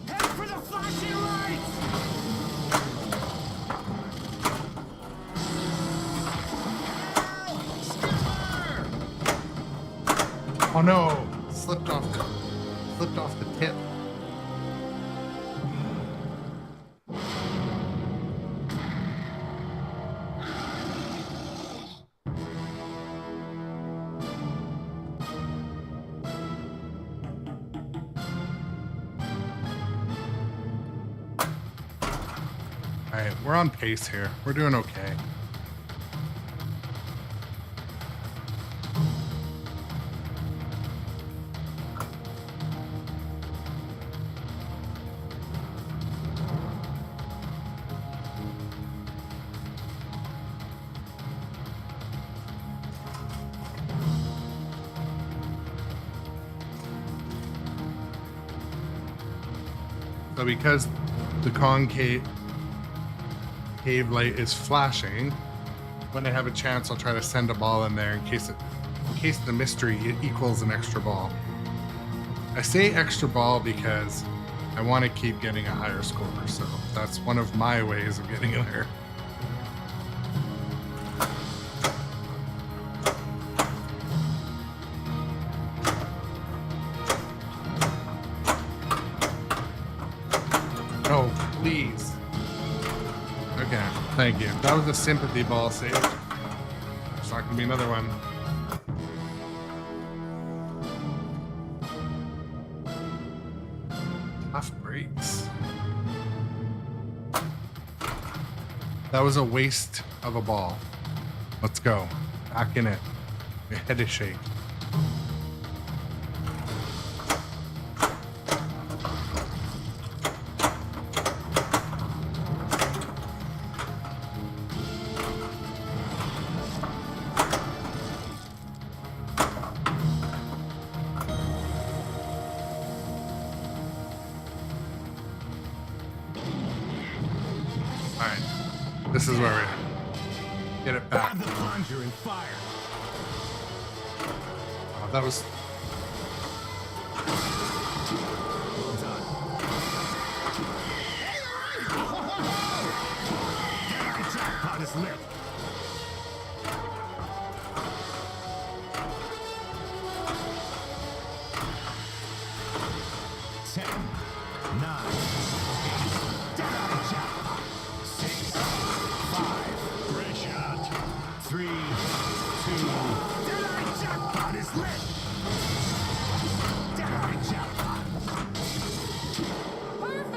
Head for the flashing lights! Skipper! Oh no! Slipped off the tip. Alright, we're on pace here. We're doing okay. So because the concave light is flashing, when I have a chance, I'll try to send a ball in there in case the mystery equals an extra ball. I say extra ball because I want to keep getting a higher score, so that's one of my ways of getting in there. Oh, please. Okay, thank you. That was a sympathy ball save. There's not gonna be another one. Tough breaks. That was a waste of a ball. Let's go. Back in it. Your head is shake. This is where we get it back. Have the plunger and fire. Oh, that was. Well done. The jackpot is lit.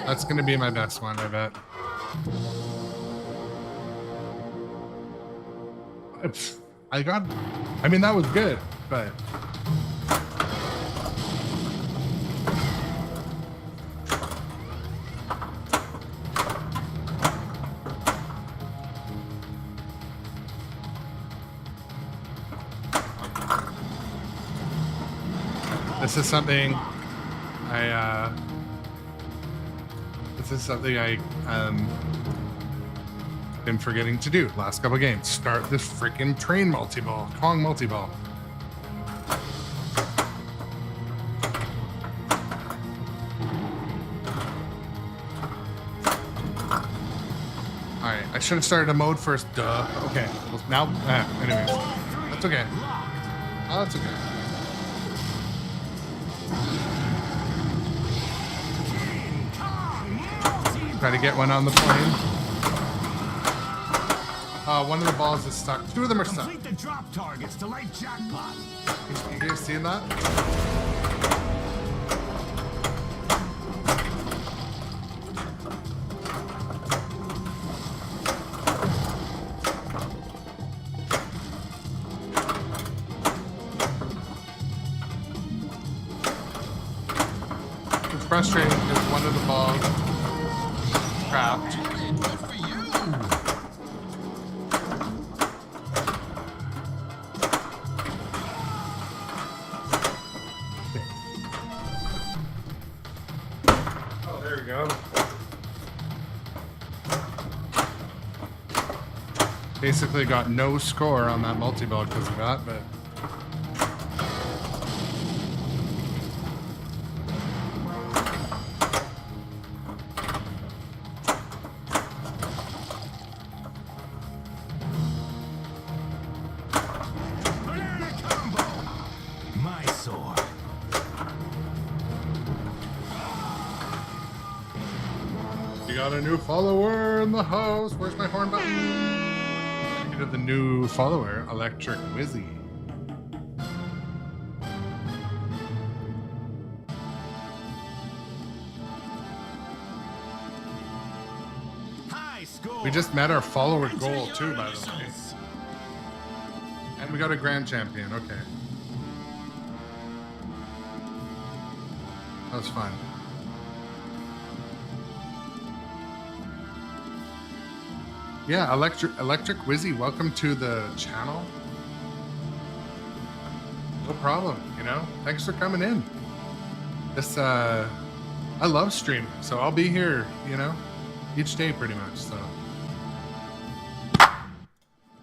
That's gonna be my best one, I bet. I mean, that was good, but. This is something I been forgetting to do last couple games. Start this freaking train multi-ball, Kong multi-ball. Alright, I should have started a mode first, duh. Okay, well, now, anyways. That's okay. Oh, that's okay. Try to get one on the plane. One of the balls is stuck. Two of them are stuck. Complete the drop targets to light jackpot. You guys seeing that? It's frustrating because one of the balls trapped. Oh, there we go. Basically got no score on that multi-ball because of that, but we got a new follower in the house. Where's my horn button? Get to the new follower, Electric Wizzy. High score. We just met our follower goal too, by the way. And we got a grand champion. Okay. That was fun. Yeah, Electric Wizzy, welcome to the channel. No problem, you know. Thanks for coming in. This I love streaming, so I'll be here, you know, each day pretty much. So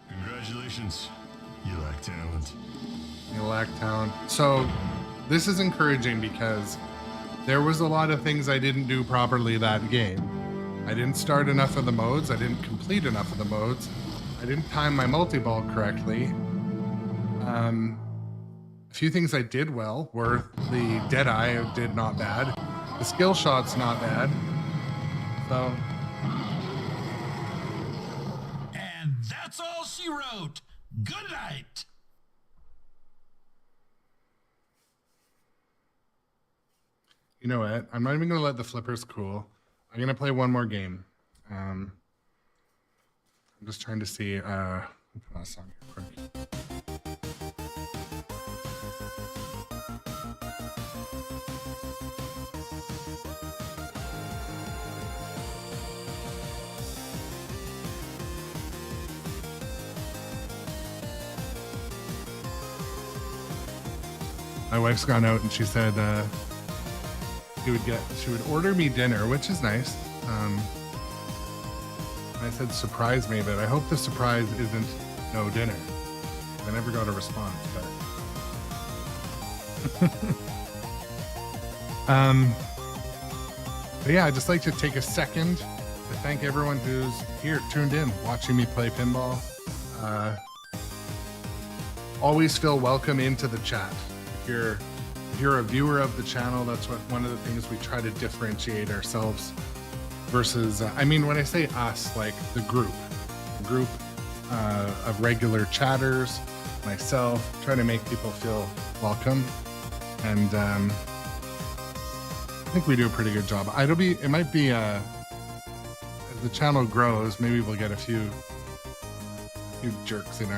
Congratulations. You lack talent. you lack talent. So this is encouraging because there was a lot of things I didn't do properly that game. I didn't start enough of the modes. I didn't complete enough of the modes. I didn't time my multi-ball correctly. A few things I did well were the Deadeye I did not bad. The skill shot's not bad. So. And that's all she wrote. Good night. You know what? I'm not even going to let the flippers cool. I'm going to play one more game. I'm just trying to see. Put on a song here quick. My wife's gone out and she said she would order me dinner, which is nice. I said surprise me, but I hope the surprise isn't no dinner. I never got a response, but yeah, I'd just like to take a second to thank everyone who's here, tuned in, watching me play pinball. Always feel welcome into the chat. If you're a viewer of the channel, that's one of the things we try to differentiate ourselves versus, I mean, when I say us, like the group of regular chatters, myself, try to make people feel welcome. And I think we do a pretty good job. It might be, as the channel grows, maybe we'll get a few jerks in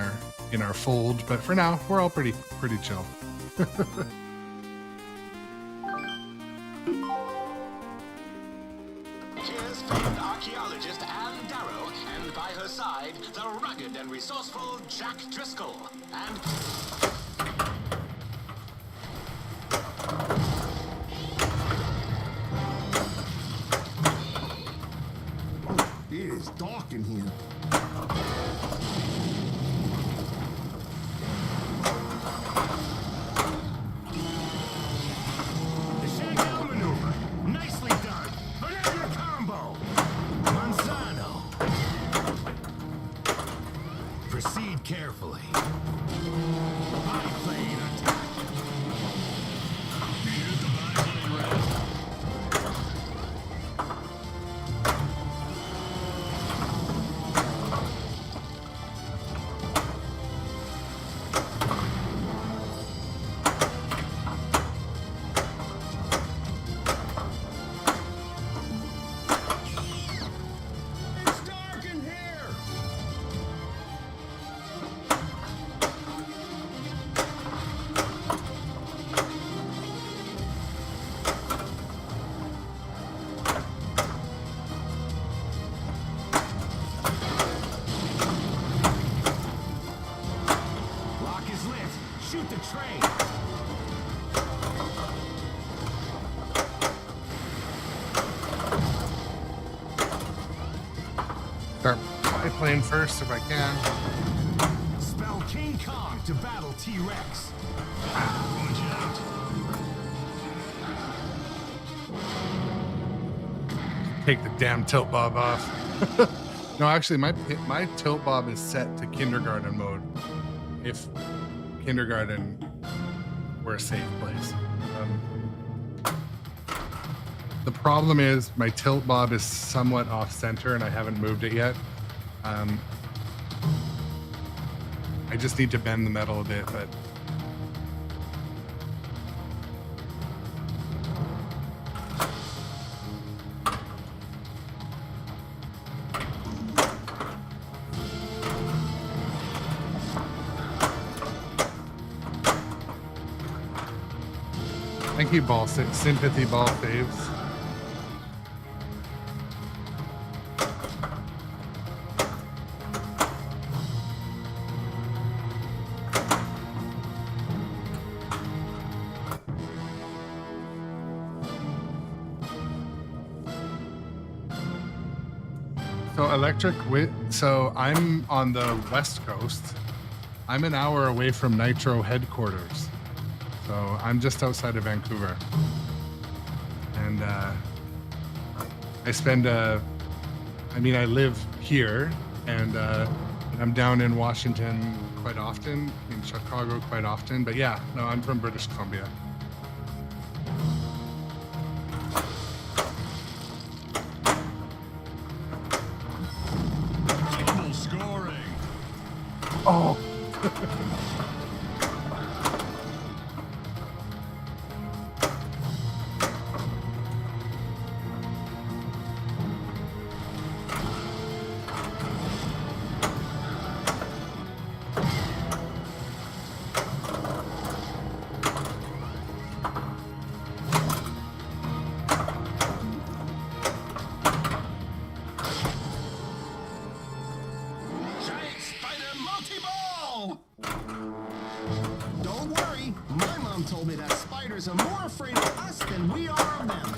our fold, but for now, we're all pretty chill. Here's famed archaeologist Anne Darrow, and by her side, the rugged and resourceful Jack Driscoll. And It is dark in here. The Shanghai maneuver. Nicely done. Banana combo. Manzano. Proceed carefully. Biplane attack. Here's the biplane round. It's dark in here. Lock is lit. Shoot the train. Start playing first if I can. Spell King Kong to battle T-Rex. Watch out. Take the damn tilt bob off. No, actually, my tilt bob is set to kindergarten mode. If kindergarten were a safe place. The problem is my tilt bob is somewhat off center and I haven't moved it yet. I just need to bend the metal a bit, but Thank you, Sympathy Ball saves. So I'm on the West Coast. I'm an hour away from Nitro headquarters. So I'm just outside of Vancouver. And I live here, and I'm down in Washington quite often, in Chicago quite often. But yeah, no, I'm from British Columbia. Double scoring. Oh. Giant spider multi-ball! Don't worry, my mom told me that spiders are more afraid of us than we are of them.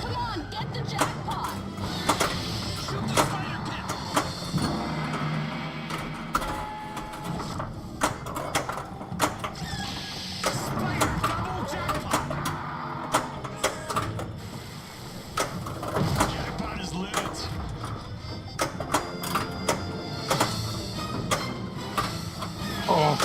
Come on, get the jackpot. Shoot the spider pit! Spider double jackpot! Jackpot is lit. Oh.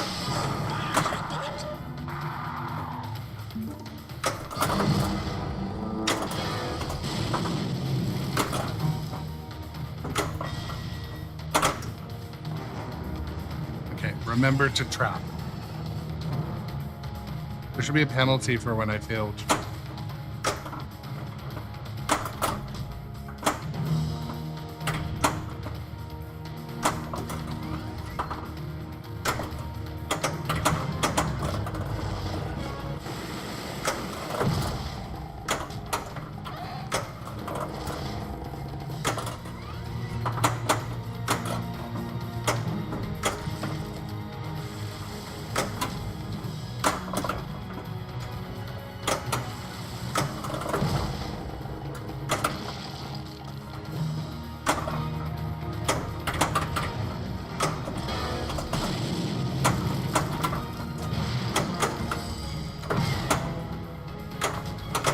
Okay, remember to trap. There should be a penalty for when I failed.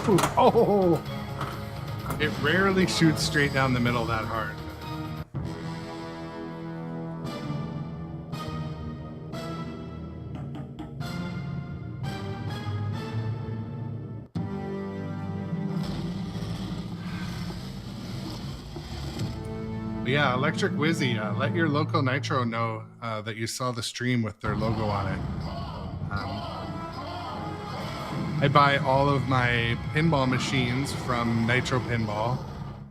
Ooh, oh! It rarely shoots straight down the middle that hard. But yeah, Electric Wizzy, let your local Nitro know that you saw the stream with their logo on it. I buy all of my pinball machines from nitropinball,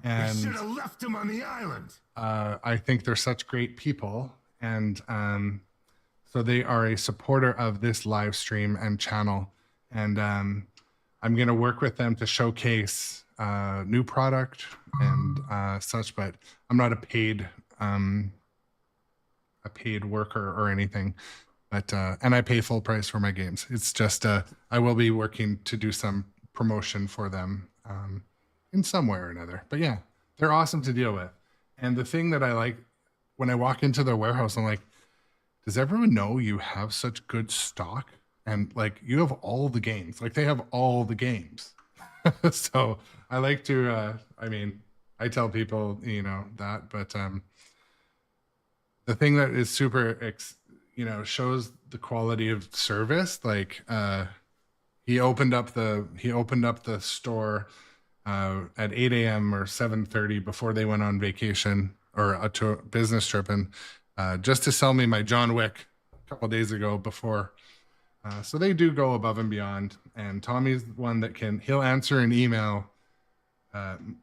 and Should have left him on the island. I think they're such great people, and so they are a supporter of this live stream and channel, and I'm going to work with them to showcase new product and such, but I'm not a paid worker or anything. But and I pay full price for my games. It's just I will be working to do some promotion for them in some way or another. But yeah, they're awesome to deal with. And the thing that I like when I walk into their warehouse, I'm like, does everyone know you have such good stock? And like, you have all the games. Like, they have all the games. So I like to. I tell people, that. But the thing that is super shows the quality of service. Like he opened up the store at 8 a.m. or 7:30 before they went on vacation or a business trip, and just to sell me my John Wick a couple days ago before So they do go above and beyond. And Tommy's one that he'll answer an email,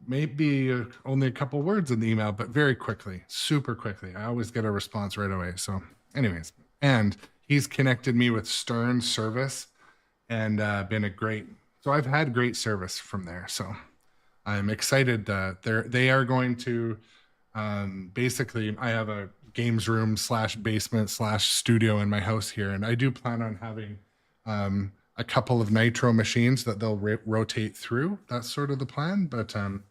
maybe only a couple words in the email, but very quickly, super quickly. I always get a response right away. So anyways, and he's connected me with Stern service and been a great, so I've had great service from there. So I'm excited. They are going to, basically, I have a games room / basement / studio in my house here. And I do plan on having a couple of nitro machines that they'll rotate through. That's sort of the plan. But, and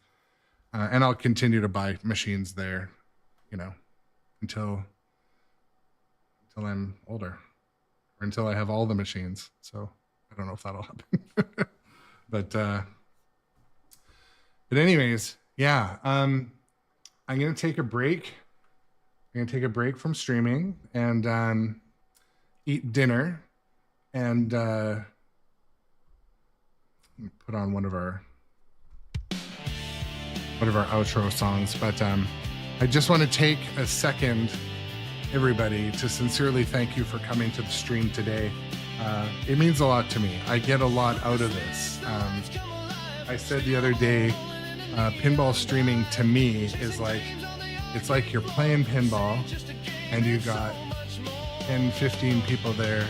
I'll continue to buy machines there, you know, until I'm older or until I have all the machines. So I don't know if that'll happen. But anyways, yeah, I'm going to take a break. I'm going to take a break from streaming and eat dinner and put on one of our outro songs. But I just want to take a second, everybody, to sincerely thank you for coming to the stream today. It means a lot to me. I get a lot out of this. I said the other day, pinball streaming to me is like, it's like you're playing pinball and you got 10, 15 people there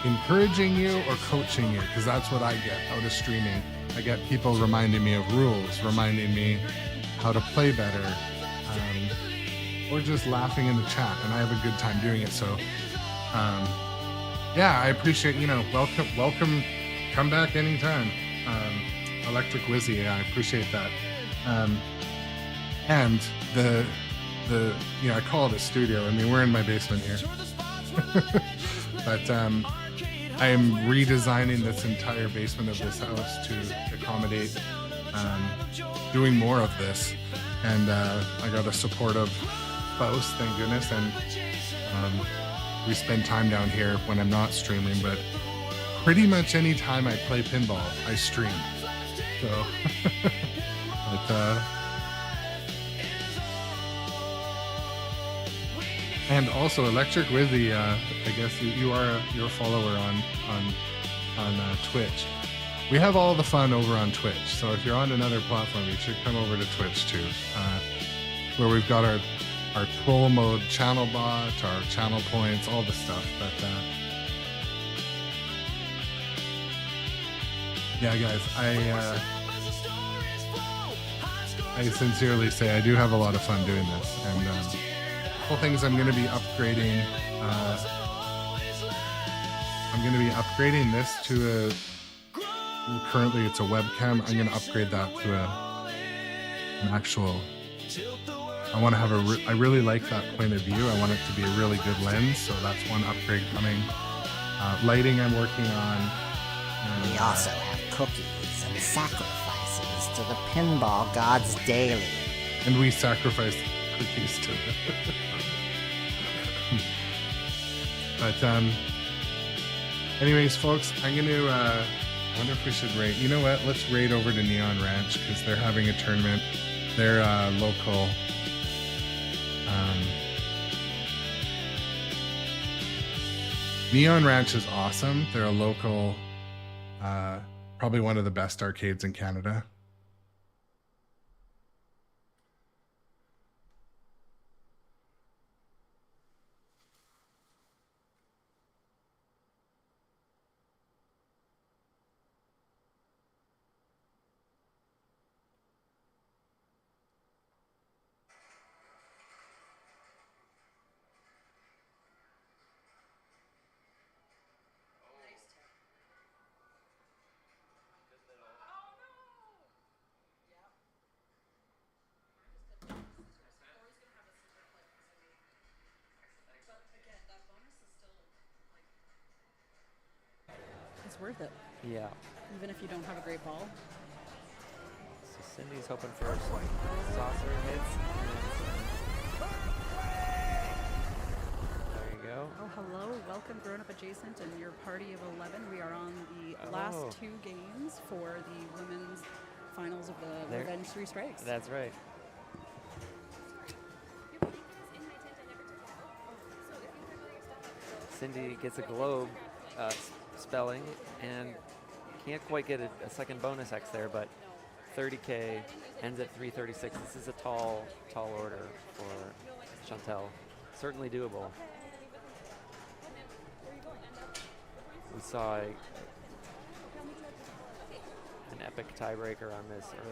encouraging you or coaching you, because that's what I get out of streaming. I get people reminding me of rules, reminding me how to play better, or just laughing in the chat, and I have a good time doing it. So yeah, I appreciate, welcome, come back anytime. Electric Wizzy, I appreciate that. And the I call it a studio. I mean, we're in my basement here. But I am redesigning this entire basement of this house to accommodate doing more of this. And I got a supportive spouse, thank goodness. And we spend time down here when I'm not streaming, but pretty much any time I play pinball, I stream. So, but, and also Electric Wizzy, I guess you're a follower on Twitch. We have all the fun over on Twitch. So if you're on another platform, you should come over to Twitch too, where we've got our troll mode channel bot, our channel points, all the stuff. But yeah, guys, I sincerely say I do have a lot of fun doing this, and couple things I'm going to be upgrading. I'm going to be upgrading this to currently it's a webcam. I'm going to upgrade that to an actual. I want to have I really like that point of view. I want it to be a really good lens, so that's one upgrade coming. Lighting I'm working on. And, we also have cookies and sacrifices to the pinball gods daily. And we sacrifice cookies to them. But anyways, folks, I'm going to, I wonder if we should raid. You know what? Let's raid over to Neon Ranch because they're having a tournament. They're local. Neon Ranch is awesome. They're a local, probably one of the best arcades in Canada. It's worth it. Yeah. Even if you don't have a great ball. So Cindy's hoping for some saucer hits. There you go. Oh, hello. Welcome, Grown Up Adjacent and your party of 11. We are on the last two games for the women's finals of the Revenge 3 Strikes. That's right. Cindy gets a globe. spelling, and can't quite get a second bonus X there, but 30K ends at 336. This is a tall order for Chantel. Certainly doable. We saw an epic tiebreaker on this earlier.